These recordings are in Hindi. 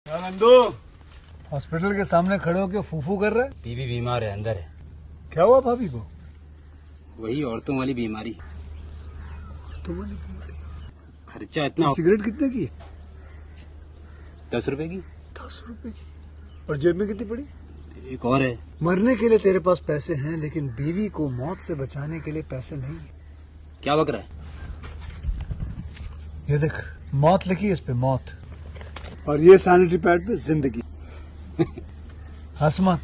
नंदू, हॉस्पिटल के सामने खड़े होकर फूफू कर रहे? बीवी बीमार है, अंदर है। क्या हुआ भाभी को? वही औरतों वाली बीमारी। तो वाली बीमारी। खर्चा इतना। सिगरेट कितने की? 10 रुपए की। 10 रुपए की। और जेब में कितनी पड़ी? एक और है। मरने के लिए तेरे पास पैसे हैं, लेकिन बीवी को मौत से बचाने के लिए पैसे नहीं है। क्या बक रहा है? ये देख, मौत लिखी है इस पे, मौत। और ये सैनिटरी पैड पे जिंदगी। हंस मत।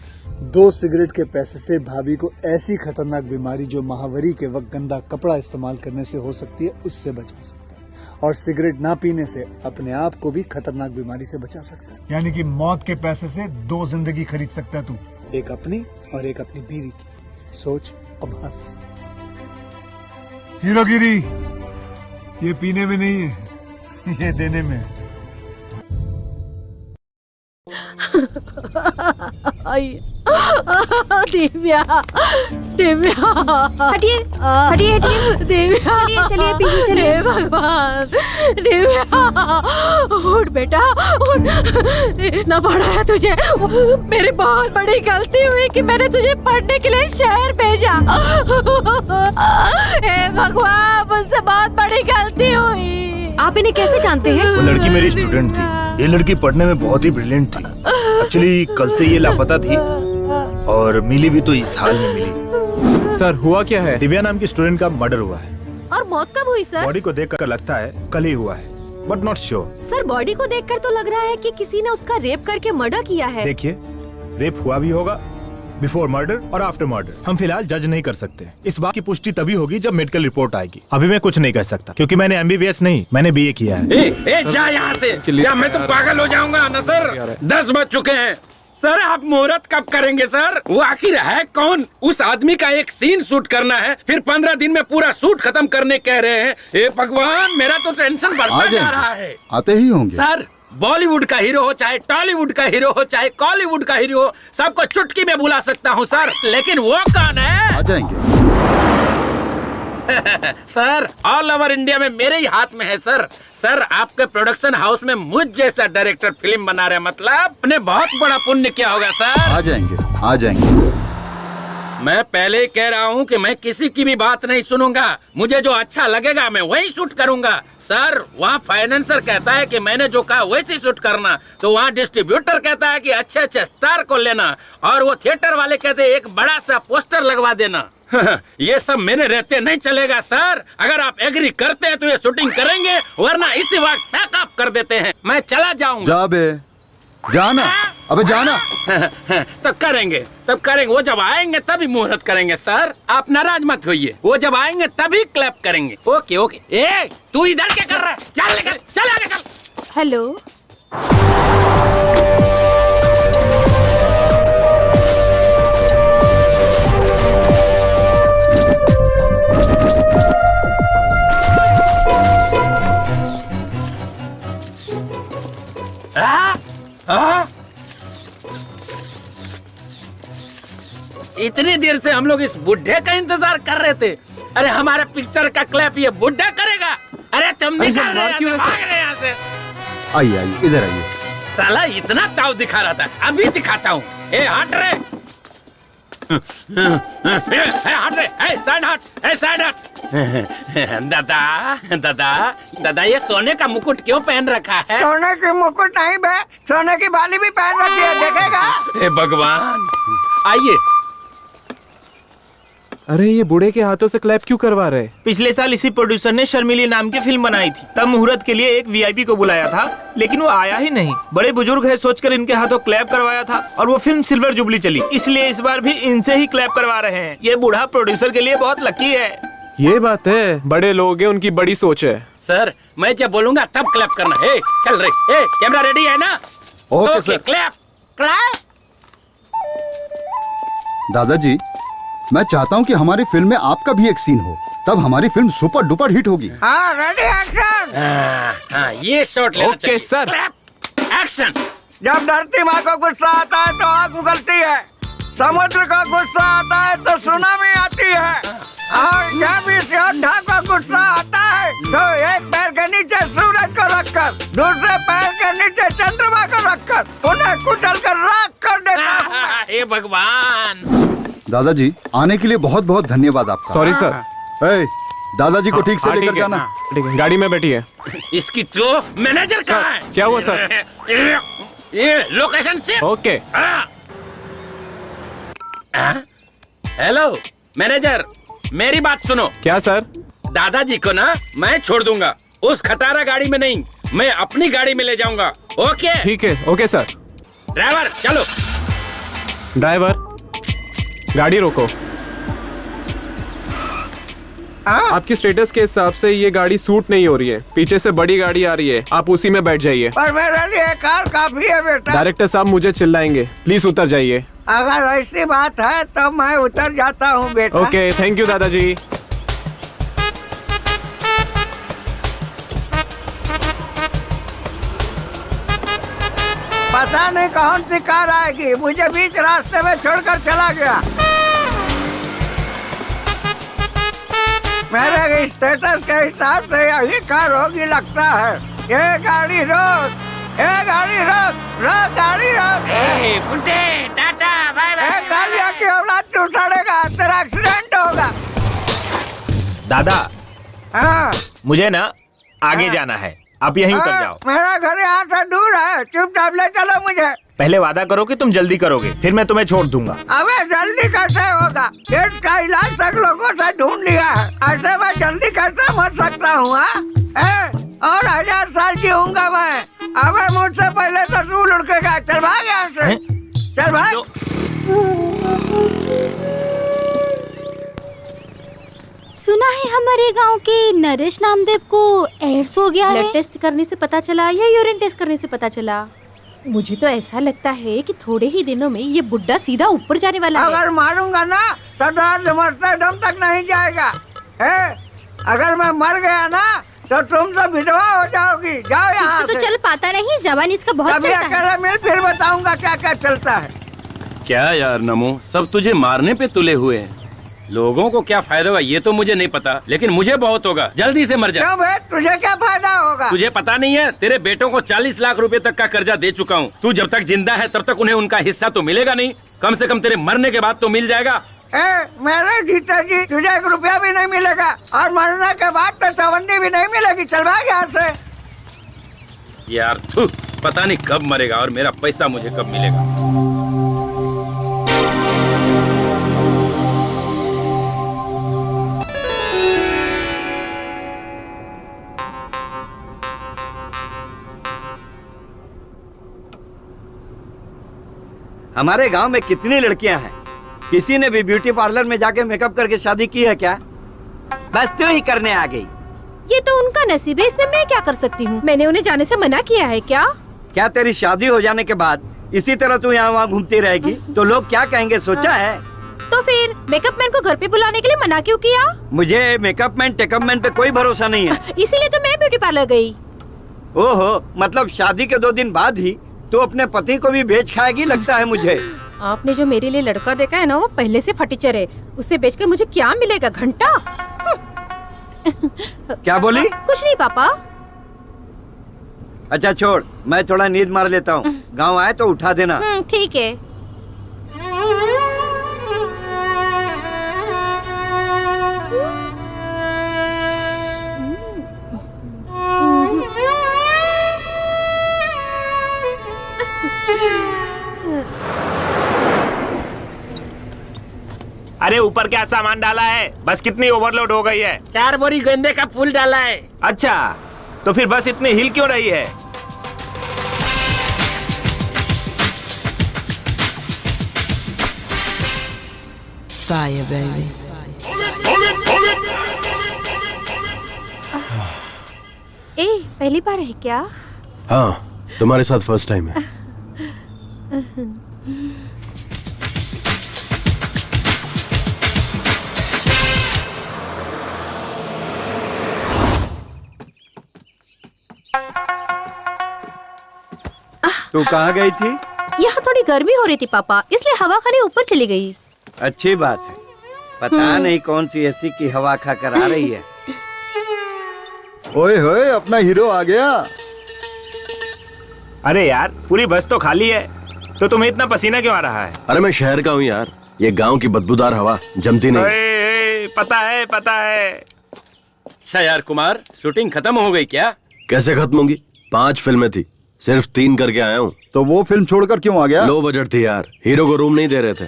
2 सिगरेट के पैसे से भाभी को ऐसी खतरनाक बीमारी जो महावरी के वक्त गंदा कपड़ा इस्तेमाल करने से हो सकती है, उससे बचा सकता है। और सिगरेट ना पीने से अपने आप को भी खतरनाक बीमारी से बचा सकता है। यानी कि मौत के पैसे से 2 जिंदगी खरीद सकता है तू, एक अपनी और एक अपनी बीवी की। सोच, अब हंस। हीरोगिरी ये पीने में नहीं है, ये देने में है। दिव्या, दिव्या, हटिए हटिए हटिए। दिव्या, चलिए चलिए पीछे चलिए। हे भगवान, दिव्या, उठ बेटा, उठ। इतना बड़ा है तुझे। मेरी बहुत बड़ी गलती हुई कि मैंने तुझे पढ़ने के लिए शहर भेजा। हे भगवान, मुझसे बहुत बड़ी गलती हुई। आप इन्हें कैसे जानते हैं? वो लड़की मेरी स्टूडेंट थी। ये लड़की पढ़ने में बहुत ही ब्रिलियंट थी। एक्चुअली कल से ये लापता थी और मिली भी तो इस हाल में मिली। सर, हुआ क्या है? दिव्या नाम की स्टूडेंट का मर्डर हुआ है। और मौत कब हुई सर? बॉडी को देखकर लगता है कल ही हुआ है, but not sure. Sir, body को देखकर तो लग रहा है कि किसी ने उसका रेप करके मर्डर किया है। देखिए, रेप हुआ भी होगा, बिफोर मर्डर और आफ्टर मर्डर। हम फिलहाल जज नहीं कर सकते। इस बात की पुष्टि तभी होगी जब मेडिकल रिपोर्ट आएगी। अभी मैं कुछ नहीं कह सकता क्योंकि मैंने MBBS नहीं, मैंने BA किया है। जा यहाँ से। क्या मैं तो पागल हो जाऊंगा ना सर? 10 बज चुके हैं सर। आप मुहूर्त कब करेंगे सर? वो आखिर है कौन? उस आदमी का एक सीन शूट करना है, फिर 15 दिन में पूरा शूट खत्म करने कह रहे हैं। हे भगवान, मेरा तो टेंशन बढ़ता जा रहा है। आते ही होंगे सर। बॉलीवुड का हीरो हो, चाहे टॉलीवुड का हीरो हो, चाहे कॉलीवुड का हीरो हो, सबको चुटकी में बुला सकता हूँ सर। लेकिन वो कौन है? आ जाएंगे। सर, ऑल ओवर इंडिया में मेरे ही हाथ में है सर। सर, आपके प्रोडक्शन हाउस में मुझ जैसा डायरेक्टर फिल्म बना रहे, मतलब आपने बहुत बड़ा पुण्य किया होगा सर। आ जाएंगे आ जाएंगे। मैं पहले ही कह रहा हूँ कि मैं किसी की भी बात नहीं सुनूंगा। मुझे जो अच्छा लगेगा मैं वही शूट करूंगा। सर, वहाँ फाइनेंसर कहता है कि मैंने जो कहा वैसे शूट करना, तो वहाँ डिस्ट्रीब्यूटर कहता है कि अच्छे अच्छे स्टार को लेना, और वो थिएटर वाले कहते हैं एक बड़ा सा पोस्टर लगवा देना। ये सब मेरे रहते नहीं चलेगा सर। अगर आप एग्री करते हैं तो ये शूटिंग करेंगे, वरना इसी वक्त पैकअप कर देते हैं। मैं चला जाऊंगा। जा बे, जाना। अबे जाना। तब करेंगे, तब करेंगे। वो जब आएंगे तभी मुहूर्त करेंगे सर। आप नाराज मत होइए। वो जब आएंगे तभी क्लैप करेंगे। Okay okay. ए, तू इधर क्या कर रहा है? चल निकल, चल आगे चल। हेलो। इतनी देर से हम लोग इस बुढ़े का इंतजार कर रहे थे। अरे हमारे पिक्चर का क्लैप ये बुढ़ा करेगा? अरे तुम निकल रहे यहाँ से। आइए आइए, इधर आइए। साला इतना ताव दिखा रहा था, अभी दिखाता हूँ। ए हट रे, हट रे, साइड हट, साइड हट। दादा दादा दादा, ये सोने का मुकुट क्यों पहन रखा है? सोने की मुकुट नहीं बे, सोने की बाली भी पहन रखी है, देखेगा? हे भगवान। आइए। अरे, ये बूढ़े के हाथों से क्लैप क्यों करवा रहे? पिछले साल इसी प्रोड्यूसर ने शर्मिली नाम की फिल्म बनाई थी। तब मुहूर्त के लिए एक VIP को बुलाया था, लेकिन वो आया ही नहीं। बड़े बुजुर्ग है सोचकर इनके हाथों क्लैप करवाया था, और वो फिल्म सिल्वर जुबली चली। इसलिए इस बार भी इनसे ही क्लैप करवा रहे हैं। ये बूढ़ा प्रोड्यूसर के लिए बहुत लकी है। ये बात है, बड़े लोग हैं, उनकी बड़ी सोच है। सर, मैं जब बोलूंगा तब क्लैप करना है। चल रे, कैमरा रेडी है ना? Okay sir. Clap clap. दादाजी, मैं चाहता हूँ कि हमारी फिल्म में आपका भी एक सीन हो, तब हमारी फिल्म सुपर डुपर हिट होगी। हाँ, रेडी एक्शन। ये शॉट लेना ओके, चाहिए। सर। Clap action. जब धरती माँ को गुस्सा आता है तो आग उगलती है, समुद्र का गुस्सा आता है तो सुनामी आती है, और जब इस योद्धा को गुस्सा आता है तो एक पैर के नीचे सूरज को रखकर, दूसरे पैर के नीचे चंद्रमा को रखकर पर उन्हें कुचल कर राख कर देता हूँ। हे भगवान। दादाजी आने के लिए बहुत बहुत धन्यवाद आपका। Sorry sir. ए, दादाजी को ठीक से लेकर जाना। ठीक है, गाड़ी में बैठिए। इसकी तो मैनेजर कहाँ है? क्या हुआ सर? ये लोकेशन से। ओके। हेलो मैनेजर, मेरी बात सुनो। क्या सर? दादाजी को ना मैं छोड़ दूंगा, उस खटारा गाड़ी में नहीं, मैं अपनी गाड़ी में ले जाऊंगा। ओके? ठीक है, ओके सर। ड्राइवर चलो। ड्राइवर गाड़ी रोको। आपकी स्टेटस के हिसाब से ये गाड़ी सूट नहीं हो रही है, पीछे से बड़ी गाड़ी आ रही है, आप उसी में बैठ जाइए। पर मेरे लिए कार काफी है बेटा। डायरेक्टर साहब मुझे चिल्लाएंगे, प्लीज उतर जाइए। अगर ऐसी बात है तो मैं उतर जाता हूँ बेटा। ओके, थैंक यू दादाजी। पता नहीं कौन सी कार आएगी, मुझे बीच रास्ते में छोड़कर चला गया। मेरे स्टेटस के हिसाब से यही कार होगी लगता है। ये गाड़ी रोक, ये गाड़ी रोक, रोक गाड़ी रोक। बुड्ढे टाटा बाय बाय। गाड़ियों की औलाद तू उठाड़ेगा, तेरा एक्सीडेंट होगा। दादा हाँ मुझे ना आगे जाना है, आप यहीं उतर जाओ। मेरा घर यहाँ से दूर है, चुपचाप ले चलो मुझे। पहले वादा करो कि तुम जल्दी करोगे, फिर मैं तुम्हें छोड़ दूंगा। अबे जल्दी कैसे होगा? पेट का इलाज तक लोगों से ढूंढ लिया है, ऐसे मैं जल्दी कैसे मर सकता हूँ? और 1000 साल जीऊंगा मैं। अबे मुझसे पहले तो तू लुढ़केगा। चल भाग यहाँ से, चल भाग। सुना है हमारे गांव के नरेश नामदेव को एड्स हो गया है। ब्लड टेस्ट करने से पता चला या यूरिन टेस्ट करने से पता चला? मुझे तो ऐसा लगता है कि थोड़े ही दिनों में ये बुड्ढा सीधा ऊपर जाने वाला है। अगर मारूंगा ना तो दर्द मरते दम तक नहीं जाएगा। अगर मैं मर गया ना तो तुम तो विधवा हो जाओगी। जाओ यहाँ तो चल पाता नहीं, जवानी इसका बहुत अभी चलता है। अकेले मिल, फिर बताऊंगा क्या क्या चलता है। क्या यार नमो, सब तुझे मारने पे तुले हुए हैं। लोगों को क्या फायदा होगा ये तो मुझे नहीं पता, लेकिन मुझे बहुत होगा। जल्दी से मर जा। क्यों बे, तुझे क्या फायदा होगा? तुझे पता नहीं है, तेरे बेटों को 40 लाख रुपए तक का कर्जा दे चुका हूँ। तू जब तक जिंदा है तब तक उन्हें उनका हिस्सा तो मिलेगा नहीं, कम से कम तेरे मरने के बाद तो मिल जाएगा। मेरे जीते जी तुझे 1 रुपया भी नहीं मिलेगा, और मरने के बाद तो चवन्नी भी नहीं मिलेगी। चल भाग यहाँ से। यार थू, पता नहीं कब मरेगा और मेरा पैसा मुझे कब मिलेगा। हमारे गांव में कितनी लड़कियां हैं, किसी ने भी ब्यूटी पार्लर में जाके मेकअप करके शादी की है क्या? बस तू ही करने आ गई। ये तो उनका नसीब है, इसमें मैं क्या कर सकती हूँ? मैंने उन्हें जाने से मना किया है क्या? क्या तेरी शादी हो जाने के बाद इसी तरह तू यहाँ वहाँ घूमती रहेगी तो लोग क्या कहेंगे, सोचा है? तो फिर मेकअप मैन को घर पे बुलाने के लिए मना क्यों किया? मुझे मेकअप मैन टेकअप मैन पे कोई भरोसा नहीं है। इसीलिए तो मैं ब्यूटी पार्लर गई। ओहो, मतलब शादी के 2 दिन बाद ही तू अपने पति को भी बेच खाएगी लगता है मुझे। आपने जो मेरे लिए लड़का देखा है ना, वो पहले से फटीचर है। उसे बेचकर मुझे क्या मिलेगा? घंटा? क्या बोली? कुछ नहीं पापा। अच्छा छोड़, मैं थोड़ा नींद मार लेता हूँ, गाँव आए तो उठा देना। ठीक है। अरे ऊपर क्या सामान डाला है? बस कितनी ओवरलोड हो गई है? 4 बोरी गेंदे का फूल डाला है। अच्छा, तो फिर बस इतनी हिल क्यों रही है? Fire, baby. ए, पहली बार है क्या? हाँ, तुम्हारे साथ फर्स्ट टाइम है। तू कहाँ गई थी? यहाँ थोड़ी गर्मी हो रही थी पापा, इसलिए हवा खाने ऊपर चली गई। अच्छी बात है, पता नहीं कौन सी एसी की हवा खा कर आ रही है। ओए होए, अपना हीरो आ गया। अरे यार पूरी बस तो खाली है, तो तुम्हें इतना पसीना क्यों आ रहा है? अरे मैं शहर का हूँ यार, ये गांव की बदबूदार हवा जमती नहीं। पता है पता है। अच्छा यार कुमार, शूटिंग खत्म हो गई क्या? कैसे खत्म होगी? 5 फिल्में थी, सिर्फ 3 करके आया हूँ। तो वो फिल्म छोड़कर क्यों आ गया? लो बजट थी यार, हीरो को रूम नहीं दे रहे थे।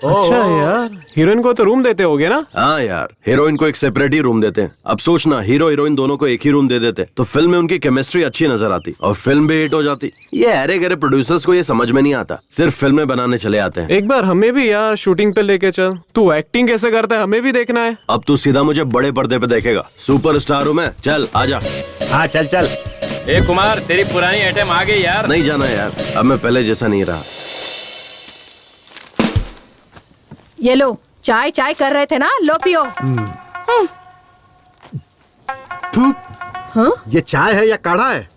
अच्छा यार, हीरोइन को तो रूम देते होगे ना? हाँ यार, हीरोइन को एक सेपरेट ही रूम देते हैं। अब सोचना, हीरो हीरोइन दोनों को एक ही रूम दे देते तो फिल्म में उनकी केमिस्ट्री अच्छी नजर आती और फिल्म भी हिट हो जाती। ये अरे गरे प्रोड्यूसर्स को ये समझ में नहीं आता, सिर्फ फिल्में बनाने चले आते हैं। एक बार हमें भी यार शूटिंग पे लेके चल। तू एक्टिंग कैसे करता है हमें भी देखना है। अब तू सीधा मुझे बड़े पर्दे पे देखेगा, सुपरस्टार हूँ मैं। चल आजा। हाँ चल चल। ए कुमार, तेरी पुरानी आइटम आ गई यार। नहीं जाना यार, अब मैं पहले जैसा नहीं रहा। ये लो, चाय चाय कर रहे थे ना, लो पियो। हाँ? ये चाय है या काढ़ा है?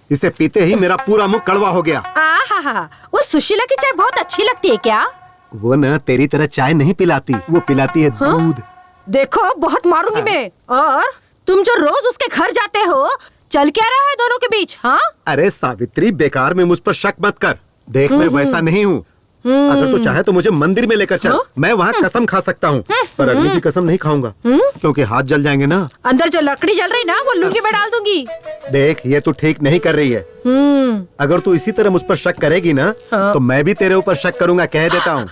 इसे पीते ही मेरा पूरा मुंह कड़वा हो गया। आहा, वो सुशीला की चाय बहुत अच्छी लगती है क्या? वो न तेरी तरह चाय नहीं पिलाती, वो पिलाती है दूध। देखो बहुत मारूंगी मैं। और तुम जो रोज उसके घर जाते हो, चल क्या रहा है दोनों के बीच? हाँ? अरे सावित्री, बेकार में मुझ पर शक मत कर। देख मैं वैसा नहीं हूँ। अगर तू चाहे तो मुझे मंदिर में लेकर चल, मैं वहाँ कसम खा सकता हूँ, पर अग्नि की कसम नहीं खाऊंगा क्योंकि हाथ जल जाएंगे ना। अंदर जो लकड़ी जल रही ना, वो लुंगी में डाल दूंगी। देख ये तू ठीक नहीं कर रही है। अगर तू इसी तरह मुझ पर शक करेगी ना, तो मैं भी तेरे ऊपर शक करूंगा, कह देता हूँ।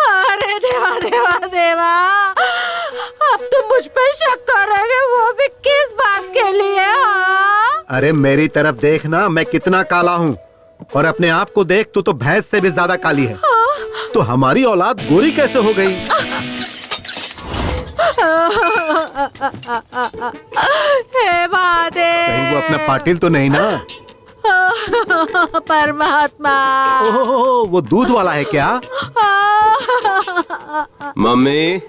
अरे देवा देवा देवा, अब तुम मुझ पर शक करोगे, वो भी किस बात के लिए? अरे मेरी तरफ देख ना, मैं कितना काला हूँ, और अपने आप को देख, तू तो भैंस से भी ज्यादा काली है। तो हमारी औलाद गोरी कैसे हो गई? हे महादेव, कहीं वो अपना पाटिल तो नहीं ना? परमात्मा। ओह, वो दूध वाला है क्या? मम्मी।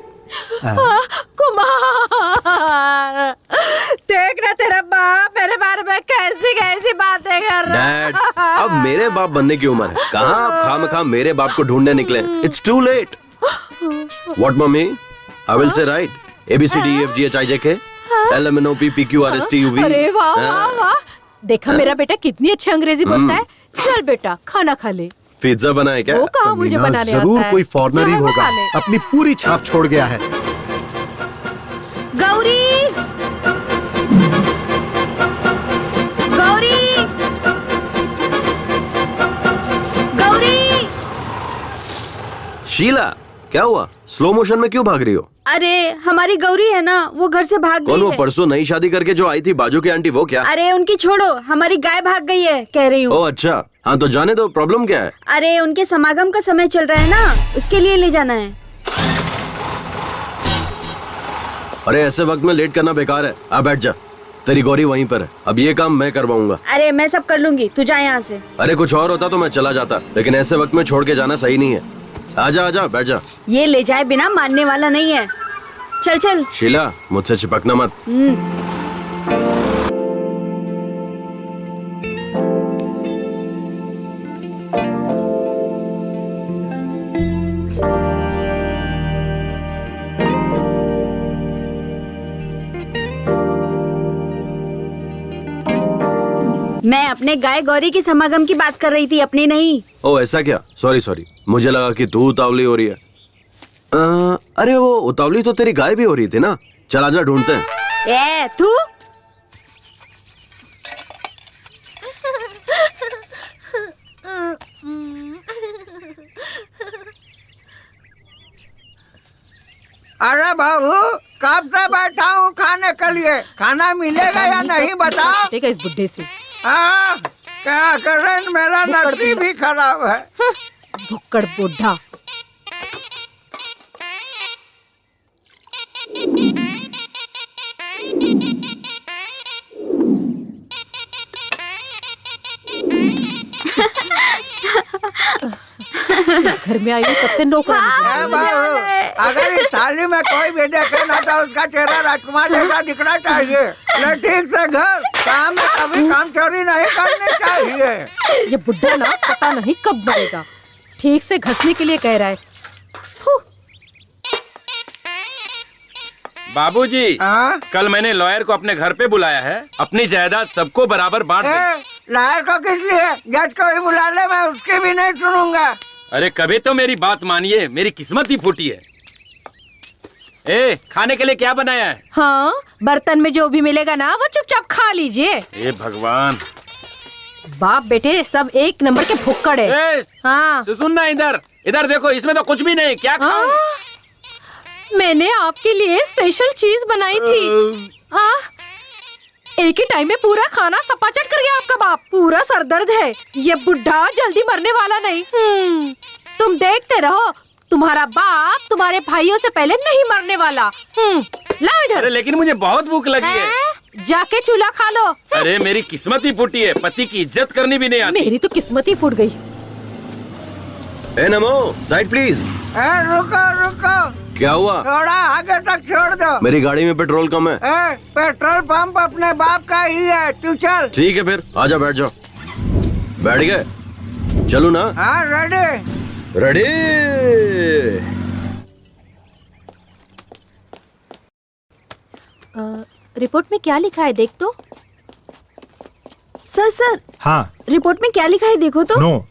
कुमार, देख ना तेरा बाप मेरे बारे में कैसी कैसी बातें कर रहा है। डैड, अब मेरे बाप बनने की उम्र है, कहाँ आप खामखा मेरे बाप को ढूंढने निकले? It's too late. What mummy? I will say right ABCDEFGHIJK LMNOPPQRSTUV। अरे वाह वाह वाह, देखा मेरा बेटा कितनी अच्छी अंग्रेजी बोलता है। चल बेटा खाना खा ले। पिज्जा बनाए क्या? वो कहाँ मुझे बनाने आता है? जरूर कोई फॉरेनर ही होगा, अपनी पूरी छाप छोड़ गया है। गौरी, गौरी, गौरी। शीला, क्या हुआ? स्लो मोशन में क्यों भाग रही हो? अरे हमारी गौरी है ना, वो घर से भाग कौन गई वो है। परसों नई शादी करके जो आई थी बाजू की आंटी, वो क्या? अरे उनकी छोड़ो, हमारी गाय भाग गई है कह रही हूँ। ओह अच्छा, हाँ तो जाने दो, प्रॉब्लम क्या है? अरे उनके समागम का समय चल रहा है ना, उसके लिए ले जाना है। अरे ऐसे वक्त में लेट करना बेकार है, आ बैठ जा। तेरी गौरी वहीं पर है, अब ये काम मैं करवाऊंगा। अरे मैं सब कर लूंगी, तू जा यहाँ से। अरे कुछ और होता तो मैं चला जाता, लेकिन ऐसे वक्त में छोड़ के जाना सही नहीं है। आजा आजा, बैठ जा। ये ले जाए बिना मानने वाला नहीं है। चल चल। शीला, मुझसे चिपकना मत। मैं अपने गाय गौरी की समागम की बात कर रही थी, अपनी नहीं। ओ ऐसा क्या? सॉरी सॉरी, मुझे लगा कि तू उतावली हो रही है। अरे वो उतावली तो तेरी गाय भी हो रही थी ना। चल आजा, ढूंढते हैं। ए तू अरे बाबू, कब से बैठा हूँ खाने के लिए, खाना मिलेगा या नहीं बताओ। ठीक है इस बुड्ढे से। क्या करें, मेरा नसीब भी खराब है। भुक्कड़ बुढ़ा। घर में आई हूँ तब से नौकरानी। अगर इस थाली में कोई भी देखे ना तो उसका चेहरा राजकुमार जैसा दिखना चाहिए। ठीक से घर काम में कभी काम चोरी नहीं करनी चाहिए। ये बुड्ढा ना पता नहीं कब मरेगा, ठीक से घसने के लिए कह रहा है। बाबूजी, कल मैंने लॉयर को अपने घर पे बुलाया है, अपनी जायदाद सबको बराबर बांट दें। लायर को किस लिए? जज को ही बुला ले, मैं उसकी भी नहीं सुनूंगा। अरे कभी तो मेरी बात मानिए, मेरी किस्मत ही फूटी है। ए, खाने के लिए क्या बनाया है? हाँ, बर्तन में जो भी मिलेगा ना वो चुपचाप खा लीजिए। ए भगवान, बाप बेटे सब एक नंबर के भुक्कड़ है। ए, हाँ सुन ना, इधर इधर देखो, इसमें तो कुछ भी नहीं, क्या खाऊं? मैंने आपके लिए स्पेशल चीज बनाई थी। एक ही टाइम में पूरा खाना सपाचट कर गया आपका बाप। पूरा सर दर्द है। ये बुढ़ा जल्दी मरने वाला नहीं। तुम देखते रहो, तुम्हारा बाप तुम्हारे भाइयों से पहले नहीं मरने वाला। लाओ इधर। अरे लेकिन मुझे बहुत भूख लगी है। जाके चूल्हा खा लो। अरे मेरी किस्मत ही फूटी है, पति की इज्जत करनी भी नहीं आती। मेरी तो किस्मत ही फूट गई। ए नमो, साइड प्लीज। रुको रुको, क्या हुआ? थोड़ा आगे तक छोड़ दो। मेरी गाड़ी में पेट्रोल कम है। पेट्रोल पंप अपने बाप का ही है, तू चल। ठीक है फिर, आजा बैठ जाओ। बैठ गए? चलू ना? हाँ रेडी। रेडी। रिपोर्ट में क्या लिखा है देख तो। सर हाँ, रिपोर्ट में क्या लिखा है देखो तो। नो,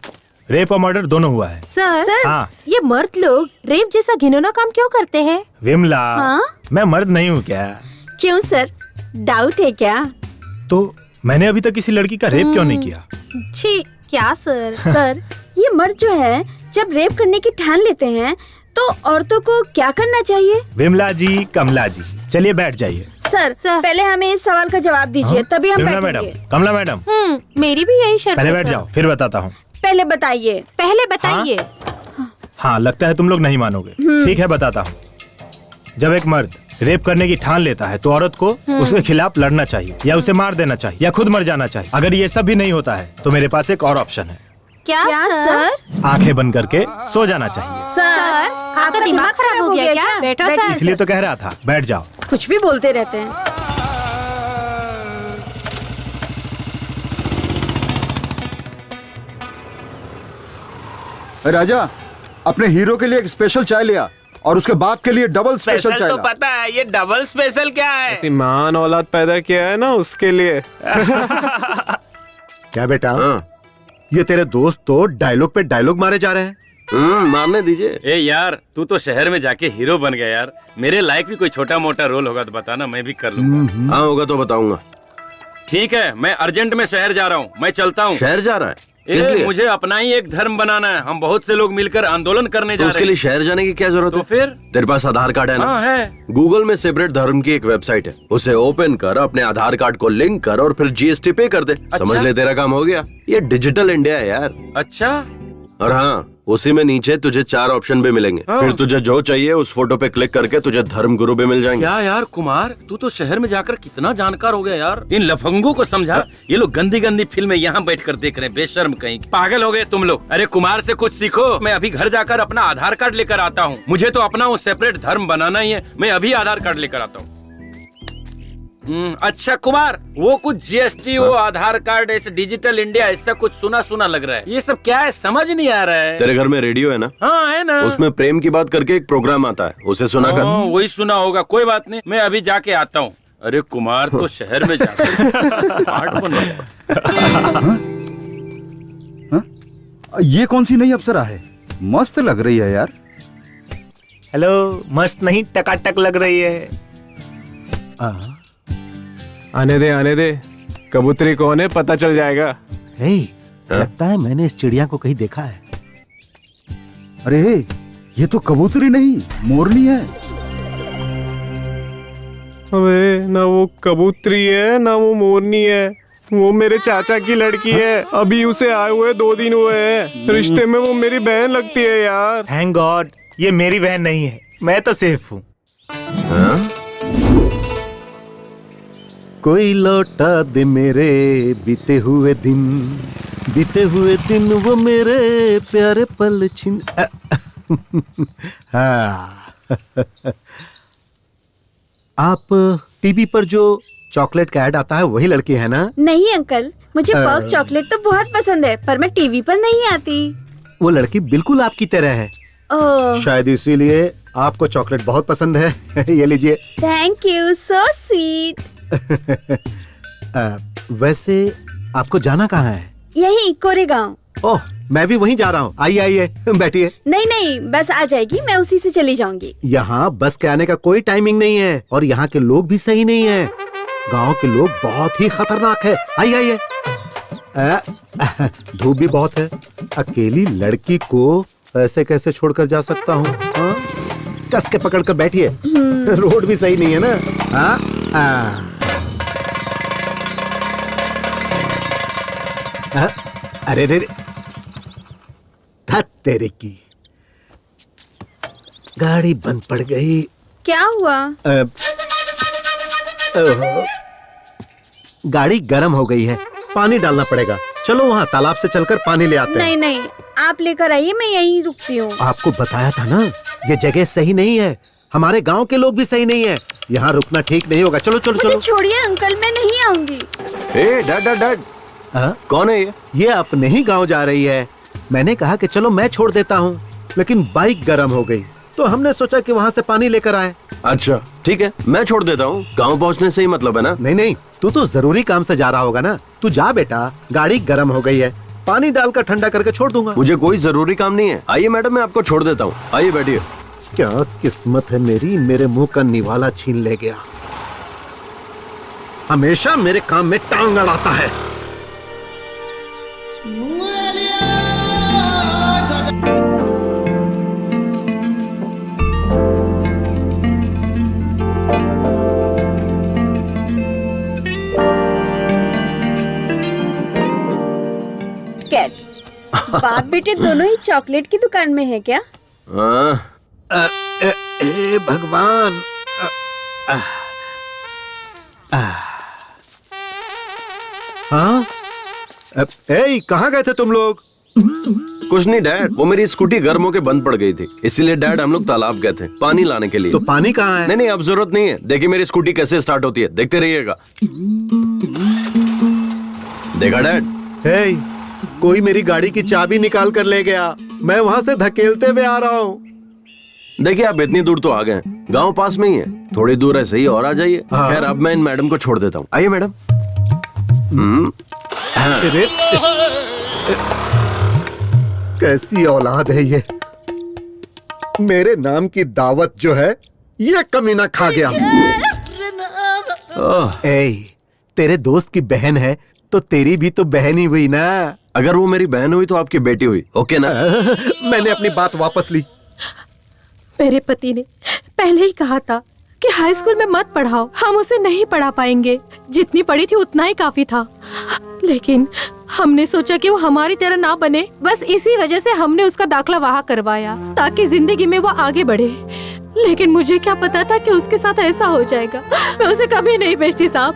रेप और मर्डर दोनों हुआ है। सर हाँ। ये मर्द लोग रेप जैसा घिनौना काम क्यों करते हैं? विमला, हाँ? मैं मर्द नहीं हूँ क्या? क्यों सर, डाउट है क्या? तो मैंने अभी तक किसी लड़की का रेप क्यों नहीं किया? छी, क्या सर? सर ये मर्द जो है जब रेप करने की ठान लेते हैं तो औरतों को क्या करना चाहिए? विमला जी, कमला जी, चलिए बैठ जाइए। सर पहले हमें इस सवाल का जवाब दीजिए, तभी हम विमला मैडम, बैठेंगे। कमला मैडम, मेरी भी यही शर्त पहले है बैठ सर। जाओ, फिर बताता हूँ। पहले बताइए। पहले बताइए। हाँ, लगता है तुम लोग नहीं मानोगे। ठीक है, बताता हूँ। जब एक मर्द रेप करने की ठान लेता है तो औरत को उसके खिलाफ लड़ना चाहिए, या उसे मार देना चाहिए, या खुद मर जाना चाहिए। अगर ये सब भी नहीं होता है तो मेरे पास एक और ऑप्शन है। क्या सर? आंखें बंद करके सो जाना चाहिए। सर आपका दिमाग खराब हो गया क्या? बैठो सर। इसलिए तो कह रहा था, बैठ जाओ। कुछ भी बोलते रहते हैं। राजा, अपने हीरो के लिए एक स्पेशल चाय लिया और उसके बाप के लिए डबल स्पेशल चाय तो ला। पता है, ये डबल स्पेशल क्या है? ऐसी मान औलाद पैदा किया है ना उसके लिए। क्या बेटा, हाँ। ये तेरे दोस्त तो डायलॉग पे डायलॉग मारे जा रहे हैं। मारने दीजिए। ए यार, तू तो शहर में जाके हीरो बन गया यार। मेरे लायक भी कोई छोटा मोटा रोल होगा तो बताना, मैं भी कर लूंगा। हाँ होगा तो बताऊंगा। ठीक है, मैं अर्जेंट में शहर जा रहा हूँ, मैं चलता हूँ। शहर जा रहा है? इसलिए मुझे अपना ही एक धर्म बनाना है। हम बहुत से लोग मिलकर आंदोलन करने जा रहे हैं। उसके लिए शहर जाने की क्या जरूरत है? तो फिर तेरे पास आधार कार्ड है ना? हाँ है। गूगल में सेपरेट धर्म की एक वेबसाइट है, उसे ओपन कर, अपने आधार कार्ड को लिंक कर और फिर जीएसटी पे कर दे। समझ ले, तेरा काम हो गया। ये डिजिटल इंडिया है यार। अच्छा। और हाँ, उसी में नीचे तुझे 4 ऑप्शन भी मिलेंगे। फिर तुझे जो चाहिए उस फोटो पे क्लिक करके तुझे धर्म गुरु भी मिल जाएंगे। क्या यार कुमार, तू तो शहर में जाकर कितना जानकार हो गया यार। इन लफंगों को समझा, ये लोग गंदी गंदी फिल्में यहाँ बैठकर देख रहे हैं, बेशर्म कहीं। पागल हो गए तुम लोग। अरे कुमार से कुछ सीखो। मैं अभी घर जाकर अपना आधार कार्ड लेकर आता हूँ। मुझे तो अपना वो सेपरेट धर्म बनाना ही है। मैं अभी आधार कार्ड लेकर आता हूँ। अच्छा कुमार, वो कुछ जीएसटी, वो आधार कार्ड, ऐसे डिजिटल इंडिया, ऐसा कुछ सुना सुना लग रहा है। ये सब क्या है, समझ नहीं आ रहा है। तेरे घर में रेडियो है ना? हाँ है ना। उसमें प्रेम की बात करके एक प्रोग्राम आता है, उसे सुना कर। वही सुना होगा, कोई बात नहीं, मैं अभी जाके आता हूँ। अरे कुमार तो शहर में जाकर स्मार्ट बन गया। ये कौन सी नई अप्सरा है? मस्त लग रही है यार। हेलो, मस्त नहीं, टकाटक लग रही है। आने दे, कबूतरी कौन है पता चल जाएगा। लगता है मैंने इस चिड़िया को कहीं देखा है। अरे ये तो कबूतरी नहीं, मोरनी है। अबे ना वो कबूतरी है ना वो मोरनी है, वो मेरे चाचा की लड़की है। अभी उसे आए हुए 2 दिन हुए हैं। रिश्ते में वो मेरी बहन लगती है यार। थैंक गॉड, ये मेरी बहन नहीं है, मैं तो सेफ हूँ। कोई लौटा दे मेरे बीते हुए दिन वो मेरे प्यारे पल छिन। हाँ। आप टीवी पर जो चॉकलेट का ऐड आता है वही लड़की है ना? नहीं अंकल, मुझे पर्क चॉकलेट तो बहुत पसंद है, पर मैं टीवी पर नहीं आती। वो लड़की बिल्कुल आपकी तरह है। शायद इसीलिए आपको चॉकलेट बहुत पसंद है। ये लीजिए। Thank you, so sweet. वैसे आपको जाना कहाँ है? यही कोरेगांव। ओह, मैं भी वहीं जा रहा हूँ। आइए आइए, बैठिए। नहीं नहीं, बस आ जाएगी, मैं उसी से चली जाऊंगी। यहाँ बस के आने का कोई टाइमिंग नहीं है और यहाँ के लोग भी सही नहीं है। गांव के लोग बहुत ही खतरनाक है। आइए आइए। धूप भी बहुत है। अकेली लड़की को ऐसे कैसे छोड़कर जा सकता हूँ? हाँ? कस के पकड़ कर बैठिए। रोड भी सही नहीं है ना। अरे रे, तेरे की गाड़ी बंद पड़ गई। क्या हुआ? गाड़ी गर्म हो गई है, पानी डालना पड़ेगा। चलो वहाँ तालाब से चलकर पानी ले आते हैं। नहीं नहीं, आप लेकर आइए, मैं यहीं रुकती हूँ। आपको बताया था ना, ये जगह सही नहीं है। हमारे गांव के लोग भी सही नहीं है। यहाँ रुकना ठीक नहीं होगा। चलो चलो चलो। छोड़िए अंकल, मैं नहीं आऊंगी। डैड डैड डैड, कौन है ये? ये अपने ही गांव जा रही है। मैंने कहा कि चलो मैं छोड़ देता हूँ, लेकिन बाइक गर्म हो गई तो हमने सोचा कि वहाँ से पानी लेकर आए। अच्छा ठीक है, मैं छोड़ देता हूँ। गांव पहुँचने से ही मतलब है ना? नहीं नहीं, तू तो जरूरी काम से जा रहा होगा ना। तू जा बेटा, गाड़ी गर्म हो गई है, पानी डालकर ठंडा करके छोड़ दूंगा। मुझे कोई जरूरी काम नहीं है। आइए मैडम, मैं आपको छोड़ देता हूँ। आइए बैठिए। क्या किस्मत है मेरी, मेरे मुंह का निवाला छीन ले गया। हमेशा मेरे काम में टांग अड़ाता है। कैट, बाप बेटे दोनों ही चॉकलेट की दुकान में है क्या? भगवान। हाँ, कहाँ गए थे तुम लोग? कुछ नहीं डैड, वो मेरी स्कूटी गर्म होके बंद पड़ गई थी, इसीलिए डैड हम लोग तालाब गए थे पानी लाने के लिए। तो पानी कहाँ है? नहीं नहीं, अब जरूरत नहीं है। देखिए मेरी स्कूटी कैसे स्टार्ट होती है, देखते रहिएगा। देखा डैड? कोई मेरी गाड़ी की चाबी निकाल कर ले गया। मैं वहाँ से धकेलते हुए आ रहा हूँ। देखिए आप इतनी दूर तो आ गए, गांव पास में ही है, थोड़ी दूर है सही और आ जाइए। हाँ। खैर अब मैं इन मैडम को छोड़ देता हूँ। आइए मैडम। कैसी औलाद है ये। मेरे नाम की दावत जो है ये कमीना खा गया। तेरे दोस्त की बहन है तो तेरी भी तो बहन ही हुई ना। अगर वो मेरी बहन हुई तो आपकी बेटी हुई, ओके ना? मैंने अपनी बात वापस ली। मेरे पति ने पहले ही कहा था कि हाई स्कूल में मत पढ़ाओ, हम उसे नहीं पढ़ा पाएंगे। जितनी पढ़ी थी उतना ही काफी था, लेकिन हमने सोचा कि वो हमारी तरह ना बने। बस इसी वजह से हमने उसका दाखिला वहाँ करवाया ताकि जिंदगी में वो आगे बढ़े। लेकिन मुझे क्या पता था कि उसके साथ ऐसा हो जाएगा। मैं उसे कभी नहीं भेजती साहब,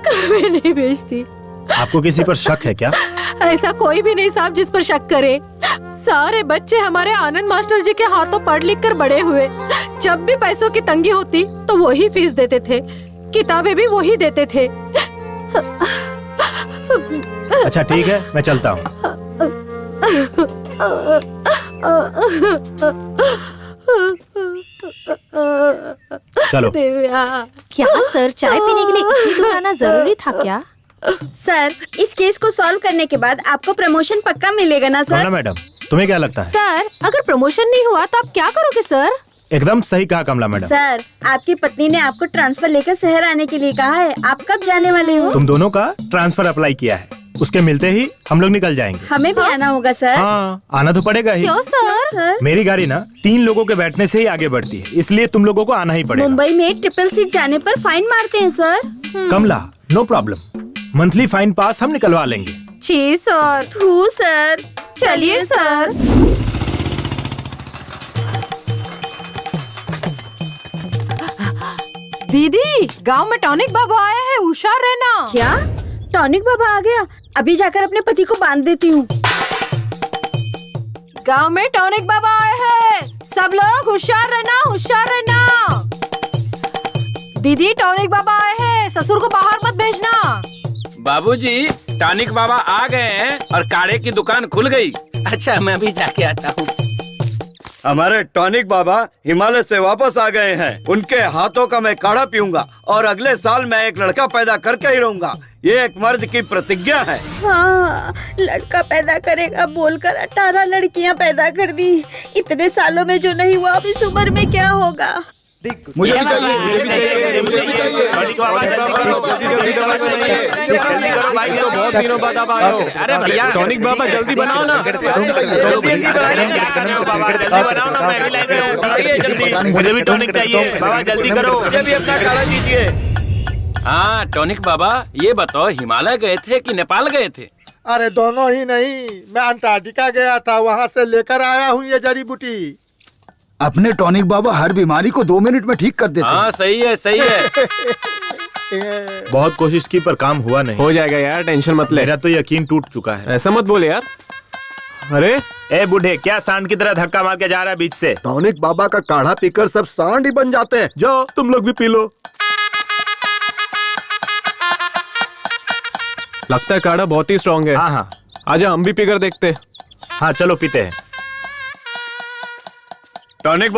कभी नहीं भेजती। आपको किसी पर शक है क्या? ऐसा कोई भी नहीं साहब जिस पर शक करे। सारे बच्चे हमारे आनंद मास्टर जी के हाथों पढ़ लिख कर बड़े हुए। जब भी पैसों की तंगी होती तो वही फीस देते थे, किताबें भी वही देते थे। अच्छा ठीक है, मैं चलता हूँ। चलो। क्या सर, चाय पीने के लिए इतनी दूर आना जरूरी था क्या? सर, इस केस को सॉल्व करने के बाद आपको प्रमोशन पक्का मिलेगा ना सर? कमला मैडम, तुम्हें क्या लगता है? सर, अगर प्रमोशन नहीं हुआ तो आप क्या करोगे सर? एकदम सही कहा कमला मैडम। सर, आपकी पत्नी ने आपको ट्रांसफर लेकर शहर आने के लिए कहा है। आप कब जाने वाले हो? तुम दोनों का ट्रांसफर अप्लाई किया है, उसके मिलते ही हम लोग निकल जाएंगे। हमें भी आना होगा सर। हाँ, आना तो पड़ेगा ही। क्यों सर? मेरी गाड़ी ना 3 लोगों के बैठने से ही आगे बढ़ती है, इसलिए तुम लोगों को आना ही पड़ेगा। मुंबई में ट्रिपल सीट जाने पर फाइन मारते हैं सर। कमला, नो प्रॉब्लम, मंथली फाइन पास हम निकलवा लेंगे। छी सर। थू सर। चलिए सर। दीदी, गांव में टॉनिक बाबा आया है, होशियार रहना। क्या? टॉनिक बाबा आ गया? अभी जाकर अपने पति को बांध देती हूँ। गांव में टॉनिक बाबा आए हैं, सब लोग होशियार रहना, होशियार रहना। दीदी, टॉनिक बाबा आए हैं, ससुर को बाहर मत भेजना। बाबूजी, टॉनिक बाबा आ गए हैं और काढ़े की दुकान खुल गई। अच्छा, मैं भी जाके आता हूँ। हमारे टॉनिक बाबा हिमालय से वापस आ गए हैं। उनके हाथों का मैं काढ़ा पीऊंगा और अगले साल मैं एक लड़का पैदा करके ही रहूंगा। ये एक मर्द की प्रतिज्ञा है। हाँ, लड़का पैदा करेगा बोलकर 18 लड़कियां पैदा कर दी। इतने सालों में जो नहीं हुआ अब इस उम्र में क्या होगा? मुझे भी चाहिए, मुझे भी चाहिए, मुझे भी चाहिए। बहुत दिनों बाद आप आए हो। अरे भैया टॉनिक बाबा जल्दी बनाओ ना। मुझे भी टॉनिक चाहिए बाबा, जल्दी करो। मुझे भी अपना काढ़ा दीजिए। हाँ टॉनिक बाबा, ये बताओ हिमालय गए थे कि नेपाल गए थे? अरे दोनों ही नहीं, मैं अंटार्कटिका गया था, वहाँ से लेकर आया हूँ ये जड़ी बूटी। अपने टॉनिक बाबा हर बीमारी को 2 मिनट में ठीक कर देते हैं। हाँ सही है सही है। बहुत कोशिश की पर काम हुआ नहीं। हो जाएगा यार, टेंशन मत ले। मेरा तो यकीन टूट चुका है। ऐसा मत बोले यार। अरे ए बूढ़े, क्या सांड की तरह धक्का मार के जा रहा है बीच से? टॉनिक बाबा का काढ़ा पीकर सब सांड ही बन जाते हैं। जाओ तुम लोग भी पी लो। लगता है काढ़ा बहुत ही स्ट्रांग है। हाँ हाँ, आजा हम भी पीकर देखते। हाँ चलो पीते हैं। टॉनिक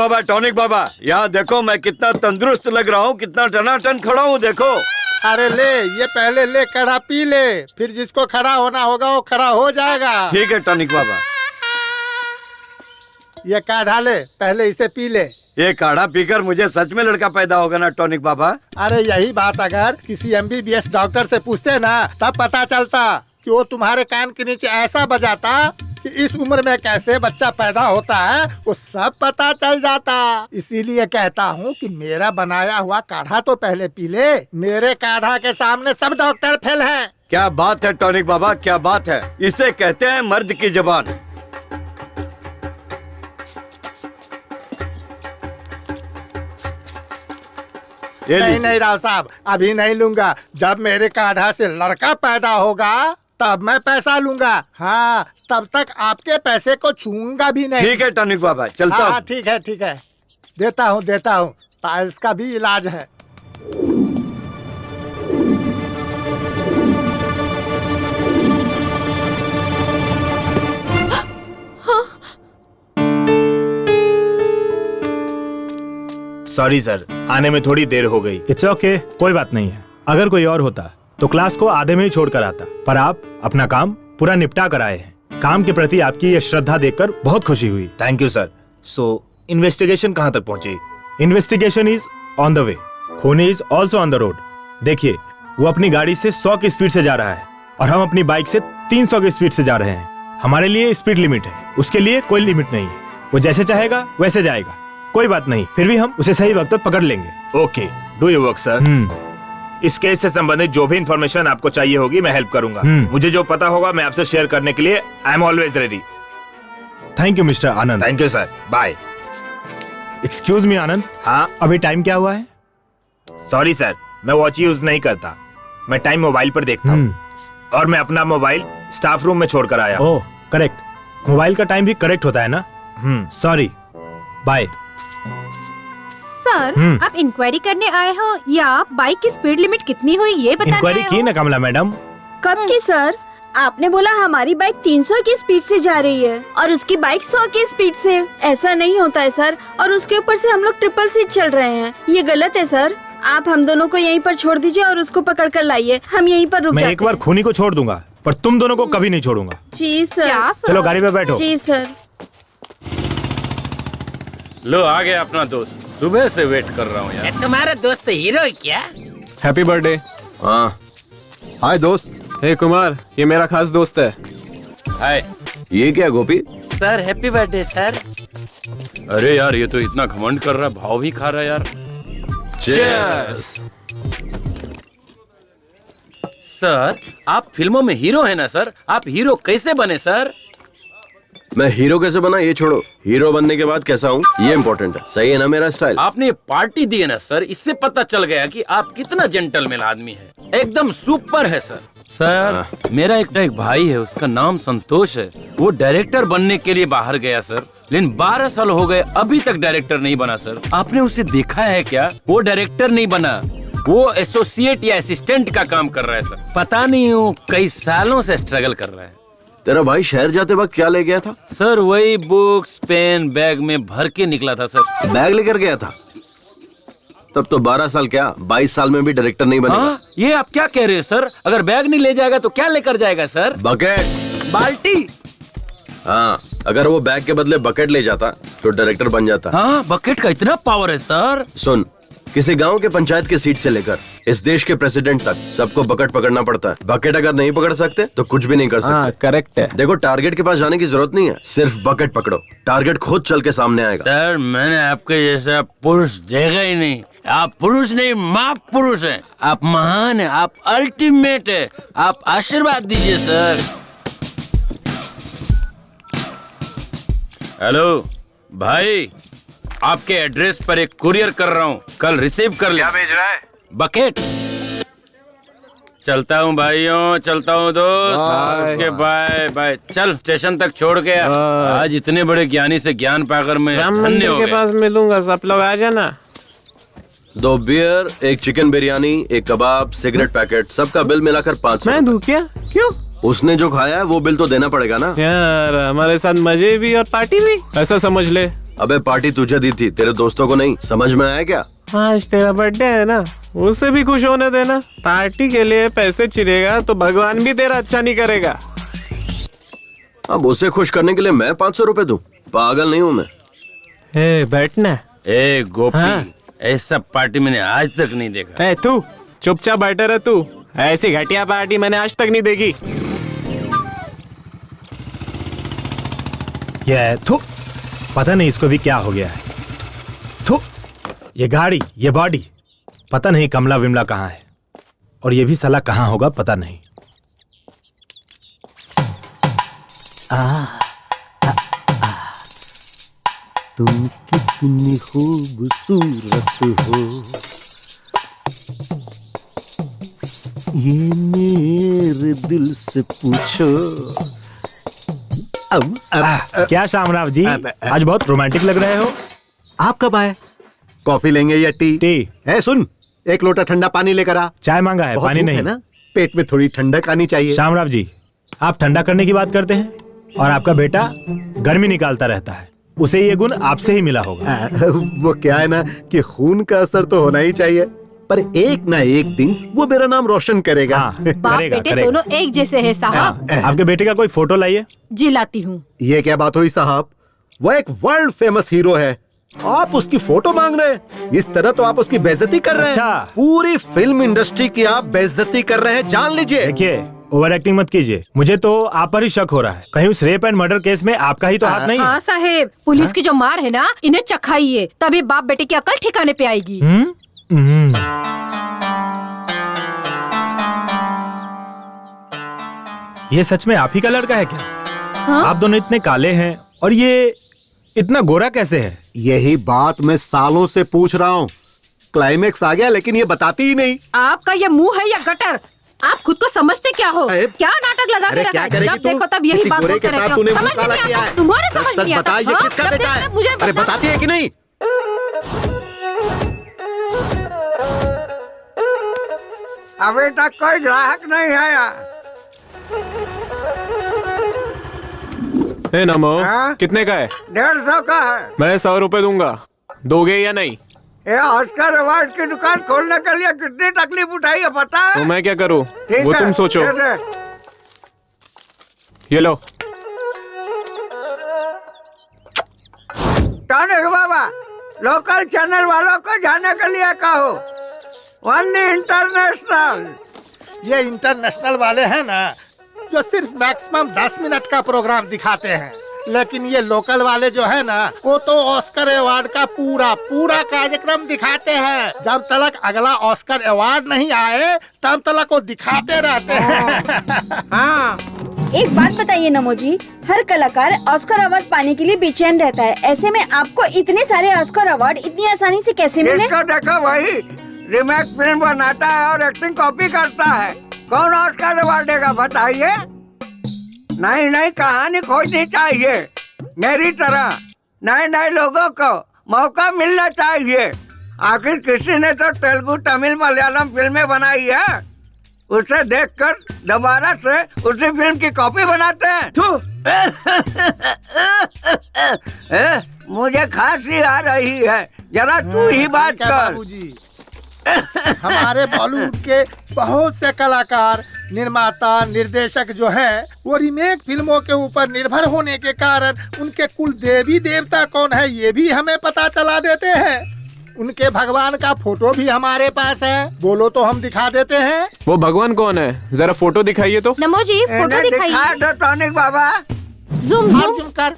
बाबा, यहाँ देखो मैं कितना तंदुरुस्त लग रहा हूँ, कितना टनाटन खड़ा हूँ देखो। अरे ले, ये पहले ले काढ़ा पी ले, फिर जिसको खड़ा होना होगा वो खड़ा हो जाएगा। ठीक है टॉनिक बाबा। ये काढ़ा ले, पहले इसे पी ले। ये काढ़ा पीकर मुझे सच में लड़का पैदा होगा ना टॉनिक बाबा? अरे यही बात अगर किसी MBBS डॉक्टर से पूछते ना तब पता चलता कि वो तुम्हारे कान के नीचे ऐसा बजाता कि इस उम्र में कैसे बच्चा पैदा होता है वो सब पता चल जाता। इसीलिए कहता हूँ कि मेरा बनाया हुआ काढ़ा तो पहले पी ले। मेरे काढ़ा के सामने सब डॉक्टर फेल हैं। क्या बात है टॉनिक बाबा, क्या बात है। इसे कहते हैं मर्द की जबान। नहीं राव साहब, अभी नहीं लूंगा। जब मेरे काढ़ा से लड़का पैदा होगा तब मैं पैसा लूंगा। हाँ, तब तक आपके पैसे को छूऊंगा भी नहीं। ठीक है टॉनिक बाबा, चलता हूँ। ठीक है, देता हूँ। पाइल्स का भी इलाज है। सॉरी सर, आने में थोड़ी देर हो गई। इट्स ओके, कोई बात नहीं है। अगर कोई और होता तो क्लास को आधे में ही छोड़कर आता, पर आप अपना काम पूरा निपटा कर आए हैं। काम के प्रति आपकी ये श्रद्धा देखकर बहुत खुशी हुई। Thank you sir. So investigation कहाँ तक पहुंची? Investigation is on the way. खूनी is also on the road. देखिए, वो अपनी गाड़ी से 100 की स्पीड से जा रहा है और हम अपनी बाइक से 300 की स्पीड से जा रहे हैं। हमारे लिए स्पीड लिमिट है, उसके लिए कोई लिमिट नहीं है। वो जैसे चाहेगा वैसे जाएगा। कोई बात नहीं, फिर भी हम उसे सही वक्त पर पकड़ लेंगे। Okay, do your work sir. इस केस से संबंधित जो भी इंफॉर्मेशन आपको चाहिए होगी मैं हेल्प करूंगा। मुझे जो पता होगा मैं आपसे शेयर करने के लिए I am always ready. Thank you mister Anand. Thank you sir, bye. Excuse me Anand. हाँ, अभी टाइम क्या हुआ है? सॉरी सर, मैं वॉच यूज नहीं करता। मैं टाइम मोबाइल पर देखता हूँ और मैं अपना मोबाइल स्टाफ रूम में छोड़कर आया। ओह करेक्ट, मोबाइल का टाइम भी करेक्ट होता है ना। Sorry, bye. सर, आप इंक्वायरी करने आए हो या बाइक की स्पीड लिमिट कितनी हुई ये बताने इंक्वायरी आए की हो? ना कमला मैडम। कब की सर? आपने बोला हमारी बाइक 300 की स्पीड से जा रही है और उसकी बाइक 100 की स्पीड से। ऐसा नहीं होता है सर, और उसके ऊपर से हम लोग ट्रिपल सीट चल रहे हैं। ये गलत है सर। आप हम दोनों को यहीं पर छोड़ दीजिए और उसको पकड़ कर लाइए। हम यहीं पर रुक जाते हैं। मैं एक बार खूनी को छोड़ दूंगा, पर तुम दोनों को कभी नहीं छोड़ूंगा। जी सर। क्या सर? चलो गाड़ी पे बैठो। जी सर। लो आ गया अपना दोस्त, सुबह से वेट कर रहा हूँ यार। तुम्हारा दोस्त हीरो है क्या? Happy birthday. हाँ, हाय दोस्त। हे कुमार, ये मेरा खास दोस्त है। हाय। ये क्या Gopi? Sir happy birthday sir. अरे यार ये तो इतना घमंड कर रहा है, भाव भी खा रहा है यार। Cheers! सर आप फिल्मों में हीरो है ना सर, आप हीरो कैसे बने सर? मैं हीरो कैसे बना ये छोड़ो, हीरो बनने के बाद कैसा हूँ ये इम्पोर्टेंट है। सही है ना मेरा स्टाइल? आपने ये पार्टी दी है ना सर, इससे पता चल गया कि आप कितना जेंटलमैन आदमी है। एकदम सुपर है सर। सर मेरा एक भाई है, उसका नाम संतोष है। वो डायरेक्टर बनने के लिए बाहर गया सर, लेकिन 12 साल हो गए अभी तक डायरेक्टर नहीं बना सर। आपने उसे देखा है क्या? वो डायरेक्टर नहीं बना, वो एसोसिएट या असिस्टेंट का काम कर रहा है सर। पता नहीं वो कई सालों से स्ट्रगल कर रहा है। तेरा भाई शहर जाते वक्त क्या ले गया था? सर वही बुक्स पेन बैग में भर के निकला था सर। बैग लेकर गया था? तब तो 12 साल क्या 22 साल में भी डायरेक्टर नहीं बनेगा। हाँ, ये आप क्या कह रहे हैं सर? अगर बैग नहीं ले जाएगा तो क्या लेकर जाएगा सर? बकेट। बाल्टी। हाँ, अगर वो बैग के बदले बकेट ले जाता तो डायरेक्टर बन जाता। हाँ, बकेट का इतना पावर है सर। सुन, किसी गांव के पंचायत की सीट से लेकर इस देश के प्रेसिडेंट तक सबको बकेट पकड़ना पड़ता है। बकेट अगर नहीं पकड़ सकते तो कुछ भी नहीं कर सकते। करेक्ट है। देखो, टारगेट के पास जाने की जरूरत नहीं है, सिर्फ बकेट पकड़ो, टारगेट खुद चल के सामने आएगा। सर, मैंने आपके जैसा पुरुष देखा ही नहीं। आप पुरुष नहीं, माँ पुरुष हैं। आप महान हैं, आप अल्टीमेट है। आप आशीर्वाद दीजिए सर। हेलो भाई, आपके एड्रेस पर एक कुरियर कर रहा हूँ, कल रिसीव कर ले। क्या भेज रहा है? बकेट। चलता हूँ भाइयों, चलता हूँ दोस्त। Okay, bye bye. चल स्टेशन तक छोड़ के आ। आज इतने बड़े ज्ञानी से ज्ञान पाकर मैं धन्य हो के गया। पास मिलूंगा, सब लोग आ जाना। 2 बियर, 1 चिकन बिरयानी, 1 कबाब, सिगरेट पैकेट, सबका बिल मिलाकर 500। मैं दूं क्या? क्यों? उसने जो खाया है वो बिल तो देना पड़ेगा ना यार। हमारे साथ मजे भी और पार्टी भी, ऐसा समझ ले। अबे पार्टी तुझे दी थी, तेरे दोस्तों को नहीं। समझ में आया क्या? आज तेरा बर्थडे है ना, उसे भी खुश होने देना। पार्टी के लिए पैसे चिरेगा तो भगवान भी तेरा अच्छा नहीं करेगा। अब उसे खुश करने के लिए मैं 500 रुपए दूं? पागल नहीं हूँ मैं। बैठना। ए गोपी, हाँ? ऐसा पार्टी मैंने आज तक नहीं देखा। तू चुपचाप बैठा रह। तू ऐसी घटिया पार्टी मैंने आज तक नहीं देखी। ये थू, पता नहीं इसको भी क्या हो गया है। थू, ये गाड़ी, ये बॉडी, पता नहीं कमला विमला कहाँ है, और ये भी साला कहाँ होगा पता नहीं। तुम कितनी खूबसूरत हो, ये मेरे दिल से पूछो। क्या शामराव जी, आज बहुत रोमांटिक लग रहे हो। आप कब आए? कॉफी लेंगे या टी? टी। है, सुन, 1 लोटा ठंडा पानी लेकर आ। चाय मांगा है, बहुत पानी भूख नहीं है ना, पेट में थोड़ी ठंडक आनी चाहिए। शामराव जी, आप ठंडा करने की बात करते हैं और आपका बेटा गर्मी निकालता रहता है। उसे ये गुण आपसे ही मिला होगा। वो क्या है ना कि खून का असर तो होना ही चाहिए, पर एक ना एक दिन वो मेरा नाम रोशन करेगा। बाप बेटे दोनों एक जैसे हैं साहब। आपके बेटे का कोई फोटो लाइए। जी लाती हूँ। ये क्या बात हुई साहब? वो एक वर्ल्ड फेमस हीरो है, आप उसकी फोटो मांग रहे हैं? इस तरह तो आप उसकी बेइज्जती कर रहे हैं। पूरी फिल्म इंडस्ट्री की आप बेइज्जती कर रहे हैं, जान लीजिए। देखिए, ओवर एक्टिंग मत कीजिए। मुझे तो आप पर ही शक हो रहा है। कहीं उस रेप एंड मर्डर केस में आपका ही तो हाथ नहीं है। हाँ साहेब, पुलिस की जो मार है ना, इन्हें चखाइए, तभी बाप बेटे की अकल ठिकाने पे आएगी। ये सच में आप ही का लड़का है क्या? हाँ? आप दोनों इतने काले हैं और ये इतना गोरा कैसे है? यही बात मैं सालों से पूछ रहा हूँ। क्लाइमेक्स आ गया लेकिन ये बताती ही नहीं। आपका ये मुंह है या गटर? आप खुद को समझते क्या हो? क्या नाटक लगा के रखा है? जब देखो तब यही बात बोलते रहते हो। समझ नहीं आता, तुम्हारे समझ नहीं आता। ये किसका बेटा है? मुझे अरे बताती है कि नहीं? अभी तक कोई ग्राहक नहीं आया। नमो, हाँ? कितने का है? 150 का है। मैं 100 रुपए दूंगा, दोगे या नहीं? ये ऑस्कर अवार्ड की दुकान खोलने के लिए कितनी तकलीफ उठाई है पता है? तो मैं क्या करूं? ठीक वो है, तुम सोचो। दे दे। ये लो। टॉनिक बाबा, लोकल चैनल वालों को जाने के लिए कहो, वन्नी इंटरनेशनल। ये इंटरनेशनल वाले हैं ना, जो सिर्फ मैक्सिमम 10 मिनट का प्रोग्राम दिखाते हैं, लेकिन ये लोकल वाले जो है ना, वो तो ऑस्कर अवार्ड का पूरा कार्यक्रम दिखाते हैं। जब तक अगला ऑस्कर अवार्ड नहीं आए तब तक वो दिखाते रहते हैं। हाँ। एक बात बताइए नमो जी, हर कलाकार ऑस्कर अवार्ड पाने के लिए बेचैन रहता है, ऐसे में आपको इतने सारे ऑस्कर अवार्ड इतनी आसानी से कैसे मिले? इसको देखो भाई, रीमेक फिल्म बनाता है और एक्टिंग कॉपी करता है, कौन ऑस्कर अवार्ड देगा बताइए? नई नई कहानी खोजनी चाहिए, मेरी तरह नए नए लोगों को मौका मिलना चाहिए। आखिर किसी ने तो तेलुगु, तमिल, मलयालम फिल्में बनाई है, उसे देखकर दोबारा से उसी फिल्म की कॉपी बनाते हैं। मुझे खांसी आ रही है, जरा तू ही बात कर। बाबूजी, हमारे बॉलीवुड के बहुत से कलाकार, निर्माता, निर्देशक जो हैं, वो रीमेक फिल्मों के ऊपर निर्भर होने के कारण उनके कुल देवी देवता कौन है ये भी हमें पता चला देते हैं। उनके भगवान का फोटो भी हमारे पास है, बोलो तो हम दिखा देते हैं। वो भगवान कौन है, जरा फोटो दिखाइए तो। नमो जी, फोटो दिखाइए। दो टॉनिक बाबा। जूम जूम कर।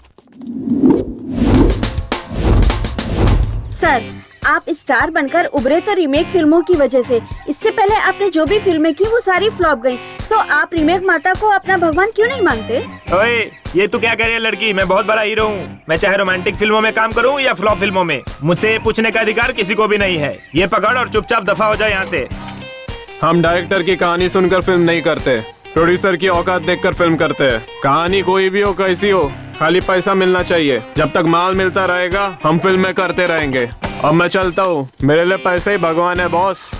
सर, आप स्टार बनकर उभरे तो रीमेक फिल्मों की वजह से। इससे पहले आपने जो भी फिल्में की वो सारी फ्लॉप गयी। तो आप रीमेक माता को अपना भगवान क्यों नहीं मानते? ओए, ये तू क्या कह रही है लड़की? मैं बहुत बड़ा हीरो हूँ। मैं चाहे रोमांटिक फिल्मों में काम करूँ या फ्लॉप फिल्मों में, मुझसे ये पूछने का अधिकार किसी को भी नहीं है। ये पकड़ और चुपचाप दफा हो जाए यहाँ से। हम डायरेक्टर की कहानी सुनकर फिल्म नहीं करते, प्रोड्यूसर की औकात देखकर फिल्म करते हैं। कहानी कोई भी हो, कैसी हो, खाली पैसा मिलना चाहिए। जब तक माल मिलता रहेगा हम फिल्में करते रहेंगे। अब मैं चलता हूँ, मेरे लिए पैसे ही भगवान है बॉस।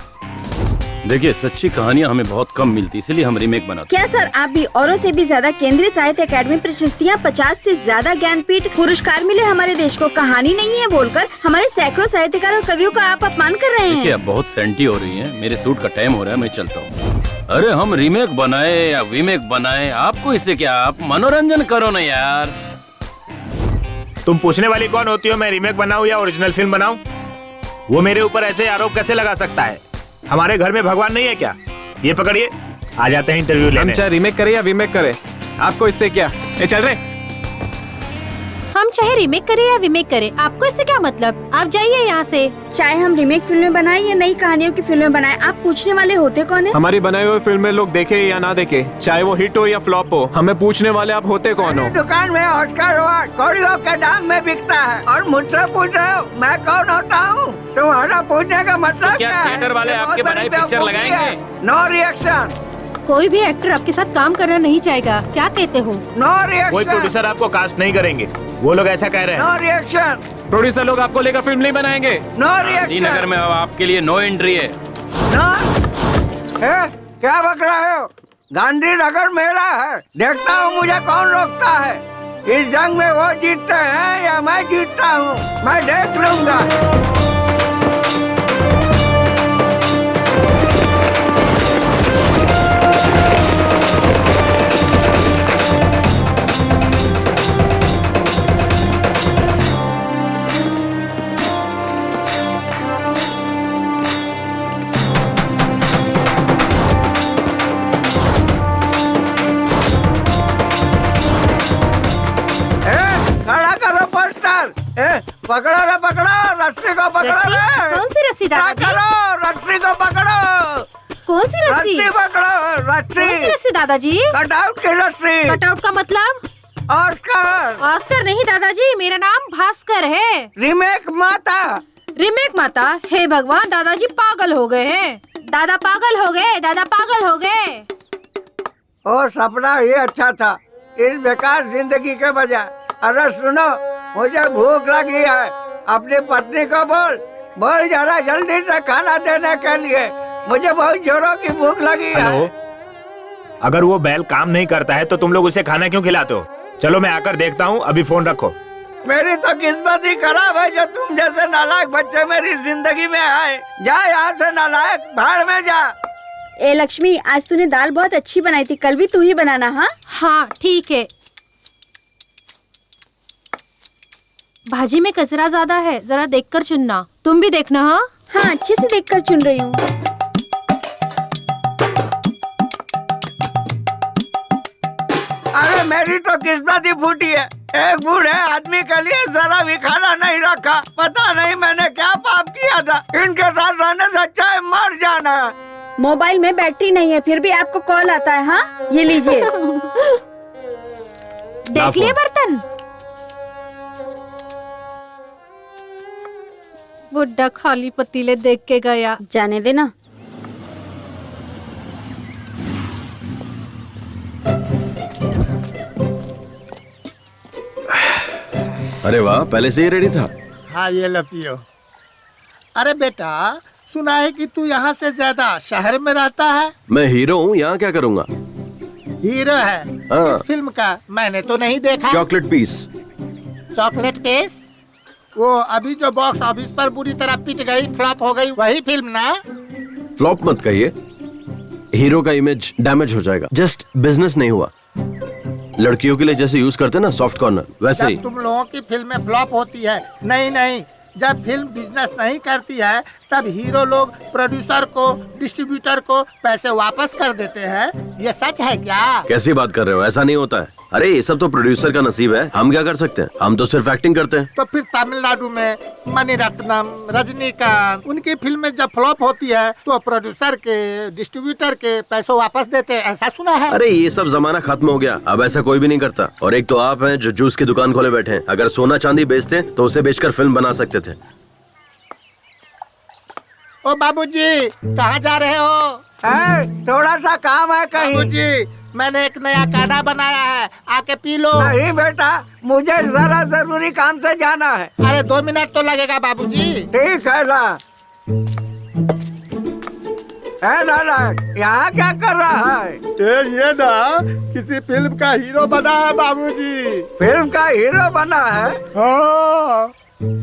देखिए, सच्ची कहानियाँ हमें बहुत कम मिलती, इसलिए हम रीमेक बनाते। क्या सर, आप भी औरों से भी ज्यादा केंद्रीय साहित्य अकादमी प्रशस्तियाँ, 50 से ज्यादा ज्ञानपीठ पुरस्कार मिले हमारे देश को, कहानी नहीं है बोलकर हमारे सैकड़ों साहित्यकार और कवियों का आप अपमान कर रहे हैं। देखिए, अब बहुत सेंटी हो रही है, मेरे सूट का टाइम हो रहा है, मैं चलता हूँ। अरे हम रीमेक बनाए या वीमेक बनाए, आपको इससे क्या, आप मनोरंजन करो ना यार। तुम पूछने वाली कौन होती हो मैं रीमेक बनाऊं या ओरिजिनल फिल्म बनाऊं? वो मेरे ऊपर ऐसे आरोप कैसे लगा सकता है? हमारे घर में भगवान नहीं है क्या? ये पकड़िए, आ जाते हैं इंटरव्यू लेने। हम चाहे रीमेक करे या वीमेक करे, आपको इससे क्या? ये चल रहे। हम चाहे रीमेक करें या वीमेक करें, आपको इससे क्या मतलब? आप जाइए यहाँ से। चाहे हम रीमेक फिल्में बनाए या नई कहानियों की फिल्में बनाए, आप पूछने वाले होते कौन है? हमारी बनाई हुई फिल्में लोग देखे या ना देखे, चाहे वो हिट हो या फ्लॉप हो, हमें पूछने वाले आप होते कौन हो? दुकान में ऑस्कर अवार्ड कौड़ियों के दाम में बिकता है और मुझसे पूछ रहे हो मैं कौन होता हूँ? तुम्हारा पूछने का मतलब तो क्या थिएटर वाले आपके बनाई पिक्चर लगाएंगे? No reaction. कोई भी एक्टर आपके साथ काम करना नहीं चाहेगा, क्या कहते हो? No reaction. कोई प्रोड्यूसर आपको कास्ट नहीं करेंगे, वो लोग ऐसा कह रहे हैं। No reaction. प्रोड्यूसर लोग आपको लेकर फिल्म नहीं बनाएंगे। No reaction. नगर में अब आपके लिए नो एंट्री है। क्या बक रहे हो? गांधीनगर मेरा है, देखता हूँ मुझे कौन रोकता है। इस जंग में वो जीतते हैं या मैं जीतता हूँ, मैं देख लूंगा। पकड़ो रे, पकड़ो रस्सी को, पकड़ो रे। कौन सी रस्सी दादाजी? रस्सी को पकड़ो। कौन सी रस्सी? पकड़ो रस्सी। कौन सी रस्सी दादाजी? कटआउट की रस्सी। कटआउट का मतलब? ऑस्कर। ऑस्कर नहीं दादाजी, मेरा नाम भास्कर है। रीमेक माता। रीमेक माता? हे भगवान, दादाजी पागल हो गए हैं। दादा पागल हो गए, दादा पागल हो गए। ओ सपना ही अच्छा था इस बेकार जिंदगी के बजाय। अरे सुनो, मुझे भूख लगी है, अपनी पत्नी को बोल जरा जल्दी से खाना देने के लिए, मुझे बहुत जोरों की भूख लगी है। अगर वो बैल काम नहीं करता है तो तुम लोग उसे खाना क्यों खिलाते हो? चलो मैं आकर देखता हूँ, अभी फोन रखो। मेरी तो किस्मत ही खराब है जो तुम जैसे नालायक बच्चे मेरी जिंदगी में आए। जा यहाँ से नालायक, भाड़ में जा। ए लक्ष्मी, आज तूने दाल बहुत अच्छी बनाई थी, कल भी तू ही बनाना। हाँ हाँ ठीक है। भाजी में कचरा ज्यादा है, जरा देखकर चुनना। तुम भी देखना। हाँ हाँ, अच्छे से देखकर चुन रही हूँ। अरे मेरी तो किस्मत ही फूटी है, एक बूढ़े आदमी के लिए जरा भी खाना नहीं रखा। पता नहीं मैंने क्या पाप किया था, इनके साथ रहने से अच्छा है मर जाना। मोबाइल में बैटरी नहीं है, फिर भी आपको कॉल आता है। हाँ ये लीजिए। देख लिए बर्तन? बुड्ढा खाली पतीले देख के गया। जाने देना। अरे वाह, पहले से ही रेडी था। हाँ ये लो पियो। अरे बेटा, सुना है कि तू यहाँ से ज्यादा शहर में रहता है। मैं हीरो हूँ, यहाँ क्या करूँगा? हीरो है हाँ। इस फिल्म का? मैंने तो नहीं देखा। Chocolate piece. Chocolate piece? वो अभी जो बॉक्स ऑफिस पर बुरी तरह पिट गई, फ्लॉप हो गई, वही फिल्म ना? फ्लॉप मत कहिए, हीरो का इमेज डैमेज हो जाएगा। जस्ट बिजनेस नहीं हुआ। लड़कियों के लिए जैसे यूज करते हैं ना सॉफ्ट कॉर्नर, वैसे ही। जब तुम लोगों की फिल्में फ्लॉप होती है, नहीं, जब फिल्म बिजनेस नहीं करती है तब हीरो लोग प्रोड्यूसर को, डिस्ट्रीब्यूटर को पैसे वापस कर देते हैं। ये सच है क्या? कैसी बात कर रहे हो? ऐसा नहीं होता है। अरे ये सब तो प्रोड्यूसर का नसीब है, हम क्या कर सकते हैं? हम तो सिर्फ एक्टिंग करते हैं। तो फिर तमिलनाडु में मणिरत्नम, रजनीकांत, उनकी फिल्में जब फ्लॉप होती है तो प्रोड्यूसर के, डिस्ट्रीब्यूटर के पैसे वापस देते हैं, ऐसा सुना है? अरे ये सब जमाना खत्म हो गया, अब ऐसा कोई भी नहीं करता। और एक तो आप हैं जो जूस की दुकान खोले बैठे हैं। अगर सोना चांदी बेचते तो उसे बेचकर फिल्म बना सकते थे। ओ बाबूजी, कहाँ जा रहे हो? थोड़ा सा काम है कहीं। बाबूजी, मैंने एक नया काढ़ा बनाया है, आके पी लो। नहीं बेटा, मुझे जरा जरूरी काम से जाना है। अरे 2 मिनट तो लगेगा बाबूजी। ठीक है ला। दादा, यहाँ क्या कर रहा है? ये ना किसी फिल्म का हीरो बना है बाबूजी। फिल्म का हीरो बना है? हाँ।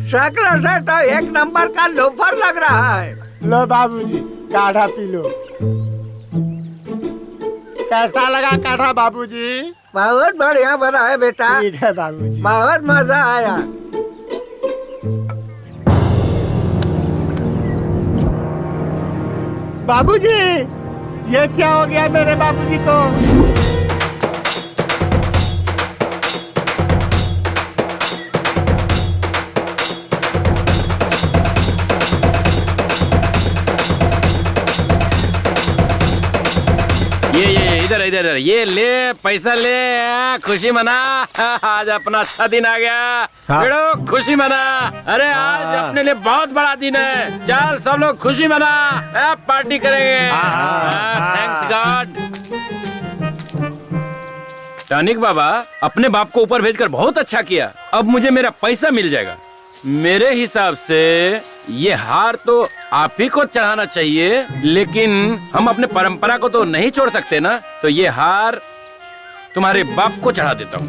शक्ल से तो एक नंबर का लोफर लग रहा है। लो बाबूजी, काढ़ा पी लो। कैसा लगा काढ़ा बाबूजी? बहुत बढ़िया बना है बेटा। ठीक है बाबूजी। बहुत मजा आया। बाबूजी, ये क्या हो गया मेरे बाबूजी को? ये इधर ये ले, पैसा ले, खुशी मना। आज अपना अच्छा दिन आ गया। भिड़ो, खुशी मना। अरे आज अपने लिए बहुत बड़ा दिन है। चल सब लोग खुशी मना, पार्टी करेंगे। Thanks God. टॉनिक बाबा, अपने बाप को ऊपर भेजकर बहुत अच्छा किया। अब मुझे मेरा पैसा मिल जाएगा। मेरे हिसाब से ये हार तो आप ही को चढ़ाना चाहिए, लेकिन हम अपने परंपरा को तो नहीं छोड़ सकते ना। तो ये हार तुम्हारे बाप को चढ़ा देता हूँ।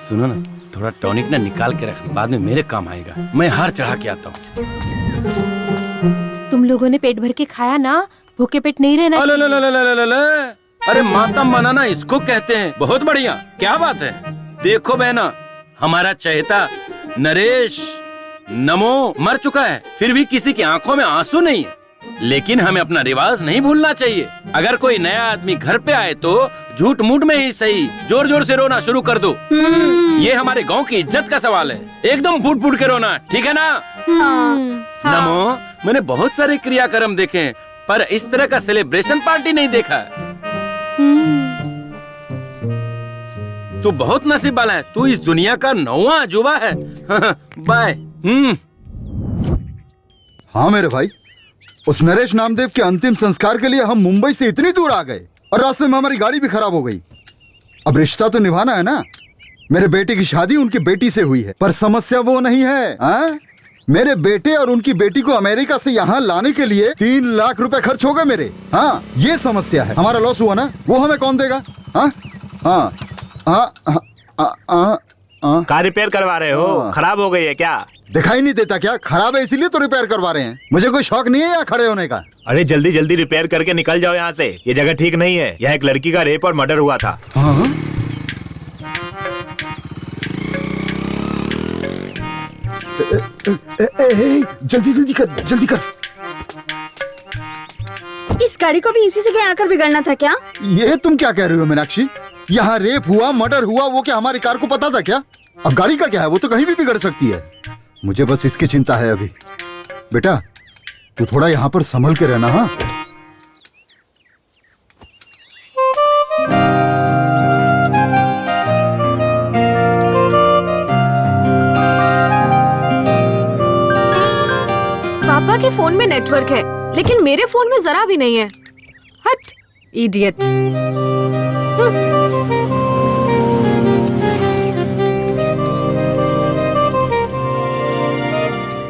सुनो ना, थोड़ा टॉनिक ना निकाल के रखना, बाद में मेरे काम आएगा। मैं हार चढ़ा के आता हूँ। तुम लोगों ने पेट भर के खाया ना, भूखे पेट नहीं रहना चाहिए। अरे माता मनाना इसको कहते हैं। बहुत बढ़िया, क्या बात है। देखो बहना, हमारा चहेता नरेश नमो मर चुका है, फिर भी किसी की आंखों में आंसू नहीं है। लेकिन हमें अपना रिवाज नहीं भूलना चाहिए। अगर कोई नया आदमी घर पे आए तो झूठ मूठ में ही सही जोर जोर से रोना शुरू कर दो। ये हमारे गांव की इज्जत का सवाल है। एकदम फूट फूट के रोना, ठीक है ना? नमो, मैंने बहुत सारे क्रियाक्रम देखे हैं, पर इस तरह का सेलिब्रेशन पार्टी नहीं देखा। तू बहुत नसीब वाला है। तू इस दुनिया का 9वां अजूबा है। बाय। हाँ मेरे भाई, उस नरेश नामदेव के अंतिम संस्कार के लिए हम मुंबई से इतनी दूर आ गए और रास्ते में हमारी गाड़ी भी खराब हो गई। अब रिश्ता तो निभाना है ना। मेरे बेटे की शादी उनकी बेटी से हुई है, पर समस्या वो नहीं है। मेरे बेटे और उनकी बेटी को अमेरिका से यहाँ लाने के लिए 3 लाख रुपए खर्च हो गए मेरे। हाँ, ये समस्या है। हमारा लॉस हुआ ना, वो हमें कौन देगा? हाँ हाँ हाँ। कार रिपेयर करवा रहे हो? खराब हो गई है क्या? दिखाई नहीं देता क्या? खराब है इसीलिए तो रिपेयर करवा रहे हैं। मुझे कोई शौक नहीं है यहाँ खड़े होने का। अरे जल्दी जल्दी रिपेयर करके निकल जाओ यहाँ से। ये जगह ठीक नहीं है। यहाँ एक लड़की का रेप और मर्डर हुआ था। हाँ? जल्दी जल्दी कर, जल्दी कर। इस गाड़ी को भी इसी जगह आकर बिगड़ना था क्या? ये तुम क्या कह रही हो मीनाक्षी? यहाँ रेप हुआ, मर्डर हुआ, वो क्या हमारी कार को पता था क्या? अब गाड़ी का क्या है, वो तो कहीं भी बिगड़ सकती है। मुझे बस इसकी चिंता है अभी। बेटा, तू थोड़ा यहाँ पर संभल के रहना। हाँ, पापा के फोन में नेटवर्क है, लेकिन मेरे फोन में जरा भी नहीं है। हट, इडियट।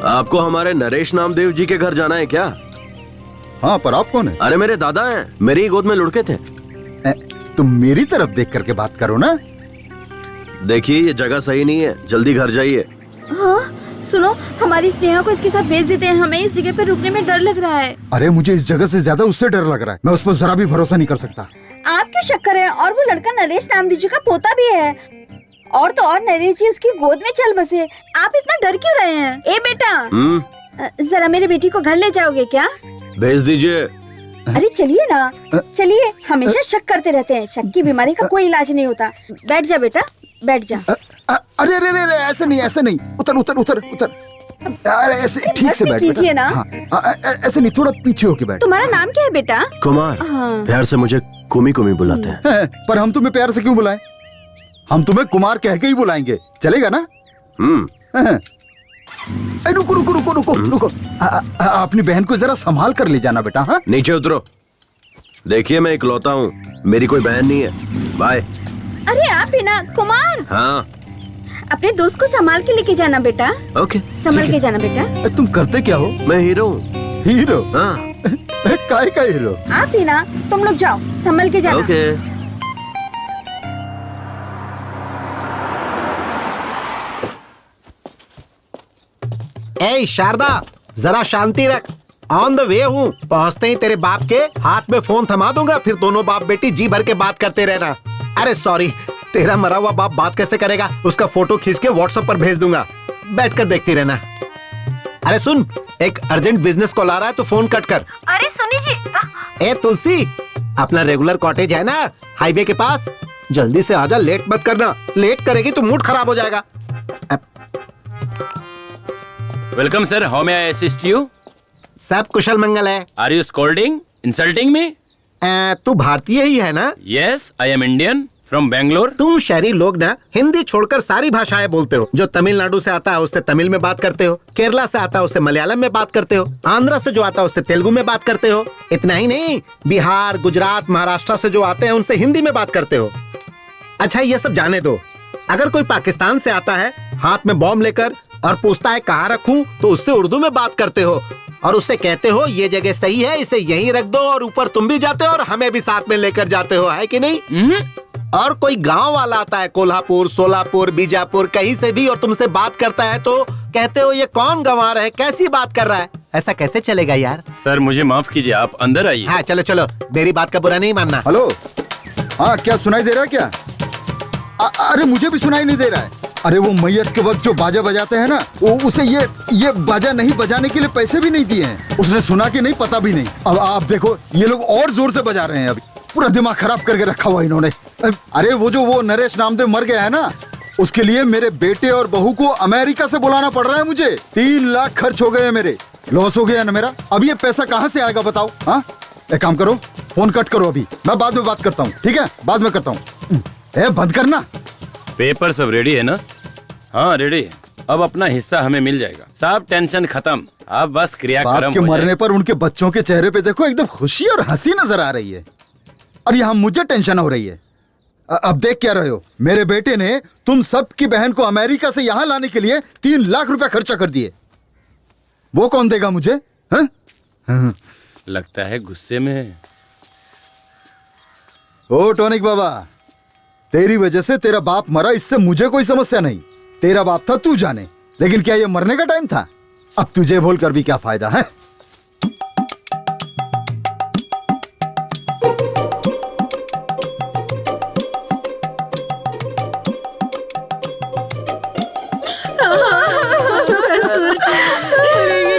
आपको हमारे नरेश नामदेव जी के घर जाना है क्या? हाँ, पर आप कौन है? अरे मेरे दादा हैं, मेरी ही गोद में लुढ़के थे। तुम मेरी तरफ देख करके बात करो ना। देखिए ये जगह सही नहीं है, जल्दी घर जाइए। हाँ, सुनो, हमारी स्नेहा को इसके साथ भेज देते हैं, हमें इस जगह पे रुकने में डर लग रहा है। अरे मुझे इस जगह से ज्यादा उससे डर लग रहा है, मैं उस पर जरा भी भरोसा नहीं कर सकता। आप क्यों शक कर रहे हैं? और वो लड़का नरेश नामदेव जी का पोता भी है, और तो और नरेश जी उसकी गोद में चल बसे। आप इतना डर क्यों रहे हैं? ए बेटा, जरा मेरी बेटी को घर ले जाओगे क्या? भेज दीजिए। अरे चलिए ना, चलिए। हमेशा शक करते रहते हैं, शक की बीमारी का कोई इलाज नहीं होता। बैठ जा बेटा, बैठ जा। अरे अरे अरे ऐसे नहीं, ऐसे नहीं, उतर उतर उतर उतर। अरे ऐसे ठीक से बैठ कीजिए ना। ऐसे नहीं, थोड़ा पीछे होके बैठ। तुम्हारा नाम क्या है बेटा? कुमार। प्यार से मुझे कुमी कुमी बुलाते हैं। पर हम तुम्हें प्यार से क्यों बुलाएं? हम तुम्हें कुमार कह के ही बुलाएंगे, चलेगा ना? रुको रुको रुको रुको रुको, अपनी बहन को जरा संभाल कर ले जाना बेटा। हाँ, नीचे उतरो। देखिए मैं इकलौता हूँ, मेरी कोई बहन नहीं है। बाय। अरे आप ही ना कुमार। हाँ, अपने दोस्त को संभाल के लेके जाना बेटा। ओके, संभाल के जाना बेटा। तुम करते क्या हो? मैं हीरो हूँ। हीरो? हाँ। काय का हीरो? आप ही ना, तुम लोग जाओ, संभल के जाना। ओके। ए शारदा, जरा शांति रख। ऑन द वे हूँ, पहुँचते ही तेरे बाप के हाथ में फोन थमा दूंगा, फिर दोनों बाप बेटी जी भर के बात करते रहना। अरे सॉरी, तेरा मरा हुआ बाप बात कैसे करेगा? उसका फोटो खींच के व्हाट्सएप पर भेज दूंगा, बैठकर देखती रहना। अरे सुन, एक अर्जेंट बिजनेस कॉल आ रहा है तो फोन कट कर। अरे सुनी जी। ए तुलसी, अपना रेगुलर कॉटेज है ना हाईवे के पास, जल्दी से आजा, लेट मत करना। लेट करेगी तो मूड खराब हो जाएगा। Welcome sir, how may I assist you? सब कुशल मंगल है। Are you scolding, insulting me? तू भारतीय ही है ना? Yes, I am Indian from Bangalore. तुम शहरी लोग ना हिंदी छोड़कर सारी भाषाएं बोलते हो। जो तमिलनाडु से आता है उससे तमिल में बात करते हो, केरला से आता है उससे मलयालम में बात करते हो, आंध्रा से जो आता है उससे तेलुगु में बात करते हो। इतना ही नहीं, बिहार, गुजरात, महाराष्ट्र से जो आते हैं उनसे हिंदी में बात करते हो। अच्छा ये सब जाने दो, अगर कोई पाकिस्तान से आता है हाथ में बॉम्ब लेकर और पूछता है कहाँ रखूं, तो उससे उर्दू में बात करते हो और उससे कहते हो ये जगह सही है, इसे यहीं रख दो, और ऊपर तुम भी जाते हो और हमें भी साथ में लेकर जाते हो, है कि नहीं? और कोई गांव वाला आता है कोल्हापुर, सोलापुर, बीजापुर, कहीं से भी, और तुमसे बात करता है तो कहते हो ये कौन गंवार है, कैसी बात कर रहा है? ऐसा कैसे चलेगा यार? सर मुझे माफ कीजिए, आप अंदर आइए। हाँ चलो चलो, मेरी बात का बुरा नहीं मानना। हेलो, हाँ क्या सुनाई दे रहा है क्या? अरे मुझे भी सुनाई नहीं दे रहा है। अरे वो मैयत के वक्त जो बाजा बजाते हैं ना, वो उसे ये बाजा नहीं बजाने के लिए पैसे भी नहीं दिए हैं। उसने सुना कि नहीं पता भी नहीं। अब आप देखो ये लोग और जोर से बजा रहे हैं, अभी पूरा दिमाग खराब करके रखा हुआ इन्होंने। अरे वो नरेश नामदेव मर गया है ना, उसके लिए मेरे बेटे और बहू को अमेरिका से बुलाना पड़ रहा है मुझे। 3 लाख खर्च हो गए मेरे, लॉस हो गया ना मेरा। अब ये पैसा कहाँ से आएगा बताओ? हाँ एक काम करो, फोन कट करो, अभी मैं बाद में बात करता हूँ, ठीक है? बाद में करता हूँ। बंद करना। पेपर सब रेडी है ना? हाँ रेडी है, अब अपना हिस्सा हमें मिल जाएगा। सब टेंशन खत्म, अब बस क्रियाक्रम के मरने पर उनके बच्चों के चेहरे पे देखो एकदम खुशी और हंसी नजर आ रही है, और यहाँ मुझे टेंशन हो रही है। अब देख क्या रहे हो, मेरे बेटे ने तुम सब की बहन को अमेरिका से यहाँ लाने के लिए 3 लाख रुपया खर्चा कर दिए। वो कौन देगा मुझे? लगता है गुस्से में है। ओ टॉनिक बाबा, तेरी वजह से तेरा बाप मरा, इससे मुझे कोई समस्या नहीं। तेरा बाप था तू जाने, लेकिन क्या ये मरने का टाइम था? अब तुझे बोलकर भी क्या फायदा है?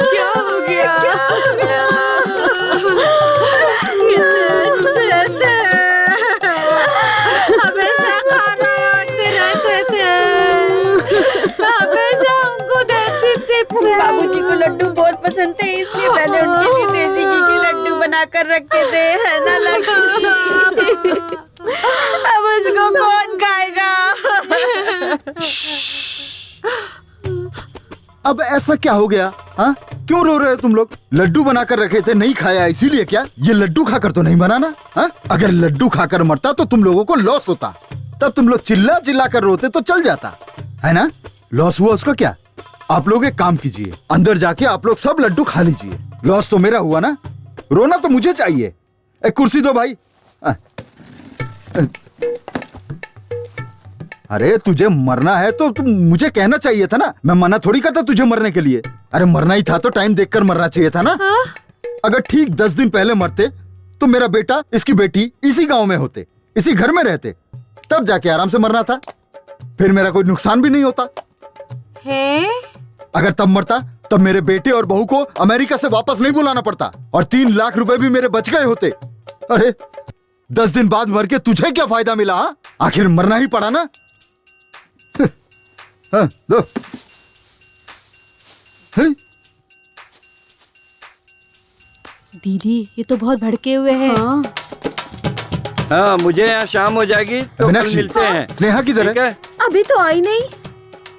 क्या हो गया? हमेशा खाना बांटते रहते थे, हमेशा उनको देती थी। बाबूजी को लड्डू बहुत पसंद थे, इसलिए मैंने उनके लिए देसी घी के लड्डू बनाकर रखे थे, है ना लक्ष्मी? अब उसको कौन खाएगा? अब ऐसा क्या हो गया? हाँ क्यों रो रहे हो तुम लोग? लड्डू बनाकर रखे थे, नहीं खाया इसीलिए क्या? ये लड्डू खाकर तो नहीं बनाना। हाँ अगर लड्डू खाकर मरता तो तुम लोगों को लॉस होता, तब तुम लोग चिल्ला चिल्ला कर रोते तो चल जाता, है ना? लॉस हुआ उसका क्या? आप लोग एक काम कीजिए, अंदर जाके आप लोग सब लड्डू खा लीजिए। लॉस तो मेरा हुआ ना, रोना तो मुझे चाहिए। एक कुर्सी दो भाई। अरे तुझे मरना है तो मुझे कहना चाहिए था ना, मैं मना थोड़ी करता तुझे मरने के लिए। अरे मरना ही था तो टाइम देखकर मरना चाहिए था ना। अगर ठीक 10 दिन पहले मरते तो मेरा बेटा इसकी बेटी इसी गांव में होते, इसी घर में रहते, तब जाके आराम से मरना था, फिर मेरा कोई नुकसान भी नहीं होता है? अगर तब मरता तब मेरे बेटे और बहू को अमेरिका से वापस नहीं बुलाना पड़ता और 3 लाख रुपए भी मेरे बच गए होते। अरे 10 दिन बाद मर के तुझे क्या फायदा मिला? हा? आखिर मरना ही पड़ा ना। हाँ, दो। दीदी ये तो बहुत भड़के हुए हैं। हाँ मुझे यहाँ शाम हो जाएगी तो कल मिलते हैं। स्नेहा किधर है? अभी तो आई नहीं,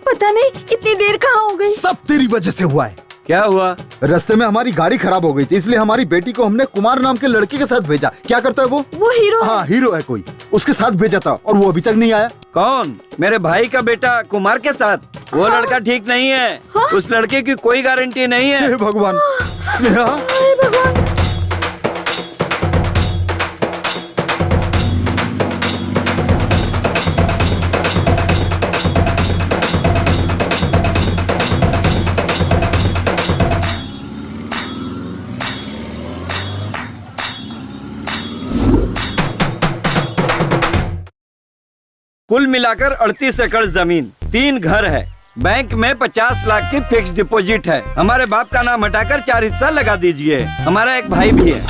पता नहीं इतनी देर कहाँ हो गई। सब तेरी वजह से हुआ है। क्या हुआ? रास्ते में हमारी गाड़ी खराब हो गई थी, इसलिए हमारी बेटी को हमने कुमार नाम के लड़के के साथ भेजा। क्या करता है वो? हीरो। हाँ हीरो है कोई, उसके साथ भेजा था और वो अभी तक नहीं आया। कौन? मेरे भाई का बेटा कुमार के साथ? वो लड़का ठीक नहीं है। उस लड़के की कोई गारंटी नहीं है। हे भगवान। स्नेहा कुल मिलाकर 38 एकड़ जमीन, 3 घर है, बैंक में 50 लाख की फिक्स डिपॉजिट है। हमारे बाप का नाम हटाकर 4 हिस्सा लगा दीजिए। हमारा एक भाई भी है।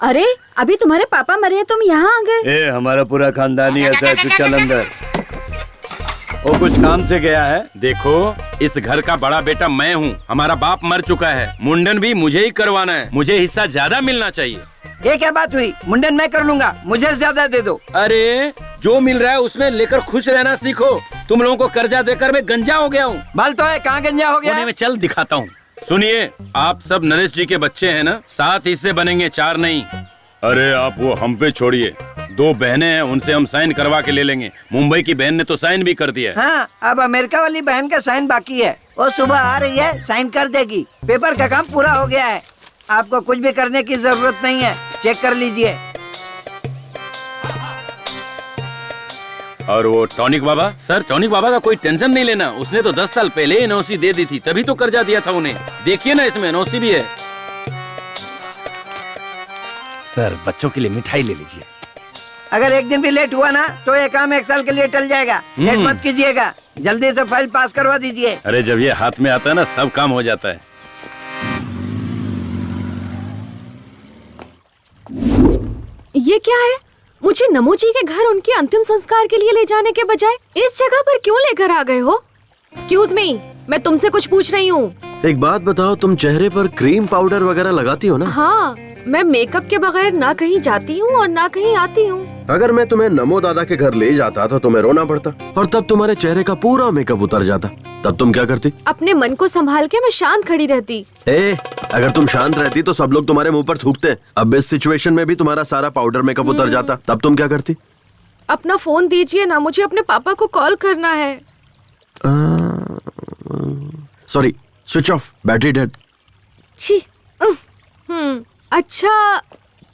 अरे अभी तुम्हारे पापा मरे, तुम यहाँ आ गए? हमारा पूरा खानदान ही ऐसा है। तू चल अंदर। वो कुछ काम से गया है। देखो इस घर का बड़ा बेटा मैं हूँ। हमारा बाप मर चुका है, मुंडन भी मुझे ही करवाना है। मुझे हिस्सा ज्यादा मिलना चाहिए। ये क्या बात हुई? मुंडन मैं कर लूंगा, मुझे ज्यादा दे दो। अरे जो मिल रहा है उसमें लेकर खुश रहना सीखो। तुम लोगों को कर्जा देकर मैं गंजा हो गया हूँ। बाल तो है, कहाँ गंजा हो गया? मैं चल दिखाता हूँ। सुनिए, आप सब नरेश जी के बच्चे हैं ना, 7 हिस्से बनेंगे, 4 नहीं। अरे आप वो हम पे छोड़िए, 2 बहनें हैं, उनसे हम साइन करवा के ले लेंगे। मुंबई की बहन ने तो साइन भी कर दिया। हाँ, अब अमेरिका वाली बहन का साइन बाकी है। वो सुबह आ रही है, साइन कर देगी। पेपर का काम पूरा हो गया है। आपको कुछ भी करने की जरूरत नहीं है, चेक कर लीजिए। और वो टॉनिक बाबा, सर टॉनिक बाबा का कोई टेंशन नहीं लेना, उसने तो 10 साल पहले एनओसी दे दी थी, तभी तो कर्जा दिया था उन्हें। देखिए ना इसमें एनओसी भी है। सर बच्चों के लिए मिठाई ले लीजिए। अगर एक दिन भी लेट हुआ ना तो ये काम 1 साल के लिए टल जाएगा। लेट मत कीजिएगा, जल्दी से फाइल पास करवा दीजिए। अरे जब ये हाथ में आता है ना, सब काम हो जाता है। ये क्या है? मुझे नमो जी के घर उनके अंतिम संस्कार के लिए ले जाने के बजाय इस जगह पर क्यों लेकर आ गए हो? एक्सक्यूज मी, मैं तुमसे कुछ पूछ रही हूँ। एक बात बताओ, तुम चेहरे पर क्रीम पाउडर वगैरह लगाती हो ना? हाँ, मैं मेकअप के बगैर ना कहीं जाती हूँ और ना कहीं आती हूँ। अगर मैं तुम्हें नमो दादा के घर ले जाता तो तुम्हें रोना पड़ता और तब तुम्हारे चेहरे का पूरा मेकअप उतर जाता, तब तुम क्या करती? अपने मन को संभाल के मैं शांत खड़ी रहती। अगर तुम शांत रहती तो सब लोग तुम्हारे मुंह पर थूकते। अब इस सिचुएशन में भी तुम्हारा सारा पाउडर मेकअप उतर जाता, तब तुम क्या करती? अपना फोन दीजिए ना, मुझे अपने पापा को कॉल करना है। Sorry, switch off, battery dead. छी। अच्छा,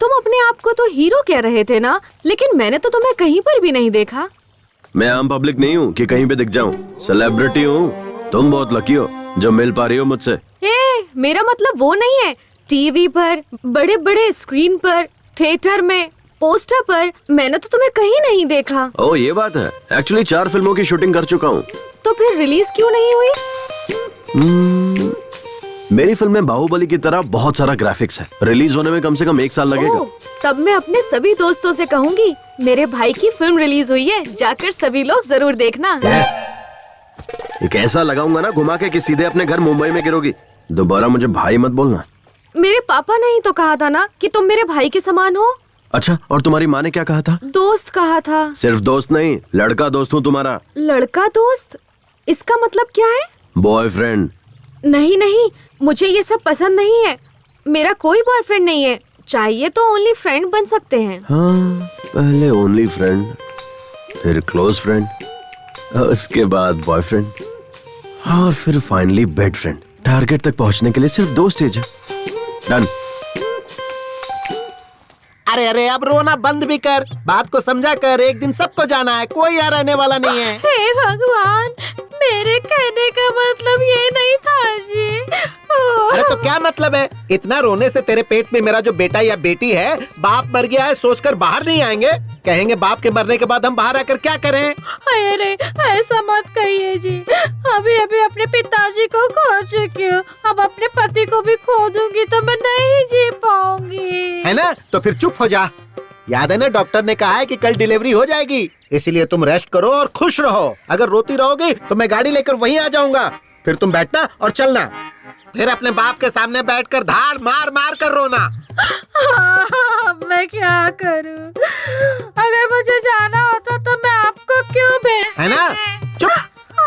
तुम अपने आप को तो हीरो कह रहे थे ना, लेकिन मैंने तो तुम्हें कहीं पर भी नहीं देखा। मैं आम पब्लिक नहीं हूँ कि कहीं पे दिख जाऊँ, सेलिब्रिटी हूँ। तुम बहुत लकी हो जो मिल पा रही हो मुझसे। मेरा मतलब वो नहीं है। टीवी पर, बड़े बड़े स्क्रीन पर, थिएटर में, पोस्टर पर, मैंने तो तुम्हें कहीं नहीं देखा। ओह ये बात है। एक्चुअली 4 फिल्मों की शूटिंग कर चुका हूँ। तो फिर रिलीज क्यों नहीं हुई? मेरी फिल्म में बाहुबली की तरह बहुत सारा ग्राफिक्स है, रिलीज होने में कम से कम 1 साल लगेगा। तब मैं अपने सभी दोस्तों से कहूँगी मेरे भाई की फिल्म रिलीज हुई है, जाकर सभी लोग जरूर देखना। एक ऐसा लगाऊंगा ना घुमा के कि सीधे अपने घर मुंबई में गिरोगी। दोबारा मुझे भाई मत बोलना। मेरे पापा ने ही तो कहा था ना कि तुम मेरे भाई के समान हो। अच्छा, और तुम्हारी माँ ने क्या कहा था? दोस्त कहा था। सिर्फ दोस्त नहीं, लड़का दोस्त हूँ तुम्हारा। लड़का दोस्त? इसका मतलब क्या है? बॉयफ्रेंड। नहीं नहीं, मुझे ये सब पसंद नहीं है। मेरा कोई बॉयफ्रेंड नहीं है, चाहिए तो ओनली फ्रेंड बन सकते हैं। हाँ, पहले ओनली फ्रेंड, फिर क्लोज फ्रेंड, उसके बाद बॉयफ्रेंड और फिर फाइनली बेड फ्रेंड। टारगेट तक पहुंचने के लिए सिर्फ 2 स्टेज है। डन। अरे अरे अब रोना बंद भी कर, बात को समझा कर। एक दिन सबको जाना है, कोई यहाँ रहने वाला नहीं है। हे भगवान, मेरे कहने का मतलब ये नहीं था जी। अरे तो क्या मतलब है? इतना रोने से तेरे पेट में मेरा जो बेटा या बेटी है, बाप मर गया है सोचकर बाहर नहीं आएंगे? कहेंगे बाप के मरने के बाद हम बाहर आकर क्या करें? अरे ऐसा मत कहिए जी, अभी अभी अपने पिताजी को खो चुकी हूँ, अब अपने पति को भी खो दूंगी तो मैं नहीं जी पाऊंगी। है ना? तो फिर चुप हो जा। याद है ना, डॉक्टर ने कहा है कि कल डिलीवरी हो जाएगी, इसलिए तुम रेस्ट करो और खुश रहो। अगर रोती रहोगी तो मैं गाड़ी लेकर वहीं आ जाऊंगा, फिर तुम बैठना और चलना, फिर अपने बाप के सामने बैठकर धाड़ मार मार कर रोना। अब मैं क्या करूं? अगर मुझे जाना होता तो मैं आपको क्यों है ना? चुप,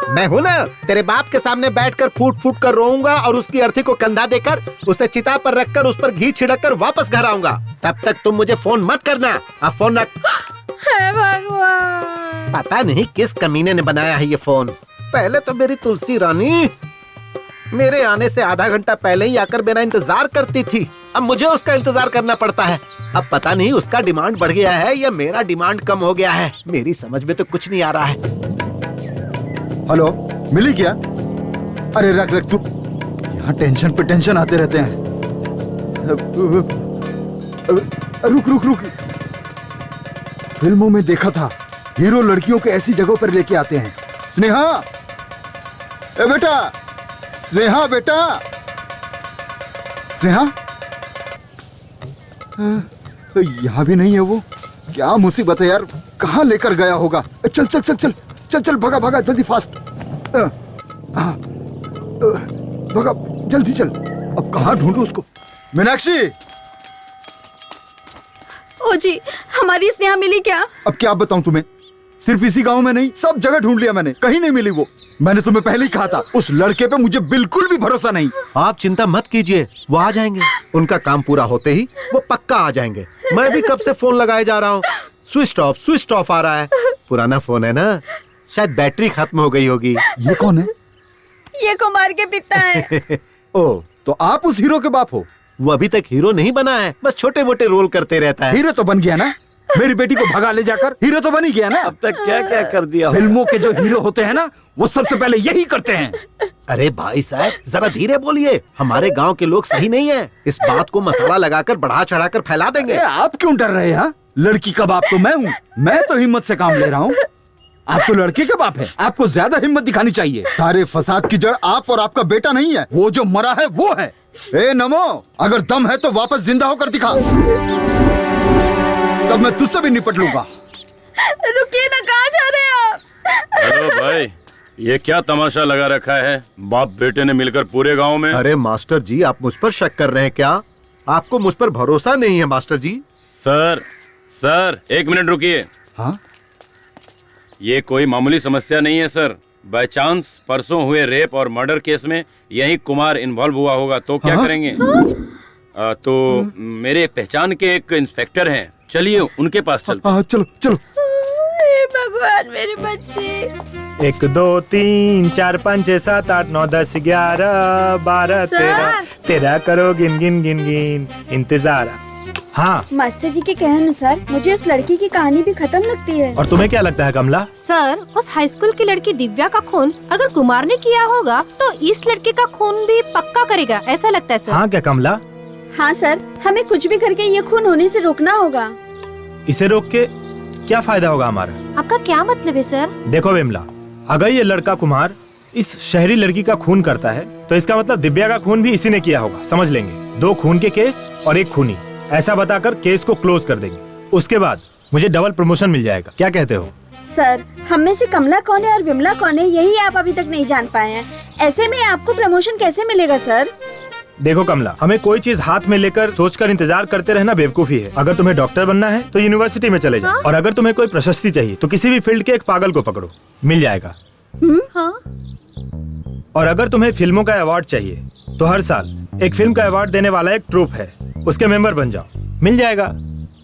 मैं हूँ ना, तेरे बाप के सामने बैठकर फूट फूट कर रोऊंगा और उसकी अर्थी को कंधा देकर उसे चिता पर रखकर उस पर घी छिड़क कर वापस घर आऊंगा। तब तक तुम मुझे फोन मत करना। अब फोन रख। हे भगवान, पता नहीं किस कमीने ने बनाया है ये फोन। पहले तो मेरी तुलसी रानी मेरे आने से आधा घंटा पहले ही आकर मेरा इंतजार करती थी, अब मुझे उसका इंतजार करना पड़ता है। अब पता नहीं उसका डिमांड बढ़ गया है या मेरा डिमांड कम हो गया है, मेरी समझ में तो कुछ नहीं आ रहा है। हेलो, मिली क्या? अरे रख रख तू, यहाँ टेंशन पे टेंशन आते रहते हैं। रुक रुक रुक, फिल्मों में देखा था हीरो लड़कियों को ऐसी जगहों पर लेके आते हैं। स्नेहा, ए बेटा, स्नेहा बेटा, स्नेहा, यहाँ भी नहीं है वो। क्या मुसीबत है यार, कहाँ लेकर गया होगा? चल चल चल चल चल चल, भगा भगा जल्दी, फास्ट। भगा जल्दी चल। अब कहाँ ढूंढूं उसको? मीनाक्षी, ओ जी, हमारी स्नेहा मिली क्या? अब क्या बताऊं तुम्हें, सिर्फ इसी गांव में नहीं, सब जगह ढूंढ लिया मैंने, कहीं नहीं मिली वो। मैंने तुम्हें पहले ही कहा था, उस लड़के पे मुझे बिल्कुल भी भरोसा नहीं। आप चिंता मत कीजिए, वो आ जाएंगे। उनका काम पूरा होते ही वो पक्का आ जाएंगे। मैं भी कब से फोन लगाए जा रहा हूँ, स्विच ऑफ आ रहा है। पुराना फोन है ना, शायद बैटरी खत्म हो गई होगी। ये कौन है? ये कुमार के पिता है। ओ, तो आप उस हीरो के बाप हो? वो अभी तक हीरो नहीं बना है, बस छोटे मोटे रोल करते रहता है। हीरो तो बन गया ना, मेरी बेटी को भगा ले जाकर हीरो तो बन ही गया ना। अब तक क्या क्या कर दिया। फिल्मों के जो हीरो होते हैं ना, वो सबसे पहले यही करते हैं। अरे भाई साहब, जरा धीरे बोलिए, हमारे गांव के लोग सही नहीं है। इस बात को मसाला लगाकर बढ़ा चढ़ाकर फैला देंगे। आप क्यों डर रहे हैं? लड़की का बाप तो मैं हूँ, मैं तो हिम्मत से काम ले रहा हूँ। आप तो लड़के का बाप है, आपको ज्यादा हिम्मत दिखानी चाहिए। सारे फसाद की जड़ आप और आपका बेटा नहीं है, वो जो मरा है वो है। ए नमो, अगर दम है तो वापस जिंदा होकर दिखा, तब मैं तुझसे भी निपट लूंगा। रुकिए ना, कहाँ जा रहे हैं आप? हेलो भाई, ये क्या तमाशा लगा रखा है? बाप बेटे ने मिलकर पूरे गांव में। अरे मास्टर जी, आप मुझ पर शक कर रहे हैं क्या? आपको मुझ पर भरोसा नहीं है मास्टर जी? सर एक मिनट रुकिए। हाँ? ये कोई मामूली समस्या नहीं है सर। बाय चांस परसों हुए रेप और मर्डर केस में यही कुमार इन्वॉल्व हुआ होगा तो क्या करेंगे? तो मेरे पहचान के एक इंस्पेक्टर हैं, चलिए उनके पास चलते हैं। चलो चलो। हे भगवान, मेरे बच्चे। 1 2 3 4 5 6 7 8 9 10 11 12 13 करो गिन गिन गिन गिन, इंतजार। हाँ मास्टर जी के कहने अनुसार मुझे उस लड़की की कहानी भी खत्म लगती है। और तुम्हें क्या लगता है कमला? सर, उस हाई स्कूल की लड़की दिव्या का खून अगर कुमार ने किया होगा तो इस लड़के का खून भी पक्का करेगा, ऐसा लगता है सर। हाँ क्या कमला? हाँ सर, हमें कुछ भी करके ये खून होने से रोकना होगा। इसे रोक के क्या फायदा होगा हमारा? आपका क्या मतलब है सर? देखो विमला, अगर ये लड़का कुमार इस शहरी लड़की का खून करता है तो इसका मतलब दिव्या का खून भी इसी ने किया होगा, समझ लेंगे। 2 खून के केस और 1 खूनी, ऐसा बताकर केस को क्लोज कर देंगे। उसके बाद मुझे डबल प्रमोशन मिल जाएगा, क्या कहते हो? सर, हम में से कमला कौन है और विमला कौन है, यही आप अभी तक नहीं जान पाए हैं। ऐसे में आपको प्रमोशन कैसे मिलेगा सर? देखो कमला, हमें कोई चीज हाथ में लेकर सोचकर इंतजार करते रहना बेवकूफी है। अगर तुम्हें डॉक्टर बनना है तो यूनिवर्सिटी में चले जाओ, और अगर तुम्हें कोई प्रशस्ति चाहिए तो किसी भी फील्ड के एक पागल को पकड़ो, मिल जाएगा। हाँ? और अगर तुम्हें फिल्मों का अवार्ड चाहिए तो हर साल एक फिल्म का अवार्ड देने वाला एक ट्रूप है, उसके मेंबर बन जाओ, मिल जाएगा।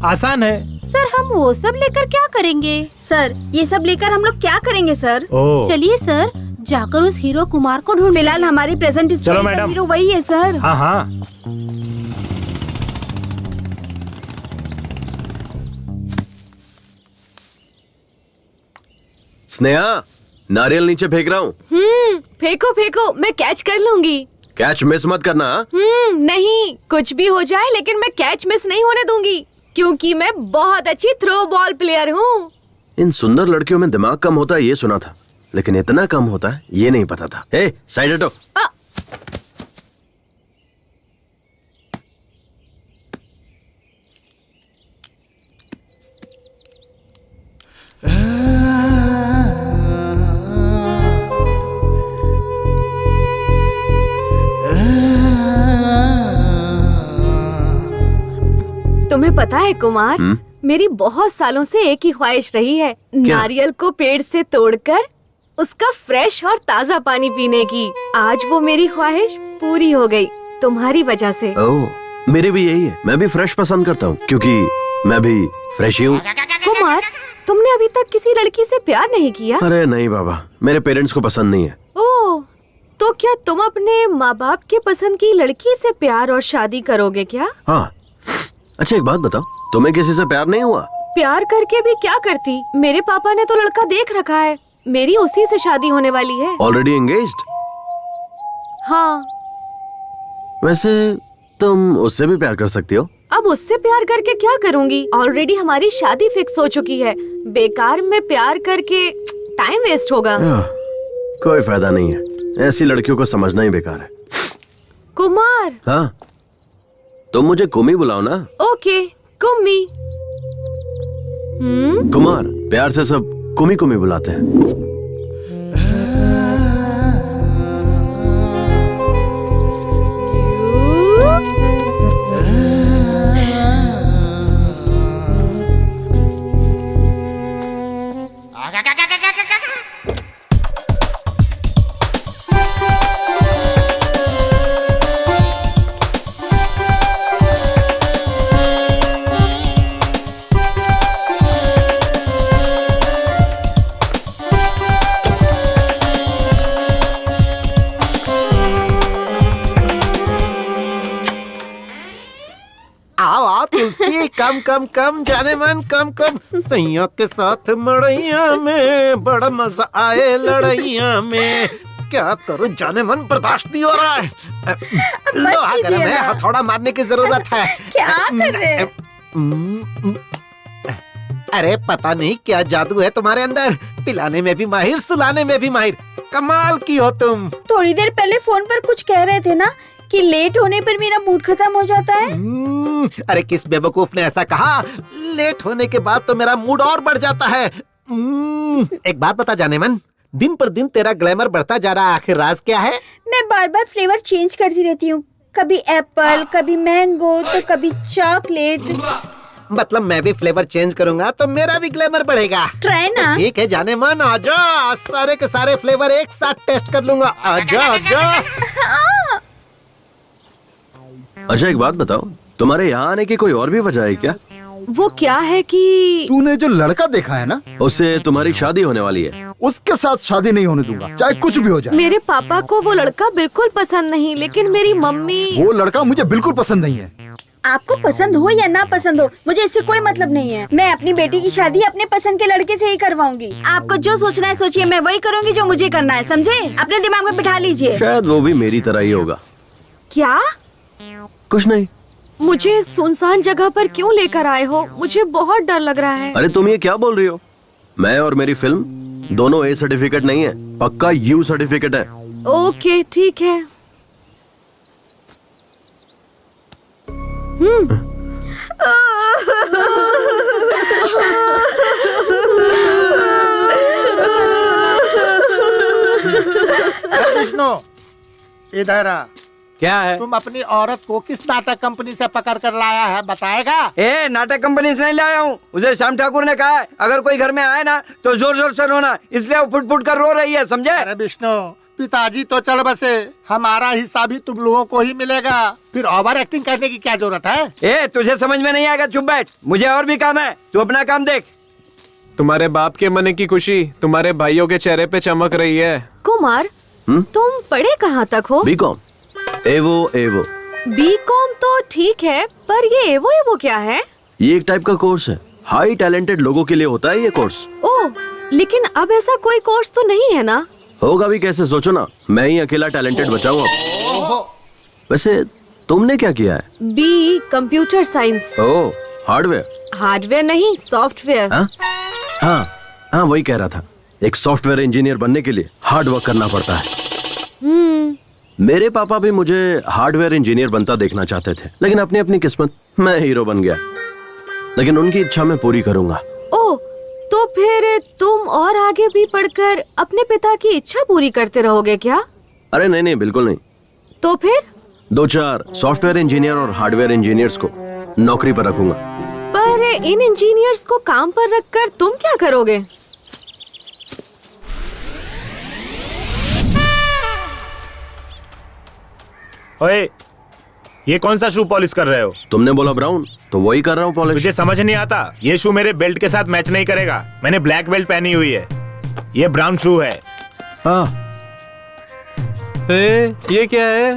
आसान है। सर, हम वो सब लेकर क्या करेंगे? सर, ये सब लेकर हम लोग क्या करेंगे सर? चलिए सर, जाकर उस हीरो कुमार को ढूंढ। फिलहाल हमारी प्रेजेंट चलो मैडम, हीरो वही है सर। हाँ हाँ। स्नेहा, नारियल नीचे फेंक रहा हूँ। फेंको फेंको, मैं कैच कर लूंगी। कैच मिस मत करना। नहीं, कुछ भी हो जाए लेकिन मैं कैच मिस नहीं होने दूंगी, क्योंकि मैं बहुत अच्छी थ्रो बॉल प्लेयर हूँ। इन सुंदर लड़कियों में दिमाग कम होता है ये सुना था, लेकिन इतना कम होता है ये नहीं पता था। ए, साइड हटो। तुम्हें पता है कुमार, मेरी बहुत सालों से एक ही ख्वाहिश रही है, नारियल को पेड़ से तोड़कर उसका फ्रेश और ताज़ा पानी पीने की। आज वो मेरी ख्वाहिश पूरी हो गई तुम्हारी वजह से। ओह, मेरे भी यही है। मैं भी फ्रेश पसंद करता हूँ क्योंकि मैं भी फ्रेश ही हूँ। कुमार, तुमने अभी तक किसी लड़की से प्यार नहीं किया? अरे नहीं बाबा, मेरे पेरेंट्स को पसंद नहीं है। ओह, तो क्या तुम अपने माँ बाप के पसंद की लड़की से प्यार और शादी करोगे क्या? हाँ। अच्छा एक बात बताओ, तुम्हें किसी से प्यार नहीं हुआ? प्यार करके भी क्या करती? मेरे पापा ने तो लड़का देख रखा है, मेरी उसी से शादी होने वाली है। Already engaged? हाँ। वैसे तुम उससे भी प्यार कर सकती हो। अब उससे प्यार करके क्या करूँगी? ऑलरेडी हमारी शादी फिक्स हो चुकी है, बेकार में प्यार करके टाइम वेस्ट होगा। कोई फायदा नहीं है, ऐसी लड़कियों को समझना ही बेकार है। कुमार। हाँ, तुम मुझे कुमी बुलाओ ना। ओके, कुम्मी। कुमार, प्यार से सब कुमी कुमी बुलाते हैं। तुलसी कम कम कम, जाने मन कम कम, सैया के साथ मड़ैया में बड़ा मजा आए लड़ैया में। क्या करूं जाने मन, बर्दाश्त नहीं हो रहा है। लोहा गर्म है, हथौड़ा मारने की जरूरत है। क्या कर रहे हैं? अरे पता नहीं क्या जादू है तुम्हारे अंदर, पिलाने में भी माहिर, सुलाने में भी माहिर। कमाल की हो तुम। थोड़ी देर पहले फोन पर कुछ कह रहे थे ना कि लेट होने पर मेरा मूड खत्म हो जाता है। अरे किस बेवकूफ ने ऐसा कहा? लेट होने के बाद तो मेरा मूड और बढ़ जाता है। एक बात बता जाने मन, दिन पर दिन तेरा ग्लैमर बढ़ता जा रहा है, आखिर राज क्या है? मैं बार बार फ्लेवर चेंज करती रहती हूँ, कभी एप्पल, कभी मैंगो, तो कभी चॉकलेट। मतलब मैं भी फ्लेवर चेंज करूंगा तो मेरा भी ग्लैमर बढ़ेगा। ट्राई ना। ठीक है जाने मन, आजा, सारे के सारे फ्लेवर एक साथ टेस्ट कर लूंगा। आजा आजा। अच्छा एक बात बताओ, तुम्हारे यहाँ आने की कोई और भी वजह है क्या? वो क्या है कि तूने जो लड़का देखा है ना, उससे तुम्हारी शादी होने वाली है। उसके साथ शादी नहीं होने दूंगा, चाहे कुछ भी हो जाए। मेरे पापा को वो लड़का बिल्कुल पसंद नहीं, लेकिन मेरी मम्मी। वो लड़का मुझे बिल्कुल पसंद नहीं है। आपको पसंद हो या ना पसंद हो, मुझे इससे कोई मतलब नहीं है। मैं अपनी बेटी की शादी अपने पसंद के लड़के से ही करवाऊंगी। आपको जो सोचना है सोचिए, मैं वही करूंगी जो मुझे करना है, समझे? अपने दिमाग में बिठा लीजिए। शायद वो भी मेरी तरह ही होगा। क्या? कुछ नहीं। मुझे सुनसान जगह पर क्यों लेकर आए हो? मुझे बहुत डर लग रहा है। अरे तुम ये क्या बोल रही हो? मैं और मेरी फिल्म दोनों ए सर्टिफिकेट नहीं है, पक्का यू सर्टिफिकेट है। ओके ठीक है। विष्णु इधर आ। क्या है? तुम अपनी औरत को किस नाटक कंपनी से पकड़ कर लाया है, बताएगा? ए, नाटक कंपनी से नहीं लाया हूँ, उसे श्याम ठाकुर ने कहा है अगर कोई घर में आए ना तो जोर जोर से रोना, इसलिए वो फुट फुट कर रो रही है, समझे? अरे विष्णु, पिताजी तो चल बसे, हमारा हिस्सा भी तुम लोगों को ही मिलेगा, फिर ओवर एक्टिंग करने की क्या जरूरत है? ए, तुझे समझ में नहीं आएगा, चुप बैठ, मुझे और भी काम है, तू अपना काम देख। तुम्हारे बाप के मन की खुशी तुम्हारे भाइयों के चेहरे पे चमक रही है। कुमार, तुम पढ़े कहाँ तक हो? बीकॉम। एवो एवो। बीकॉम तो ठीक है, पर ये एवो क्या है? ये एक टाइप का कोर्स है, हाई टैलेंटेड लोगों के लिए होता है ये कोर्स। ओह, लेकिन अब ऐसा कोई कोर्स तो नहीं है ना? होगा भी कैसे, सोचो ना, मैं ही अकेला टैलेंटेड बचा हूँ अब। वैसे तुमने क्या किया है? B computer science. Oh, hardware? Hardware नहीं, सॉफ्टवेयर। हाँ, वही कह रहा था। एक सॉफ्टवेयर इंजीनियर बनने के लिए हार्ड वर्क करना पड़ता है। मेरे पापा भी मुझे हार्डवेयर इंजीनियर बनता देखना चाहते थे, लेकिन अपनी अपनी किस्मत, मैं हीरो बन गया। लेकिन उनकी इच्छा मैं पूरी करूंगा। ओह, तो फिर तुम और आगे भी पढ़कर अपने पिता की इच्छा पूरी करते रहोगे क्या? अरे नहीं, बिल्कुल नहीं। तो फिर 2-4 सॉफ्टवेयर इंजीनियर और हार्डवेयर इंजीनियर्स को नौकरी पर रखूंगा। पर इन इंजीनियर्स को काम पर रखकर तुम क्या करोगे? ओए, ये कौन सा शू पॉलिश कर रहे हो? तुमने बोला ब्राउन, तो वही कर रहा हूँ पॉलिश। मुझे समझ नहीं आता, ये शू मेरे बेल्ट के साथ मैच नहीं करेगा। मैंने ब्लैक बेल्ट पहनी हुई है, ये ब्राउन शू है। हाँ। ये क्या है?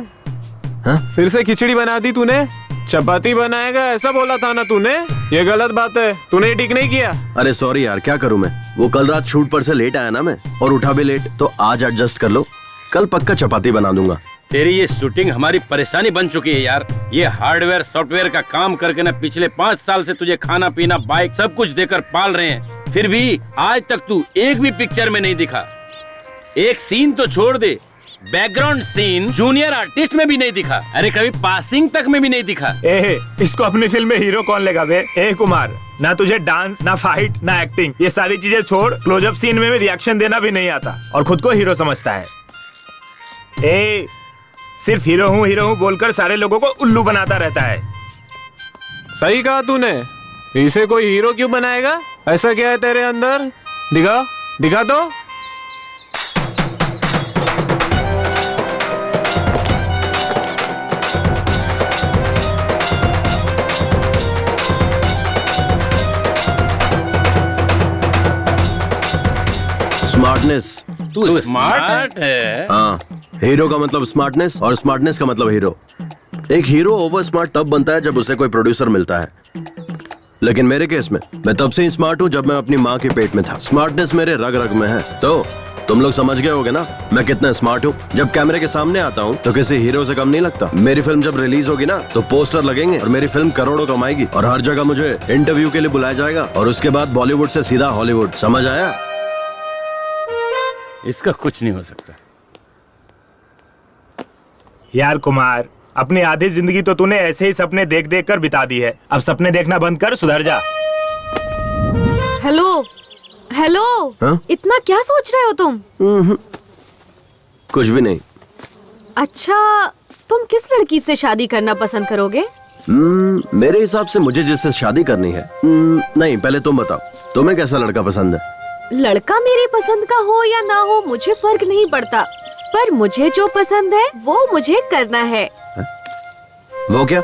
हाँ? फिर से खिचड़ी बना दी तूने? चपाती बनाएगा ऐसा बोला था ना तूने? ये गलत बात है, तूने ठीक नहीं किया। अरे सॉरी यार, क्या करूँ मैं, वो कल रात शूट पर से लेट आया ना मैं, और उठा भी लेट, तो आज एडजस्ट कर लो, कल पक्का चपाती बना दूंगा। तेरी ये शूटिंग हमारी परेशानी बन चुकी है यार। ये हार्डवेयर सॉफ्टवेयर का काम करके ना पिछले 5 साल से तुझे खाना पीना बाइक सब कुछ देकर पाल रहे हैं, फिर भी आज तक तू एक भी पिक्चर में नहीं दिखा। एक सीन तो छोड़ दे, बैकग्राउंड सीन जूनियर आर्टिस्ट में भी नहीं दिखा। अरे कभी पासिंग तक में भी नहीं दिखा। इसको अपनी फिल्म में हीरो कौन लेगा बे? कुमार, ना तुझे डांस, ना फाइट, ना एक्टिंग, ये सारी चीजें छोड़, क्लोजअप सीन में रिएक्शन देना भी नहीं आता और खुद को हीरो समझता है। सिर्फ हीरो हूँ बोलकर सारे लोगों को उल्लू बनाता रहता है। सही कहा तूने, इसे कोई हीरो क्यों बनाएगा? ऐसा क्या है तेरे अंदर? दिखा तो। स्मार्टनेस। तू स्मार्ट है? हाँ, हीरो का मतलब स्मार्टनेस और स्मार्टनेस का मतलब हीरो। एक हीरो ओवर स्मार्ट तब बनता है जब उसे कोई प्रोड्यूसर मिलता है, लेकिन मेरे केस में मैं तब से ही स्मार्ट हूँ जब मैं अपनी माँ के पेट में था। स्मार्टनेस मेरे रग रग में है। तो तुम लोग समझ गए होगे ना मैं कितना स्मार्ट हूँ। जब कैमरे के सामने आता हूँ तो किसी हीरो से कम नहीं लगता। मेरी फिल्म जब रिलीज होगी ना तो पोस्टर लगेंगे और मेरी फिल्म करोड़ों कमाएगी और हर जगह मुझे इंटरव्यू के लिए बुलाया जाएगा और उसके बाद बॉलीवुड से सीधा हॉलीवुड। समझ आया? इसका कुछ नहीं हो सकता यार कुमार, अपनी आधी जिंदगी तो तूने ऐसे ही सपने देख देख कर बिता दी है। अब सपने देखना बंद कर, सुधर जा। हेलो। हाँ? इतना क्या सोच रहे हो तुम? कुछ भी नहीं। अच्छा, तुम किस लड़की से शादी करना पसंद करोगे? मेरे हिसाब से मुझे जिससे शादी करनी है। नहीं, पहले तुम बताओ, तुम्हें कैसा लड़का पसंद है? लड़का मेरे पसंद का हो या ना हो मुझे फर्क नहीं पड़ता, पर मुझे जो पसंद है वो मुझे करना है। वो क्या?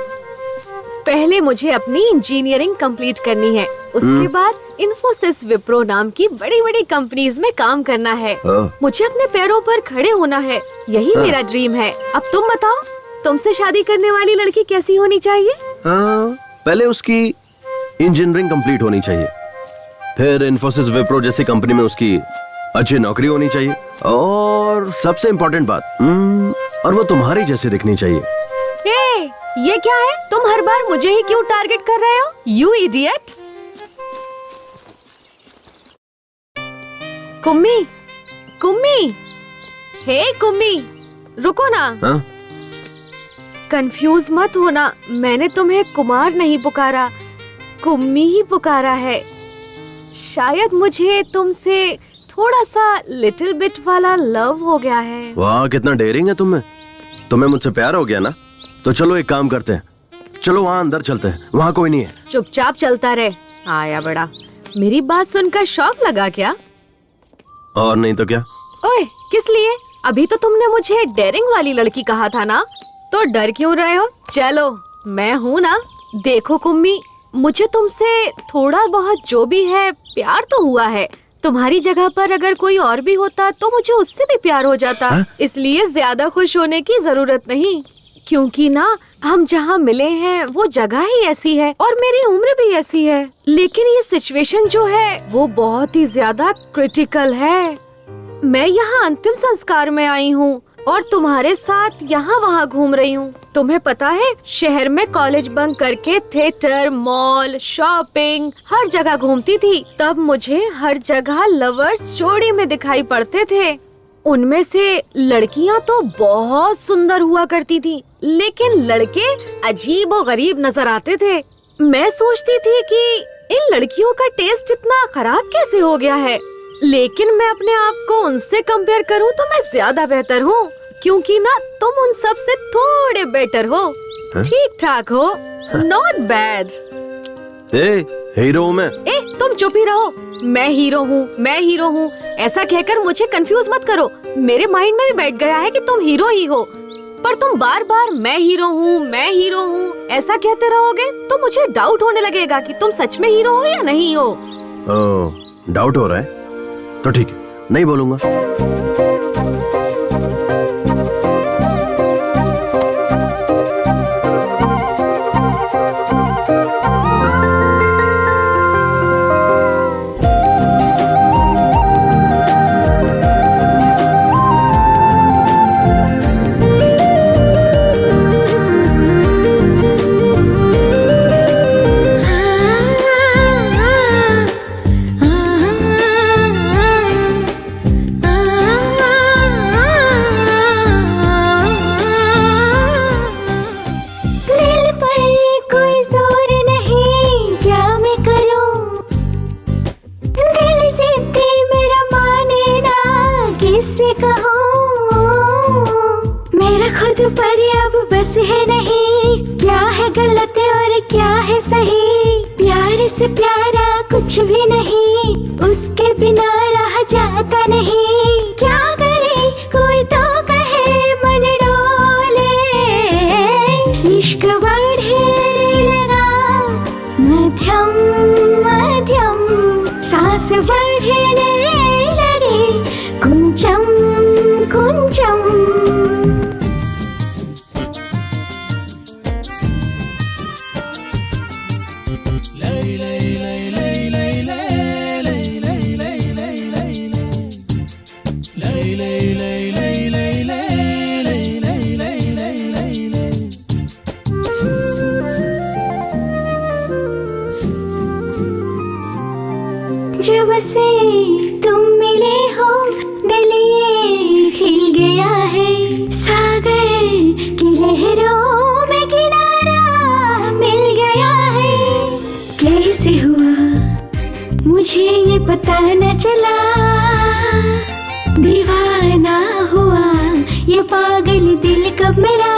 पहले मुझे अपनी इंजीनियरिंग कंप्लीट करनी है, उसके बाद इन्फोसिस, विप्रो नाम की बड़ी बड़ी कंपनीज में काम करना है। मुझे अपने पैरों पर खड़े होना है, यही मेरा ड्रीम है। अब तुम बताओ, तुमसे शादी करने वाली लड़की कैसी होनी चाहिए? पहले उसकी इंजीनियरिंग कंप्लीट होनी चाहिए, फिर इन्फोसिस, विप्रो जैसी कंपनी में उसकी अच्छी नौकरी होनी चाहिए, और सबसे इम्पोर्टेंट बात, और वो तुम्हारी जैसी दिखनी चाहिए। ये क्या है? तुम हर बार मुझे ही क्यों टारगेट कर रहे हो? You idiot. Kummi, hey Kummi, रुको ना। कंफ्यूज मत होना, मैंने तुम्हें कुमार नहीं पुकारा, कुम्मी ही पुकारा है। शायद मुझे तुमसे थोड़ा सा लिटिल बिट वाला लव हो गया है। वाह, कितना डेयरिंग है तुम्हें मुझसे प्यार हो गया ना? तो चलो एक काम करते हैं, चलो वहाँ अंदर चलते हैं, वहाँ कोई नहीं है। चुपचाप चलता रहे, आया बड़ा। मेरी बात सुनकर शौक लगा क्या? और नहीं तो क्या। ओए, किस लिए? अभी तो तुमने मुझे डेयरिंग वाली लड़की कहा था ना, तो डर क्यों रहे हो? चलो, मैं हूँ ना। देखो कुम्मी, मुझे तुमसे थोड़ा बहुत जो भी है प्यार तो हुआ है। तुम्हारी जगह पर अगर कोई और भी होता तो मुझे उससे भी प्यार हो जाता। इसलिए ज्यादा खुश होने की जरूरत नहीं। क्योंकि ना हम जहाँ मिले हैं वो जगह ही ऐसी है और मेरी उम्र भी ऐसी है। लेकिन ये सिचुएशन जो है वो बहुत ही ज्यादा क्रिटिकल है। मैं यहाँ अंतिम संस्कार में आई हूँ और तुम्हारे साथ यहाँ वहाँ घूम रही हूँ। तुम्हें पता है, शहर में कॉलेज बंक करके थिएटर, मॉल, शॉपिंग हर जगह घूमती थी। तब मुझे हर जगह लवर्स जोड़ी में दिखाई पड़ते थे। उनमें से लड़कियाँ तो बहुत सुंदर हुआ करती थी, लेकिन लड़के अजीब और गरीब नजर आते थे। मैं सोचती थी कि इन लड़कियों का टेस्ट इतना खराब कैसे हो गया है, लेकिन मैं अपने आप को उनसे कंपेयर करूँ तो मैं ज्यादा बेहतर हूँ, क्योंकि ना तुम उन सब से थोड़े बेटर हो, ठीक ठाक हो, नॉट बैड। हीरो मैं। तुम चुप ही रहो। मैं हीरो हूँ, मैं हीरो हूँ ऐसा कहकर मुझे कंफ्यूज मत करो। मेरे माइंड में भी बैठ गया है कि तुम हीरो ही हो, पर तुम बार बार मैं हीरो हूँ, मैं हीरो हूँ ऐसा कहते रहोगे तो मुझे डाउट होने लगेगा कि तुम सच में हीरो हो या नहीं हो। डाउट हो रहा है तो ठीक है, नहीं बोलूंगा। जब से तुम मिले हो दिल ये खिल गया है, सागर की लहरों में किनारा मिल गया है। कैसे हुआ मुझे ये पता न चला, दीवाना हुआ ये पागल दिल कब मेरा।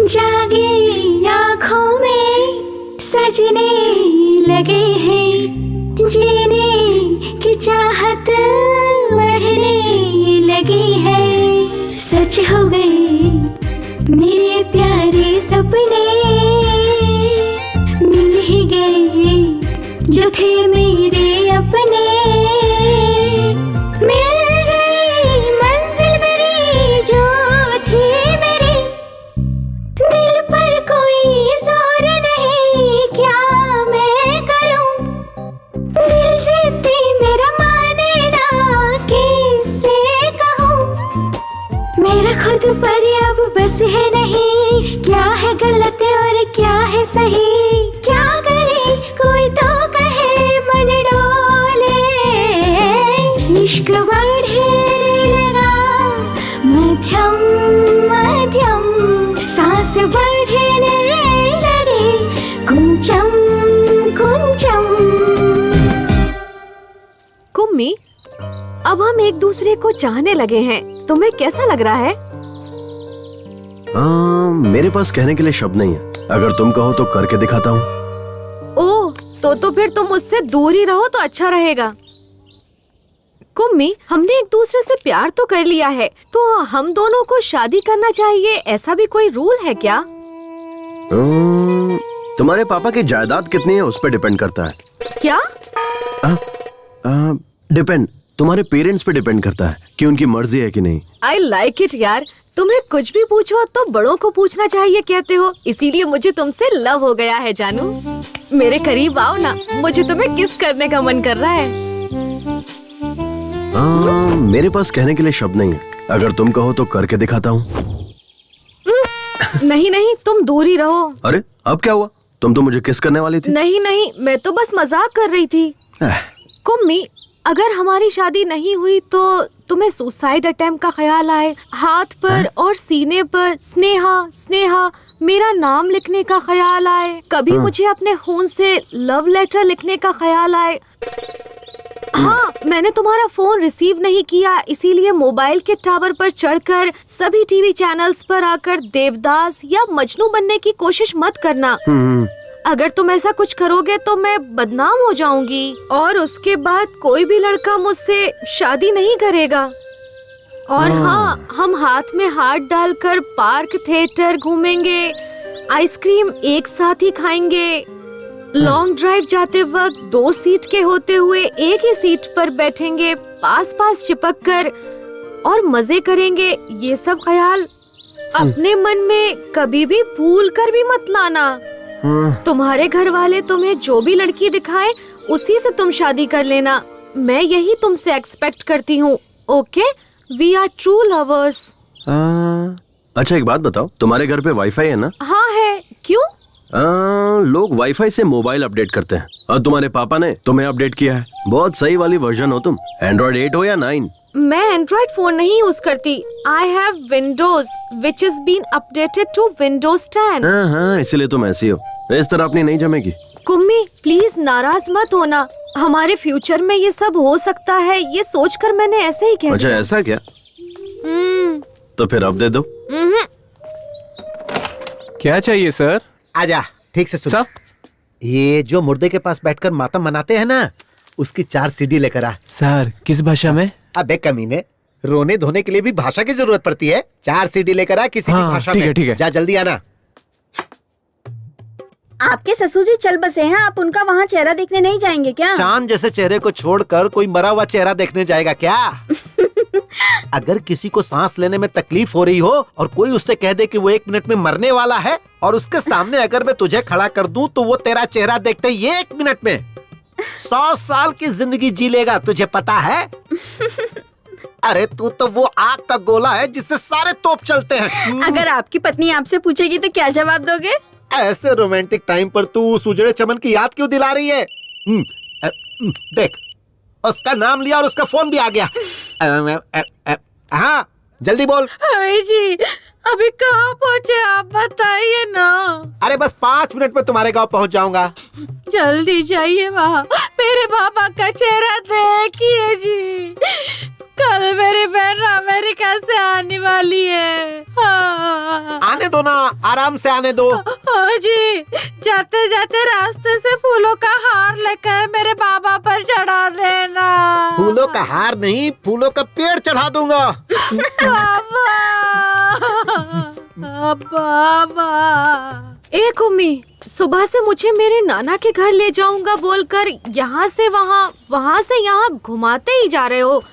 जागे आँखों में सजने लगे हैं, जीने की चाहत बढ़ने लगी है। सच हो गए मेरे प्यारे सपने, मिल ही गए जो थे मेरे अपने। खुद पर अब बस है नहीं, क्या है गलत और क्या है सही। क्या करे कोई तो कहे मन डोले, इश्क बढ़ने लगा मध्यम मध्यम, सांस बढ़ने लगे कुंचम कुंचम। कुम्मी, अब हम एक दूसरे को चाहने लगे हैं, तुम्हें कैसा लग रहा है? मेरे पास कहने के लिए शब्द नहीं है, अगर तुम कहो तो करके दिखाता हूँ। ओह, तो फिर तुम मुझसे दूर ही रहो तो अच्छा रहेगा। कुम्मी, हमने एक दूसरे से प्यार तो कर लिया है, तो हम दोनों को शादी करना चाहिए, ऐसा भी कोई रूल है क्या? तुम्हारे पापा की जायदाद कितनी है उस पर डिपेंड करता है। क्या? डिपेंड, तुम्हारे पेरेंट्स पे डिपेंड करता है कि उनकी मर्जी है कि नहीं। I like it यार, तुम्हें कुछ भी पूछो तो बड़ों को पूछना चाहिए कहते हो, इसीलिए मुझे तुमसे लव हो गया है जानू। मेरे करीब आओ ना, मुझे तुम्हें किस करने का मन कर रहा है। मेरे पास कहने के लिए शब्द नहीं है, अगर तुम कहो तो करके दिखाता हूँ। नहीं नहीं, तुम दूर ही रहो। अरे अब क्या हुआ, तुम तो मुझे किस करने वाली थी। नहीं नहीं, मैं तो बस मजाक कर रही थी। कुम्मी, अगर हमारी शादी नहीं हुई तो तुम्हें सुसाइड अटेम्प्ट का ख्याल आए, हाथ पर और सीने पर स्नेहा स्नेहा मेरा नाम लिखने का ख्याल आए, कभी मुझे अपने खून से लव लेटर लिखने का ख्याल आए। हाँ, मैंने तुम्हारा फोन रिसीव नहीं किया, इसीलिए मोबाइल के टावर पर चढ़कर सभी टीवी चैनल्स पर आकर देवदास या मजनू बनने की कोशिश मत करना। अगर तुम ऐसा कुछ करोगे तो मैं बदनाम हो जाऊंगी और उसके बाद कोई भी लड़का मुझसे शादी नहीं करेगा। और हाँ, हम हाथ में हाथ डालकर पार्क थिएटर घूमेंगे, आइसक्रीम एक साथ ही खाएंगे, लॉन्ग ड्राइव जाते वक्त 2 सीट के होते हुए एक ही सीट पर बैठेंगे, पास पास चिपक कर और मजे करेंगे। ये सब ख्याल अपने मन में कभी भी भूल कर भी मत लाना। तुम्हारे घर वाले तुम्हें जो भी लड़की दिखाए उसी से तुम शादी कर लेना, मैं यही तुमसे एक्सपेक्ट करती हूँ। Okay, we are true lovers. अच्छा एक बात बताओ, तुम्हारे घर पे वाईफाई है ना? हाँ है, क्यों? लोग वाईफाई से मोबाइल अपडेट करते हैं और तुम्हारे पापा ने तुम्हें अपडेट किया है। बहुत सही वाली वर्जन हो तुम, एंड्रॉइड 8 हो या 9? मैं एंड्रॉइड फोन नहीं यूज करती, I have Windows which is been updated to Windows 10। हाँ, इसीलिए तुम ऐसी हो, इस तरह अपनी नहीं जमेगी। कुम्मी प्लीज नाराज मत होना, हमारे फ्यूचर में ये सब हो सकता है, ये सोचकर मैंने ऐसे ही कह दिया। अच्छा ऐसा क्या? तो फिर अब दे दो। क्या चाहिए सर? आजा, ठीक से सुन। ये जो मुर्दे के पास बैठकर मातम मनाते हैं ना, उसकी 4 CD लेकर आ। सर किस भाषा में? अबे कमीने, रोने धोने के लिए भी भाषा की जरूरत पड़ती है। 4 CD लेकर आ किसी भी भाषा में। ठीक है। जा जल्दी आना। आपके ससुर जी चल बसे हैं, आप उनका वहाँ चेहरा देखने नहीं जाएंगे क्या? चांद जैसे चेहरे को छोड़कर कोई मरा हुआ चेहरा देखने जाएगा क्या? अगर किसी को सांस लेने में तकलीफ हो रही हो और कोई उससे कह दे कि वो 1 मिनट में मरने वाला है और उसके सामने अगर मैं तुझे खड़ा कर दूं तो वो तेरा चेहरा देखते ही 1 मिनट में 100 साल की जिंदगी जी लेगा, तुझे पता है? अरे तू तो वो आग का गोला है जिससे सारे तोप चलते हैं। अगर आपकी पत्नी आपसे पूछेगी तो क्या जवाब दोगे? ऐसे रोमांटिक टाइम पर तू उस उजड़े चमन की याद क्यों दिला रही है? देख, उसका नाम लिया और उसका फोन भी आ गया। हाँ जल्दी बोल। जी अभी कहाँ पहुँचे आप बताइए ना। अरे बस 5 मिनट में तुम्हारे गांव पहुँच जाऊंगा। जल्दी जाइए वहाँ, मेरे पापा का चेहरा देखिए जी, कल मेरी बहन अमेरिका से आने वाली है। हाँ। आने दो ना, आराम से आने दो। जी जाते जाते रास्ते से फूलों का हार लेकर मेरे बाबा पर चढ़ा देना। फूलों का हार नहीं, फूलों का पेड़ चढ़ा दूंगा। बाबा एक उम्मी, सुबह से मुझे मेरे नाना के घर ले जाऊंगा बोलकर यहाँ से वहाँ से यहाँ घुमाते ही जा रहे हो,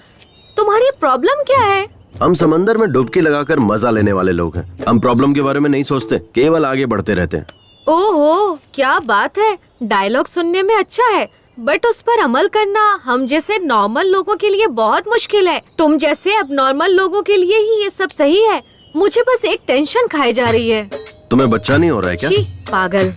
तुम्हारी प्रॉब्लम क्या है? हम समंदर में डुबकी लगाकर मजा लेने वाले लोग हैं, हम प्रॉब्लम के बारे में नहीं सोचते, केवल आगे बढ़ते रहते हैं। ओहो क्या बात है, डायलॉग सुनने में अच्छा है बट उस पर अमल करना हम जैसे नॉर्मल लोगों के लिए बहुत मुश्किल है। तुम जैसे अब नॉर्मल लोगों के लिए ही ये सब सही है, मुझे बस एक टेंशन खाई जा रही है। तुम्हें बच्चा नहीं हो रहा है क्या? पागल।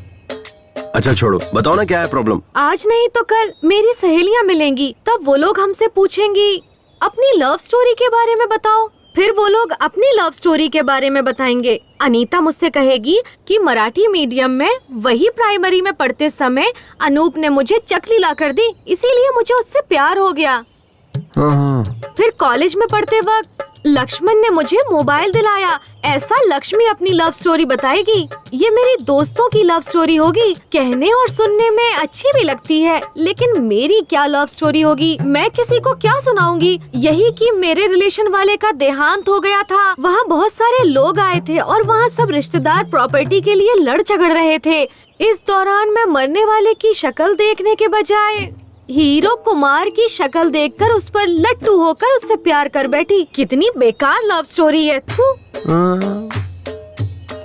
अच्छा छोड़ो, बताओ ना क्या है प्रॉब्लम। आज नहीं तो कल मेरी सहेलियाँ मिलेंगी, तब वो लोग हमसे पूछेंगी अपनी लव स्टोरी के बारे में बताओ, फिर वो लोग अपनी लव स्टोरी के बारे में बताएंगे। अनीता मुझसे कहेगी कि मराठी मीडियम में वही प्राइमरी में पढ़ते समय अनूप ने मुझे चकली ला कर दी, इसीलिए मुझे उससे प्यार हो गया। हाँ। फिर कॉलेज में पढ़ते वक्त लक्ष्मण ने मुझे मोबाइल दिलाया। ऐसा लक्ष्मी अपनी लव स्टोरी बताएगी। ये मेरी दोस्तों की लव स्टोरी होगी। कहने और सुनने में अच्छी भी लगती है, लेकिन मेरी क्या लव स्टोरी होगी? मैं किसी को क्या सुनाऊंगी? यही कि मेरे रिलेशन वाले का देहांत हो गया था। वहाँ बहुत सारे लोग आए थे और वहाँ सब रिश्तेदार प्रॉपर्टी के लिए लड़ झगड़ रहे थे। इस दौरान मैं मरने वाले की शक्ल देखने के बजाय हीरो कुमार की शक्ल देखकर उस पर लट्टू होकर उससे प्यार कर बैठी। कितनी बेकार लव स्टोरी है। थू।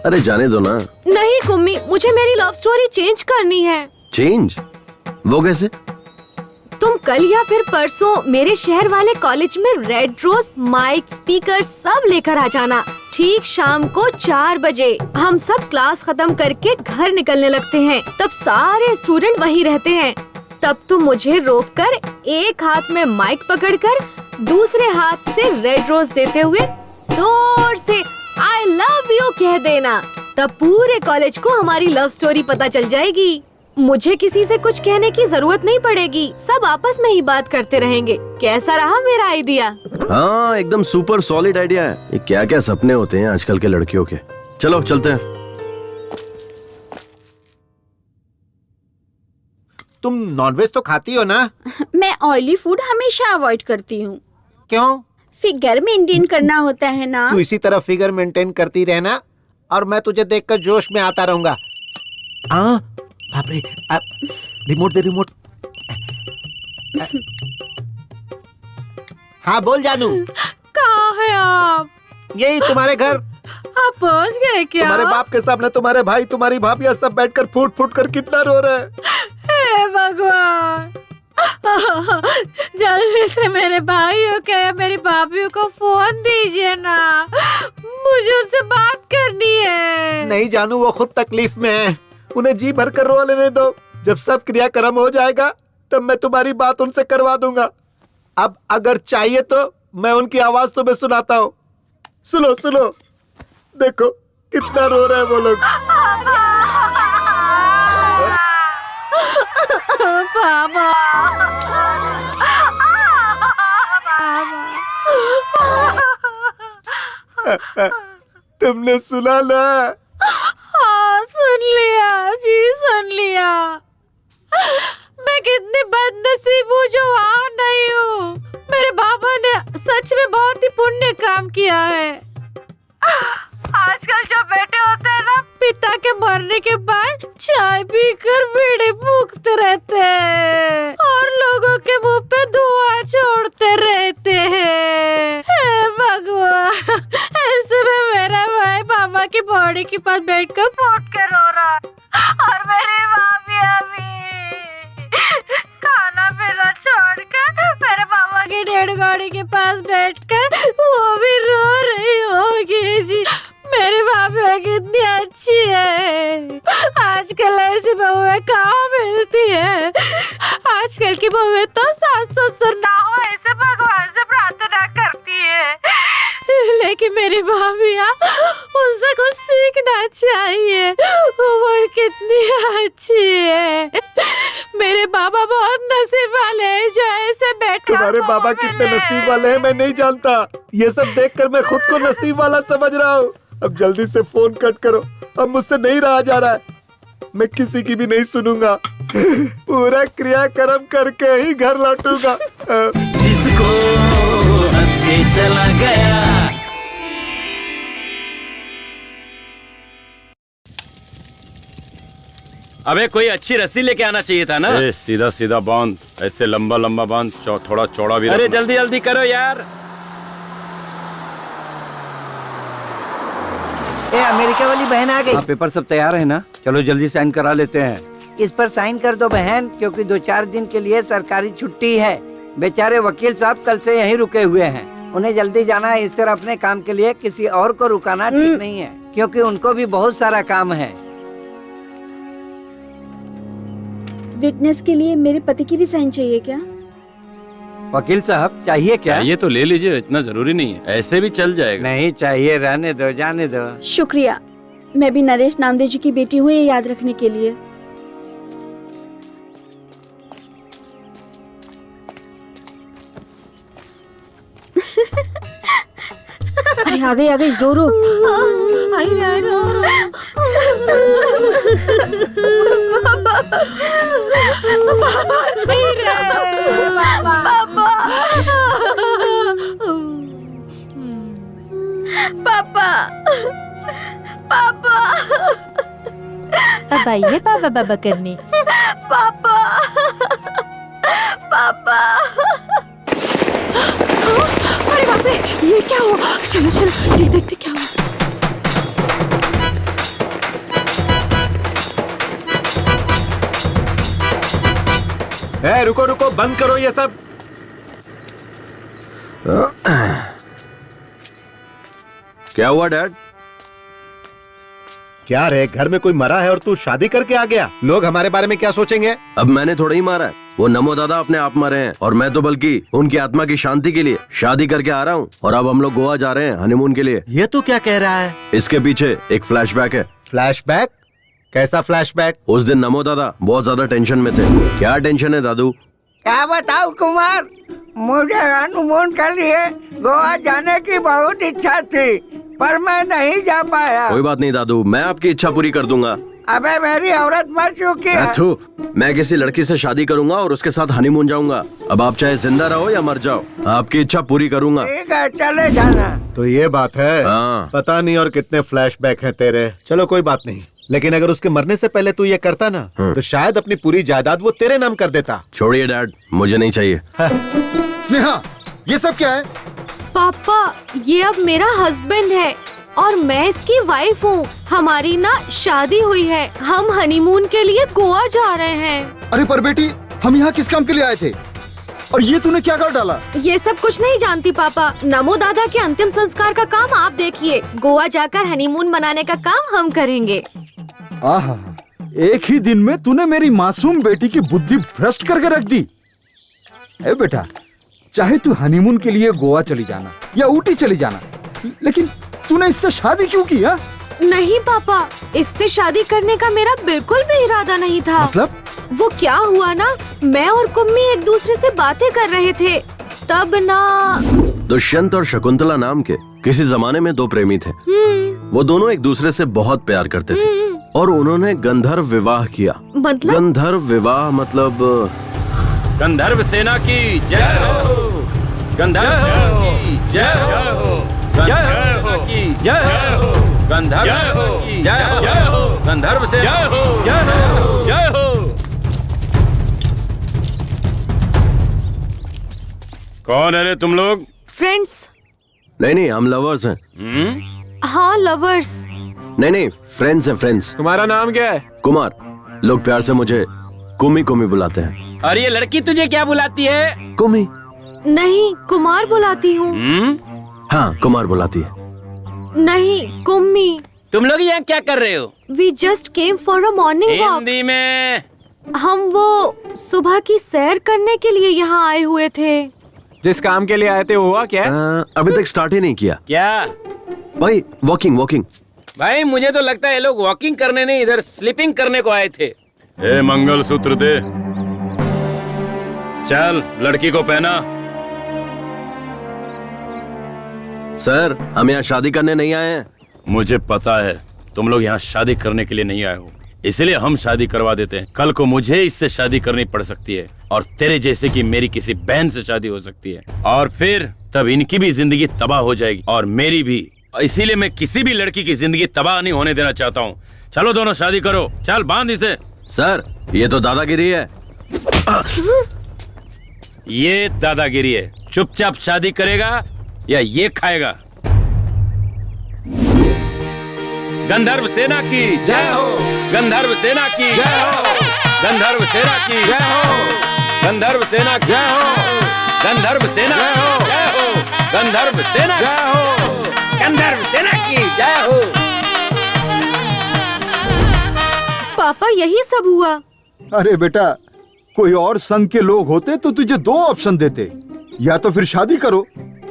अरे जाने दो ना। नहीं कुम्मी, मुझे मेरी लव स्टोरी चेंज करनी है। चेंज? वो कैसे? तुम कल या फिर परसों मेरे शहर वाले कॉलेज में रेड रोज, माइक, स्पीकर सब लेकर आ जाना। ठीक शाम को 4 बजे हम सब क्लास खत्म करके घर निकलने लगते हैं। तब सारे स्टूडेंट वहीं रहते हैं। तब तुम मुझे रोककर एक हाथ में माइक पकड़कर दूसरे हाथ से रेड रोज देते हुए जोर से आई लव यू कह देना। तब पूरे कॉलेज को हमारी लव स्टोरी पता चल जाएगी। मुझे किसी से कुछ कहने की जरूरत नहीं पड़ेगी। सब आपस में ही बात करते रहेंगे। कैसा रहा मेरा आइडिया? हाँ, एकदम सुपर सॉलिड आइडिया है। ये क्या क्या सपने होते हैं आजकल के लड़कियों के। चलो चलते हैं। तुम नॉनवेज तो खाती हो ना? मैं ऑयली फूड हमेशा अवॉइड करती हूँ। क्यों? फिगर मेंटेन करना होता है ना। तू इसी तरह फिगर मेंटेन करती रहना और मैं तुझे देखकर जोश में आता रहूंगा। हाँ, बाप रे, रिमोट दे रिमोट। हाँ बोल जानू। कहाँ है आप? यही तुम्हारे घर। आप पहुँच गए क्या? तुम्हारे बाप के सामने तुम्हारे भाई, तुम्हारी भाभी सब बैठकर फूट फूट कर कितना रो रहे हैं। हे भगवान, जल्दी से मेरे भाइयों को या मेरी भाभीयों को फोन दीजिए ना। मुझे उनसे बात करनी है। नहीं जानू, वो खुद तकलीफ में है। उन्हें जी भर कर रो लेने दो। जब सब क्रियाक्रम हो जाएगा तब मैं तुम्हारी बात उनसे करवा दूंगा। अब अगर चाहिए तो मैं उनकी आवाज तुम्हें सुनाता हूँ। सुनो सुनो, देखो कितना रो रहे हैं वो लोग। बाबा, तुमने सुना ना? हाँ सुन लिया जी, सुन लिया। मैं कितनी बदनसीब हूँ जो वहाँ नहीं हूँ। मेरे बाबा ने सच में बहुत ही पुण्य काम किया है। आजकल जो बेटे होते हैं ना, पिता के मरने के बाद चाय पीकर बीड़ी फूकते रहते हैं और लोगों के मुंह पे धुआं छोड़ते रहते हैं। हे भगवान, ऐसे में मेरा भाई पापा की बॉडी के पास बैठकर फूट के रो रहा और मेरी भाभी अभी खाना पीना छोड़कर मेरे पापा की डेड बॉडी के पास बैठकर वो भी रो रही होगी जी। मेरी भाभी कितनी अच्छी है। आजकल ऐसी बहुएं कहाँ मिलती है? आजकल की बहुएं तो सास ससुर ना हो ऐसे भगवान से प्रार्थना करती है। लेकिन मेरी भाभियाँ, उससे कुछ सीखना चाहिए। वो कितनी अच्छी है। मेरे बाबा बहुत नसीब वाले हैं जो ऐसे बैठकर। तुम्हारे बाबा कितने नसीब वाले हैं मैं नहीं जानता। ये सब देखकर मैं खुद को नसीब वाला समझ रहा हूँ। अब जल्दी से फोन कट करो। अब मुझसे नहीं रहा जा रहा है। मैं किसी की भी नहीं सुनूंगा। पूरा क्रियाक्रम करके ही घर लौटूंगा। जिसको हंस के चला गया। अबे कोई अच्छी रस्सी लेके आना चाहिए था ना। सीधा सीधा बांध, ऐसे लंबा लंबा बांध, थोड़ा चौड़ा भी। अरे जल्दी जल्दी करो यार। ए, अमेरिका वाली बहन आ गई। हाँ, पेपर सब तैयार है ना? चलो जल्दी साइन करा लेते हैं। इस पर साइन कर दो बहन, क्योंकि 2-4 दिन के लिए सरकारी छुट्टी है। बेचारे वकील साहब कल से यहीं रुके हुए हैं। उन्हें जल्दी जाना है। इस तरह अपने काम के लिए किसी और को रुकाना ठीक नहीं है, क्योंकि उनको भी बहुत सारा काम है। विटनेस के लिए मेरे पति की भी साइन चाहिए क्या? वकील साहब चाहिए क्या? चाहिए तो ले लीजिए, इतना जरूरी नहीं है, ऐसे भी चल जाएगा। नहीं चाहिए, रहने दो, जाने दो। शुक्रिया। मैं भी नरेश नामदेव जी की बेटी हूँ, ये याद रखने के लिए। अरे आ गई रो रो। आई रो पापा पापा अब आइए पापा बाबा करने। पापा पापा अरे बाप रे, ये क्या हुआ? चलो चलो ये देखते क्या हुआ। रुको रुको, बंद करो ये सब। क्या हुआ डैड? क्या रे, घर में कोई मरा है और तू शादी करके आ गया? लोग हमारे बारे में क्या सोचेंगे? अब मैंने थोड़ा ही मारा है, वो नमो दादा अपने आप मरे हैं और मैं तो बल्कि उनकी आत्मा की शांति के लिए शादी करके आ रहा हूँ। और अब हम लोग गोवा जा रहे हैं हनीमून के लिए। ये तो क्या कह रहा है? इसके पीछे एक फ्लैशबैक है। फ्लैशबैक? कैसा फ्लैशबैक? उस दिन नमो दादा बहुत ज्यादा टेंशन में थे। क्या टेंशन है दादू? क्या बताऊं कुमार, मुझे हनीमून के लिए गोवा जाने की बहुत इच्छा थी पर मैं नहीं जा पाया। कोई बात नहीं दादू, मैं आपकी इच्छा पूरी कर दूंगा। अबे मेरी औरत मर चुकी है। मैं किसी लड़की से शादी करूंगा और उसके साथ हनीमून जाऊंगा। अब आप चाहे जिंदा रहो या मर जाओ, आपकी इच्छा पूरी करूंगा। ठीक है, चले जाना। तो ये बात है। हाँ। पता नहीं और कितने फ्लैशबैक हैं तेरे। चलो कोई बात नहीं, लेकिन अगर उसके मरने से पहले तू ये करता ना तो शायद अपनी पूरी जायदाद वो तेरे नाम कर देता। छोड़िए डैड, मुझे नहीं चाहिए। स्नेहा, ये सब क्या है? पापा ये अब मेरा हस्बैंड है और मैं इसकी वाइफ हूँ। हमारी ना शादी हुई है, हम हनीमून के लिए गोवा जा रहे हैं। अरे पर बेटी, हम यहाँ किस काम के लिए आए थे और ये तूने क्या कर डाला? ये सब कुछ नहीं जानती पापा। नमो दादा के अंतिम संस्कार का काम आप देखिए, गोवा जाकर हनीमून मनाने का काम हम करेंगे। आहा, एक ही दिन में तूने मेरी मासूम बेटी की बुद्धि भ्रष्ट करके रख दी। ए बेटा, चाहे तू हनीमून के लिए गोवा चली जाना या ऊटी चली जाना, लेकिन तूने इससे शादी क्यों की? हा? नहीं पापा, इससे शादी करने का मेरा बिल्कुल भी इरादा नहीं था। मतलब? वो क्या हुआ ना, मैं और कुम्मी एक दूसरे से बातें कर रहे थे, तब ना दुष्यंत और शकुंतला नाम के किसी जमाने में दो प्रेमी थे। वो दोनों एक दूसरे से बहुत प्यार करते थे और उन्होंने गंधर्व विवाह किया। मतलब? गंधर्व विवाह मतलब गंधर्व सेना की जय हो, गंधर्व सेना की जय हो, गंधर्व सेना की जय हो, गंधर्व की जय हो, गंधर्व सेना की जय हो। कौन है रे तुम लोग? फ्रेंड्स। नहीं, हम लवर्स हैं। हाँ लवर्स। नहीं, फ्रेंड्स हैं, फ्रेंड्स। तुम्हारा नाम क्या है? कुमार। लोग प्यार से मुझे कुमी कुमी बुलाते हैं। और ये लड़की तुझे क्या बुलाती है? कुमी। नहीं, कुमार बुलाती हूँ। हाँ, कुमार बुलाती है। नहीं, कुम्मी। तुम लोग यहाँ क्या कर रहे हो? We just came for a morning walk। Hindi में। हम वो सुबह की सैर करने के लिए यहाँ आए हुए थे। जिस काम के लिए आए थे हुआ क्या? अभी तक स्टार्ट ही नहीं किया। क्या भाई? वॉकिंग। भाई मुझे तो लगता है ये लोग वॉकिंग करने नहीं, इधर स्लीपिंग करने को आए थे। ए मंगलसूत्र दे। चल लड़की को पहना। सर, हम यहाँ शादी करने नहीं आए हैं। मुझे पता है तुम लोग यहाँ शादी करने के लिए नहीं आए हो, इसलिए हम शादी करवा देते हैं। कल को मुझे इससे शादी करनी पड़ सकती है और तेरे जैसे कि मेरी किसी बहन से शादी हो सकती है और फिर तब इनकी भी जिंदगी तबाह हो जाएगी और मेरी भी। इसीलिए मैं किसी भी लड़की की जिंदगी तबाह नहीं होने देना चाहता हूँ। चलो दोनों शादी करो, चल बांध इसे। सर, ये तो दादागिरी है। ये दादागिरी है। चुपचाप शादी करेगा या ये खाएगा? गंधर्व सेना की जय हो, गंधर्व सेना की जय हो, गंधर्व सेना की जय हो, गंधर्व सेना की जय हो, गंधर्व सेना जय हो, गंधर्व सेना जय हो, गंधर्व सेना की जय हो। पापा यही सब हुआ। अरे बेटा, कोई और संघ के लोग होते तो तुझे दो ऑप्शन देते, या तो फिर शादी करो,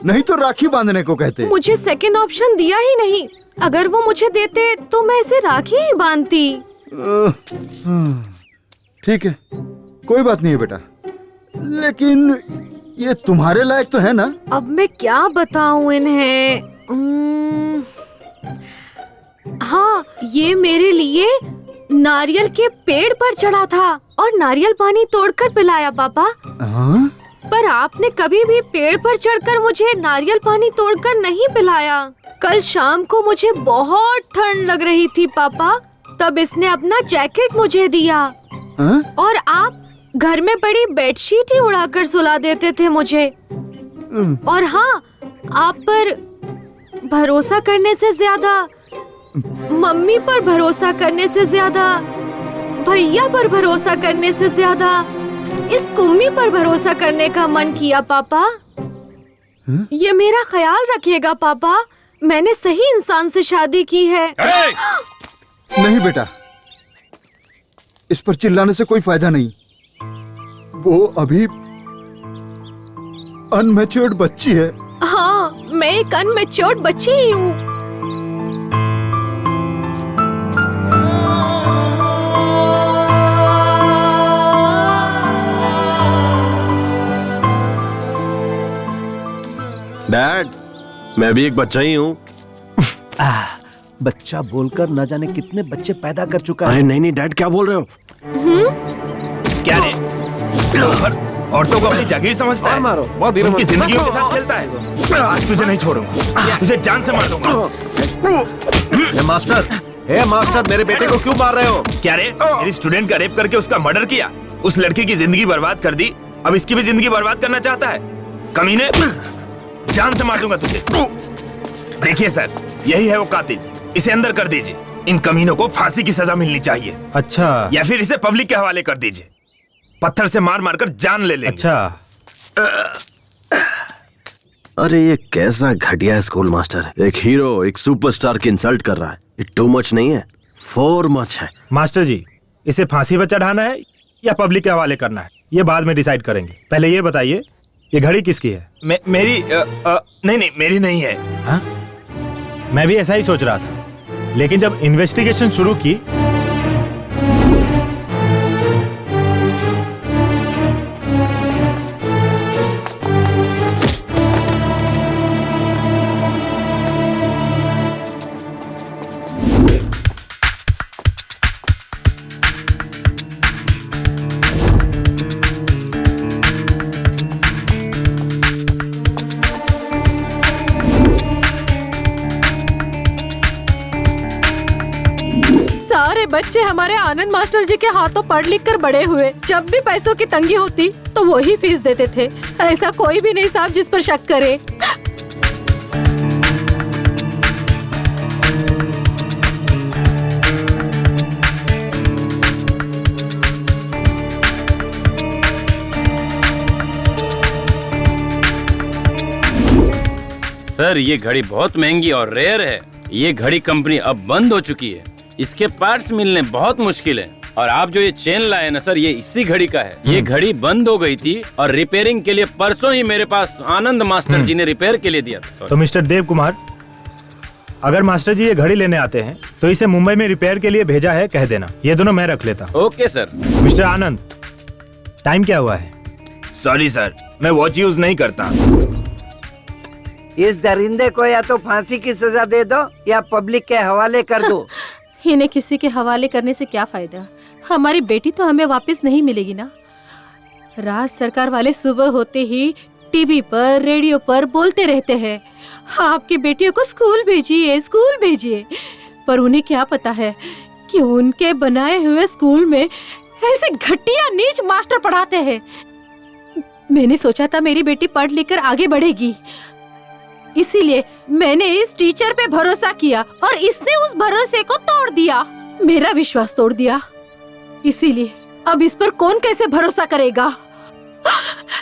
नहीं तो राखी बांधने को कहते। मुझे सेकंड ऑप्शन दिया ही नहीं। अगर वो मुझे देते तो मैं इसे राखी ही बांधती। ठीक है, कोई बात नहीं है बेटा, लेकिन ये तुम्हारे लायक तो है ना? अब मैं क्या बताऊं इन्हें? हाँ, ये मेरे लिए नारियल के पेड़ पर चढ़ा था और नारियल पानी तोड़कर पिलाया पापा। हाँ? पर आपने कभी भी पेड़ पर चढ़कर मुझे नारियल पानी तोड़कर नहीं पिलाया। कल शाम को मुझे बहुत ठंड लग रही थी पापा, तब इसने अपना जैकेट मुझे दिया। हाँ? और आप घर में पड़ी बेडशीट ही उड़ाकर सुला देते थे मुझे। और हाँ, आप पर भरोसा करने से ज्यादा, मम्मी पर भरोसा करने से ज्यादा, भैया पर भरोसा करने से ज्यादा इस कुम्मी पर भरोसा करने का मन किया पापा। ये मेरा ख्याल रखिएगा पापा, मैंने सही इंसान से शादी की है। नहीं बेटा, इस पर चिल्लाने से कोई फायदा नहीं। वो अभी अनमैच्योर्ड बच्ची है। हाँ, मैं एक अनमैच्योर्ड बच्ची ही हूँ। डैड, मैं भी एक बच्चा ही हूँ। बच्चा बोलकर न जाने कितने बच्चे पैदा कर चुका है। अरे नहीं डैड, क्या बोल रहे हो? क्या रे? औरतों को अपनी जागीर समझता है? मारो, उनकी जिंदगियों के साथ खेलता है। आज तुझे नहीं छोड़ूंगा, तुझे जान से मार दूंगा। मास्टर, मेरे बेटे को क्यों मार रहे हो? क्या रे? मेरी स्टूडेंट का रेप करके उसका मर्डर किया, उस लड़की की जिंदगी बर्बाद कर दी, अब इसकी भी जिंदगी बर्बाद करना चाहता है? कमीने, जान से मार दूंगा तुझे। देखिए सर, यही है वो कातिल, इसे अंदर कर दीजिए। इन कमीनों को फांसी की सजा मिलनी चाहिए। अच्छा। या फिर इसे पब्लिक के हवाले कर दीजिए, पत्थर से मार मार कर जान ले लेंगे। अच्छा। अरे ये कैसा घटिया स्कूल मास्टर है। एक हीरो, एक सुपरस्टार की इंसल्ट कर रहा है। ये टू मच नहीं है, फोर मच है। मास्टर जी, इसे फांसी पर चढ़ाना है या पब्लिक के हवाले करना है, ये बाद में डिसाइड करेंगे। पहले ये बताइए, ये घड़ी किसकी है? मेरी नहीं, मेरी नहीं है। हा? मैं भी ऐसा ही सोच रहा था, लेकिन जब इन्वेस्टिगेशन शुरू की बच्चे हमारे आनंद मास्टर जी के हाथों पढ़ लिख कर बड़े हुए। जब भी पैसों की तंगी होती तो वो ही फीस देते थे। ऐसा कोई भी नहीं साहब जिस पर शक करे। सर, ये घड़ी बहुत महंगी और रेयर है। ये घड़ी कंपनी अब बंद हो चुकी है, इसके पार्ट्स मिलने बहुत मुश्किल है। और आप जो ये चेन लाए ना सर, ये इसी घड़ी का है। ये घड़ी बंद हो गई थी और रिपेयरिंग के लिए परसों ही मेरे पास आनंद मास्टर जी ने रिपेयर के लिए दिया था। तो मिस्टर देव कुमार, अगर मास्टर जी ये घड़ी लेने आते हैं तो इसे मुंबई में रिपेयर के लिए भेजा है, कह देना। ये दोनों मैं रख लेता। Okay sir. मिस्टर आनंद, टाइम क्या हुआ है? सॉरी सर, मैं वॉच यूज नहीं करता। इस दरिंदे को या तो फांसी की सजा दे दो या पब्लिक के हवाले कर दो। इन्हें किसी के हवाले करने से क्या फायदा? हमारी बेटी तो हमें वापस नहीं मिलेगी ना। राज सरकार वाले सुबह होते ही टीवी पर, रेडियो पर बोलते रहते हैं, आपकी बेटियों को स्कूल भेजिए, स्कूल भेजिए। पर उन्हें क्या पता है कि उनके बनाए हुए स्कूल में ऐसे घटिया नीच मास्टर पढ़ाते हैं। मैंने सोचा था मेरी बेटी पढ़ लिख कर आगे बढ़ेगी, इसीलिए मैंने इस टीचर पे भरोसा किया और इसने उस भरोसे को तोड़ दिया, मेरा विश्वास तोड़ दिया। इसीलिए अब इस पर कौन कैसे भरोसा करेगा?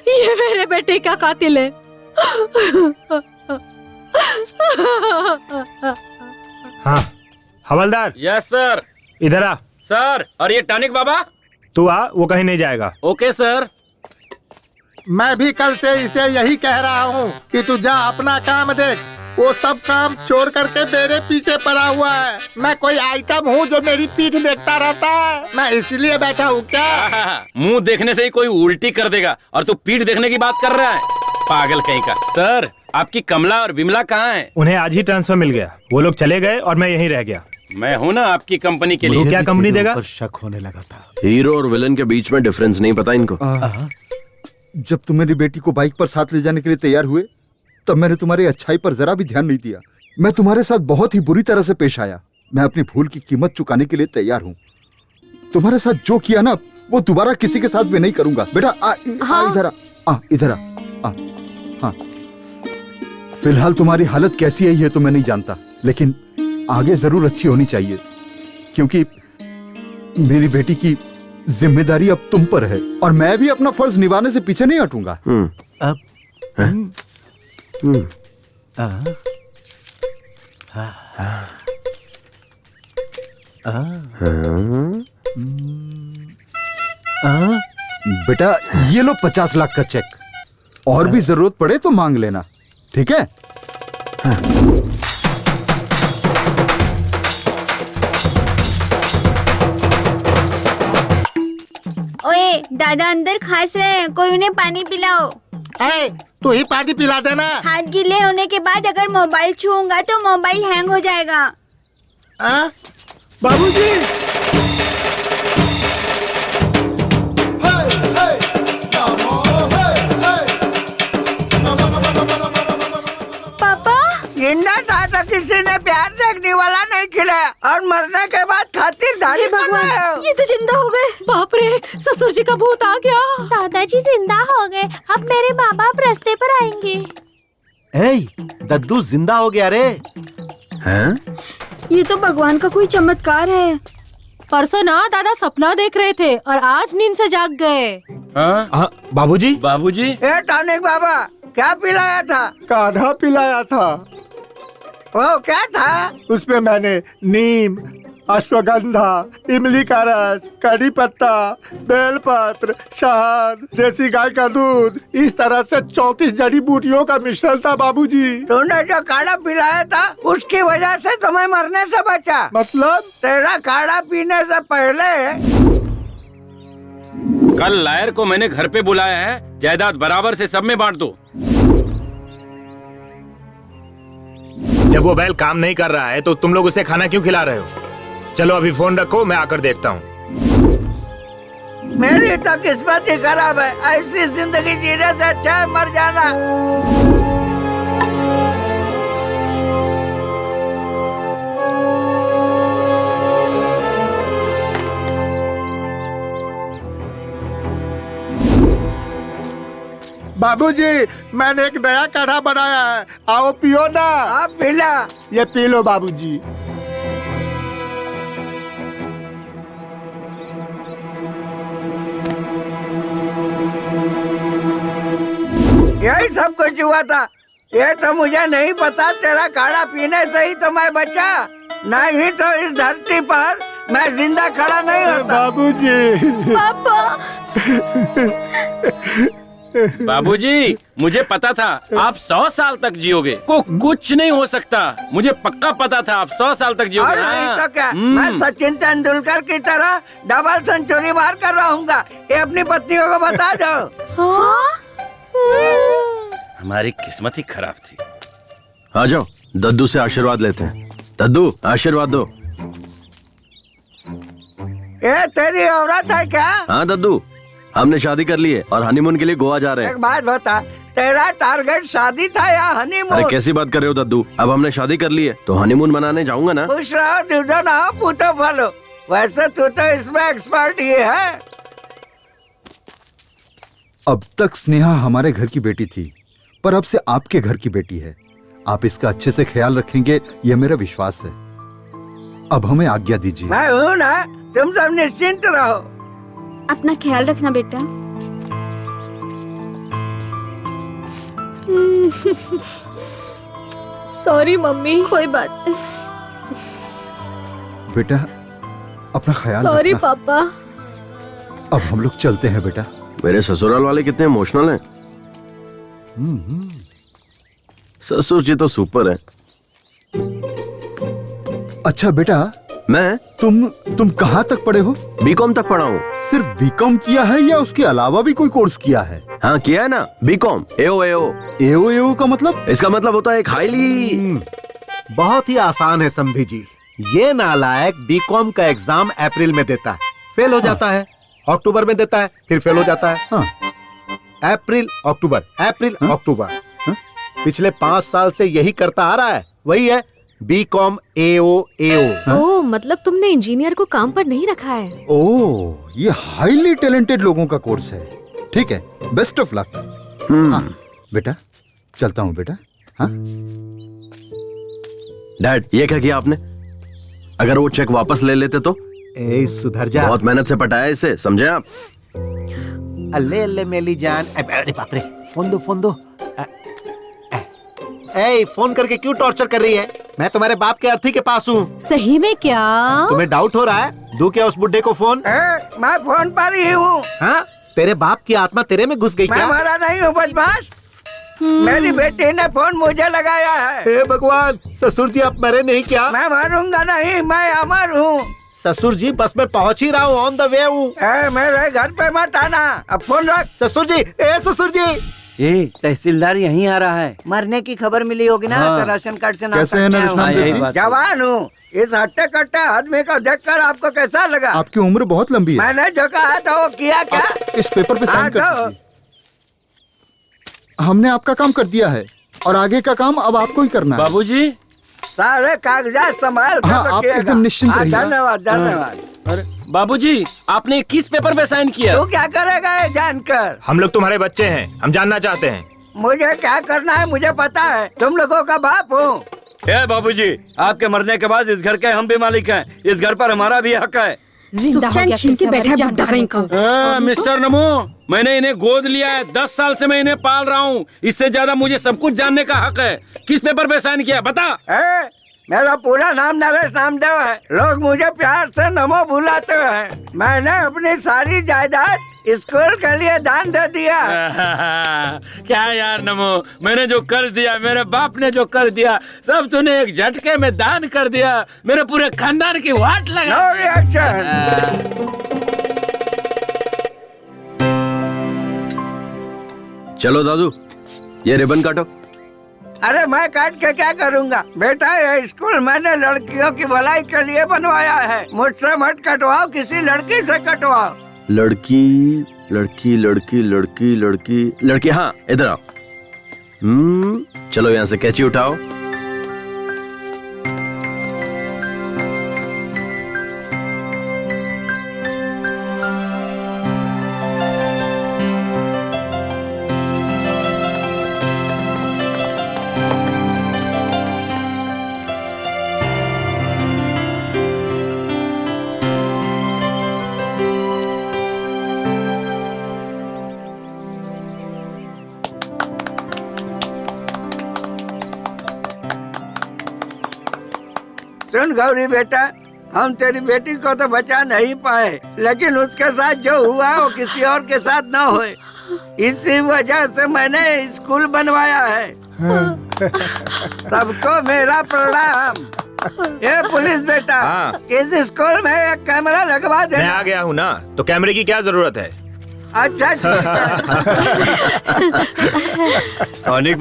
ये मेरे बेटे का कातिल है। हाँ हवलदार। Yes sir. इधर आ। सर, और ये टॉनिक बाबा? तू आ, वो कहीं नहीं जाएगा। Okay sir. मैं भी कल से इसे यही कह रहा हूँ कि तू जा अपना काम देख। वो सब काम छोड़ करके मेरे पीछे पड़ा हुआ है। मैं कोई आइटम हूँ जो मेरी पीठ देखता रहता है? मैं इसलिए बैठा हूँ क्या? मुंह देखने से ही कोई उल्टी कर देगा और तू पीठ देखने की बात कर रहा है, पागल कहीं का। सर, आपकी कमला और बिमला कहाँ है? उन्हें आज ही ट्रांसफर मिल गया, वो लोग चले गए और मैं यहीं रह गया। मैं हूँ ना आपकी कंपनी के लिए। क्या कंपनी देगा? शक होने लगा था। हीरो और विलन के बीच में डिफरेंस नहीं पता इनको। जब तुम मेरी बेटी को बाइक पर साथ ले जाने के लिए तैयार हुए तब मैंने तुम्हारी अच्छाई पर जरा भी ध्यान नहीं दिया। मैं तुम्हारे साथ बहुत ही बुरी तरह से पेश आया। मैं अपनी भूल की कीमत चुकाने के लिए तैयार हूँ। तुम्हारे साथ जो किया ना वो दोबारा किसी के साथ भी नहीं करूंगा। बेटा इधर आ, इधर आ। हाँ, फिलहाल तुम्हारी हालत कैसी है ये तो मैं नहीं जानता, लेकिन आगे जरूर अच्छी होनी चाहिए, क्योंकि मेरी बेटी की जिम्मेदारी अब तुम पर है और मैं भी अपना फर्ज निभाने से पीछे नहीं हटूंगा। बेटा ये लो 50 लाख का चेक, और भी जरूरत पड़े तो मांग लेना, ठीक है? ओए दादा अंदर खास रहे हैं, कोई उन्हें पानी पिलाओ। तू ही पानी पिला देना। हाथ गीले होने के बाद अगर मोबाइल छूऊंगा तो मोबाइल हैंग हो जाएगा। बाबूजी, पापा जिंदा था तो किसी ने प्यार देखने वाला नहीं खिलाया और मरने के बाद खातिरदारी बनाया। ये तो जिंदा हो गए। बाप रे, ससुर जी का भूत आ गया। दादाजी जिंदा हो गए, अब मेरे माँ बाप रास्ते पर आएंगे। दद्दू जिंदा हो गया रे। हैं? ये तो भगवान का कोई चमत्कार है। परसों ना दादा सपना देख रहे थे और आज नींद से जाग गए। बाबूजी, बाबूजी, ए टॉनिक बाबा, क्या पिलाया था? काढ़ा पिलाया था। वो क्या था? उसमें मैंने नीम, अश्वगंधा, इमली का रस, कड़ी पत्ता, बेलपत्र, शहद, देसी गाय का दूध, इस तरह से 34 जड़ी बूटियों का मिश्रण था बाबूजी। तूने जो काढ़ा पिलाया था उसकी वजह से तुम्हें मरने से बचा। मतलब? तेरा काढ़ा पीने से पहले कल लायर को मैंने घर पे बुलाया है, जायदाद बराबर से सब में बांट दो। जब वो बैल काम नहीं कर रहा है तो तुम लोग उसे खाना क्यों खिला रहे हो? चलो अभी फोन रखो, मैं आकर देखता हूँ। मेरी तो किस्मत ही खराब है, ऐसी जिंदगी जीने से अच्छा है मर जाना। बाबूजी, मैंने एक नया काढ़ा बनाया है, आओ पियो ना। आप पिला। ये पी लो बाबूजी। यही सब कुछ हुआ था। ये तो मुझे नहीं पता, तेरा काढ़ा पीने से ही तो मैं बचा, नहीं तो इस धरती पर मैं जिंदा खड़ा नहीं होता। बाबूजी। पापा। बाबूजी, मुझे पता था आप 100 साल तक जियोगे, को कुछ नहीं हो सकता। मुझे पक्का पता था आप 100 साल तक जियोगे। और नहीं तो क्या, मैं सचिन तेंदुलकर की तरह डबल सेंचुरी मार कर रहूंगा। ये अपनी पत्नियों को बता दो। हमारी किस्मत ही खराब थी। आ जाओ, दद्दू से आशीर्वाद लेते हैं। दद्दू, आशीर्वाद दो। ये तेरी औरत है क्या? हाँ दद्दू, हमने शादी कर ली है और हनीमून के लिए गोवा जा रहे हैं। एक बात बता, तेरा टारगेट शादी था या हनीमून? अरे कैसी बात कर रहे हो दद्दू, अब हमने शादी कर ली है तो हनीमून मनाने जाऊंगा ना। खुश रहो, दूधो ना हो, पूतो फलो। वैसे तू तो इसमें एक्सपर्ट ही है। अब तक स्नेहा हमारे घर की बेटी थी, पर अब से आपके घर की बेटी है। आप इसका अच्छे से ख्याल रखेंगे, यह मेरा विश्वास है। अब हमें आज्ञा दीजिए। मैं हूँ ना, तुम सब निश्चिंत रहो। अपना ख्याल रखना बेटा। Sorry mummy. कोई बात नहीं। बेटा अपना ख्याल सॉरी रखना। पापा। अब हम लोग चलते हैं बेटा। मेरे ससुराल वाले कितने इमोशनल हैं। ससुर जी तो सुपर है। अच्छा बेटा, मैं तुम कहाँ तक पढ़े हो? बीकॉम तक पढ़ा हूँ। सिर्फ बीकॉम किया है या उसके अलावा भी कोई कोर्स किया है? हाँ किया है ना, बीकॉम। एओ का मतलब? इसका मतलब होता है एक हाईली। बहुत ही आसान है समधी जी। ये नालायक बीकॉम का एग्जाम अप्रैल में देता है, फेल हो जाता है, अक्टूबर में देता है, फिर फेल हो जाता है। अप्रैल अक्टूबर, अप्रैल अक्टूबर, पिछले 5 साल से यही करता आ रहा है। वही है बीकॉम AO। ओ, मतलब तुमने इंजीनियर को काम पर नहीं रखा है। ओह, ये हाईली टैलेंटेड लोगों का कोर्स है। ठीक है, बेस्ट ऑफ लक। हाँ, बेटा चलता हूँ बेटा। हाँ डैड, ये क्या किया आपने? अगर वो चेक वापस ले लेते तो? सुधर जा। बहुत मेहनत से पटाया इसे, समझे आप? अल्ले अल्ले मेली जान। अरे बाप रे, फोन दो। फोन करके क्यों टॉर्चर कर रही है? मैं तुम्हारे बाप के अर्थी के पास हूँ। सही में क्या? तुम्हें डाउट हो रहा है? दूं क्या उस बुड्ढे को फोन? मैं फोन पर ही हूँ। हाँ, तेरे बाप की आत्मा तेरे में घुस गई क्या? मैं मरा नहीं हूँ बदमाश। मेरी बेटी ने फोन मुझे लगाया है। हे भगवान, ससुर जी आप मरे नहीं क्या? मैं मरूंगा नहीं, मैं अमर हूँ। ससुर जी बस मैं पहुँच ही रहा हूँ, ऑन द वे हूँ। मेरे घर पे मत आना, अब फोन रख। ससुर जी, ससुर जी। तहसीलदार यहीं आ रहा है। मरने की खबर मिली होगी ना, तो राशन कार्ड से कैसे है नरेश नामदेव जी? जवान हूँ। इस हट्टे कट्टे आदमी को देखकर आपको कैसा लगा? आपकी उम्र बहुत लंबी है। मैंने जो कहा था वो किया क्या? इस पेपर पे साइन कर दीजिए। हमने आपका काम कर दिया है और आगे का काम अब आपको ही करना है। बाबूजी, सारे कागजात संभाल कर हाँ, आप रखिएगा। एकदम निश्चिंत रहिए। धन्यवाद। अरे बाबूजी, आपने किस पेपर पे साइन किया? तू क्या करेगा ये जानकर? हम लोग तुम्हारे बच्चे हैं, हम जानना चाहते हैं। मुझे क्या करना है मुझे पता है, तुम लोगों का बाप हूँ। बाबूजी, आपके मरने के बाद इस घर के हम भी मालिक हैं, इस घर पर हमारा भी हक है। जिंदा हो गया छीन के कैसे बैठा हमारी बुड्ढा जान कहीं को। मिस्टर नमो, मैंने इन्हें गोद लिया है, 10 साल से मैं इन्हें पाल रहा हूँ। इससे ज्यादा मुझे सब कुछ जानने का हक है। किस पेपर पे साइन किया बता? मेरा पूरा नाम नरेश नामदेव है। लोग मुझे प्यार से नमो बुलाते हैं। मैंने अपनी सारी जायदाद स्कूल के लिए दान दे दिया। क्या यार नमो, मैंने जो कर दिया, मेरे बाप ने जो कर दिया, सब तूने एक झटके में दान कर दिया। मेरे पूरे खानदान की वाट लगा। No reaction. चलो दादू, ये रिबन काटो। अरे मैं काट के क्या करूँगा बेटा, ये स्कूल मैंने लड़कियों की भलाई के लिए बनवाया है। मुझसे मत कटवाओ, किसी लड़की से कटवाओ। लड़की लड़की लड़की लड़की लड़की लड़की, हाँ इधर आओ। चलो यहाँ से कैंची उठाओ। सुन गौरी बेटा, हम तेरी बेटी को तो बचा नहीं पाए, लेकिन उसके साथ जो हुआ वो किसी और के साथ ना होए। इसी वजह से मैंने स्कूल बनवाया है। सबको मेरा प्रणाम। ये पुलिस बेटा, इस स्कूल में एक कैमरा लगवा दे। मैं आ गया हूँ ना, तो कैमरे की क्या जरूरत है? अच्छा टॉनिक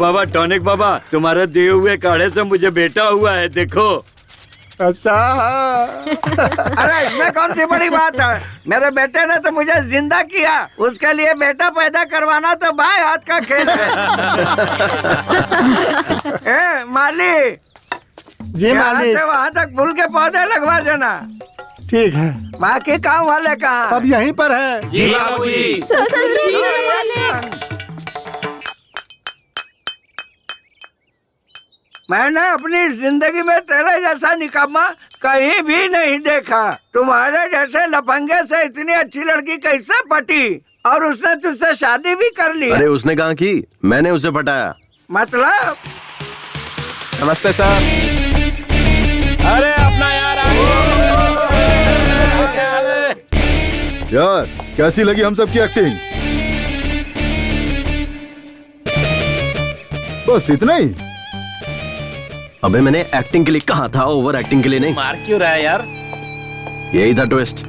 बाबा, तुम्हारे दिए हुए काढ़े से मुझे बेटा हुआ है, देखो। अच्छा। अरे इसमें कौन सी बड़ी बात है? मेरे बेटे ने तो मुझे जिंदा किया, उसके लिए बेटा पैदा करवाना तो बाएं हाथ का खेल है। माली जी मालिक। वहाँ तक फूल के पौधे लगवा देना। ठीक है। बाकी काम वाले कहाँ? सब यहीं पर है। जी बाबूजी। मैंने अपनी जिंदगी में तेरे जैसा निकम्मा कहीं भी नहीं देखा। तुम्हारे जैसे लफंगे से इतनी अच्छी लड़की कैसे पटी, और उसने तुझसे शादी भी कर ली? अरे उसने कहाँ की, मैंने उसे पटाया। मतलब? नमस्ते सर। अरे अपना यार यार कैसी लगी हम सबकी एक्टिंग? बस इतना ही? अबे मैंने एक्टिंग के लिए कहा था, ओवर एक्टिंग के लिए नहीं। मार क्यों रहा है यार? यही था ट्विस्ट।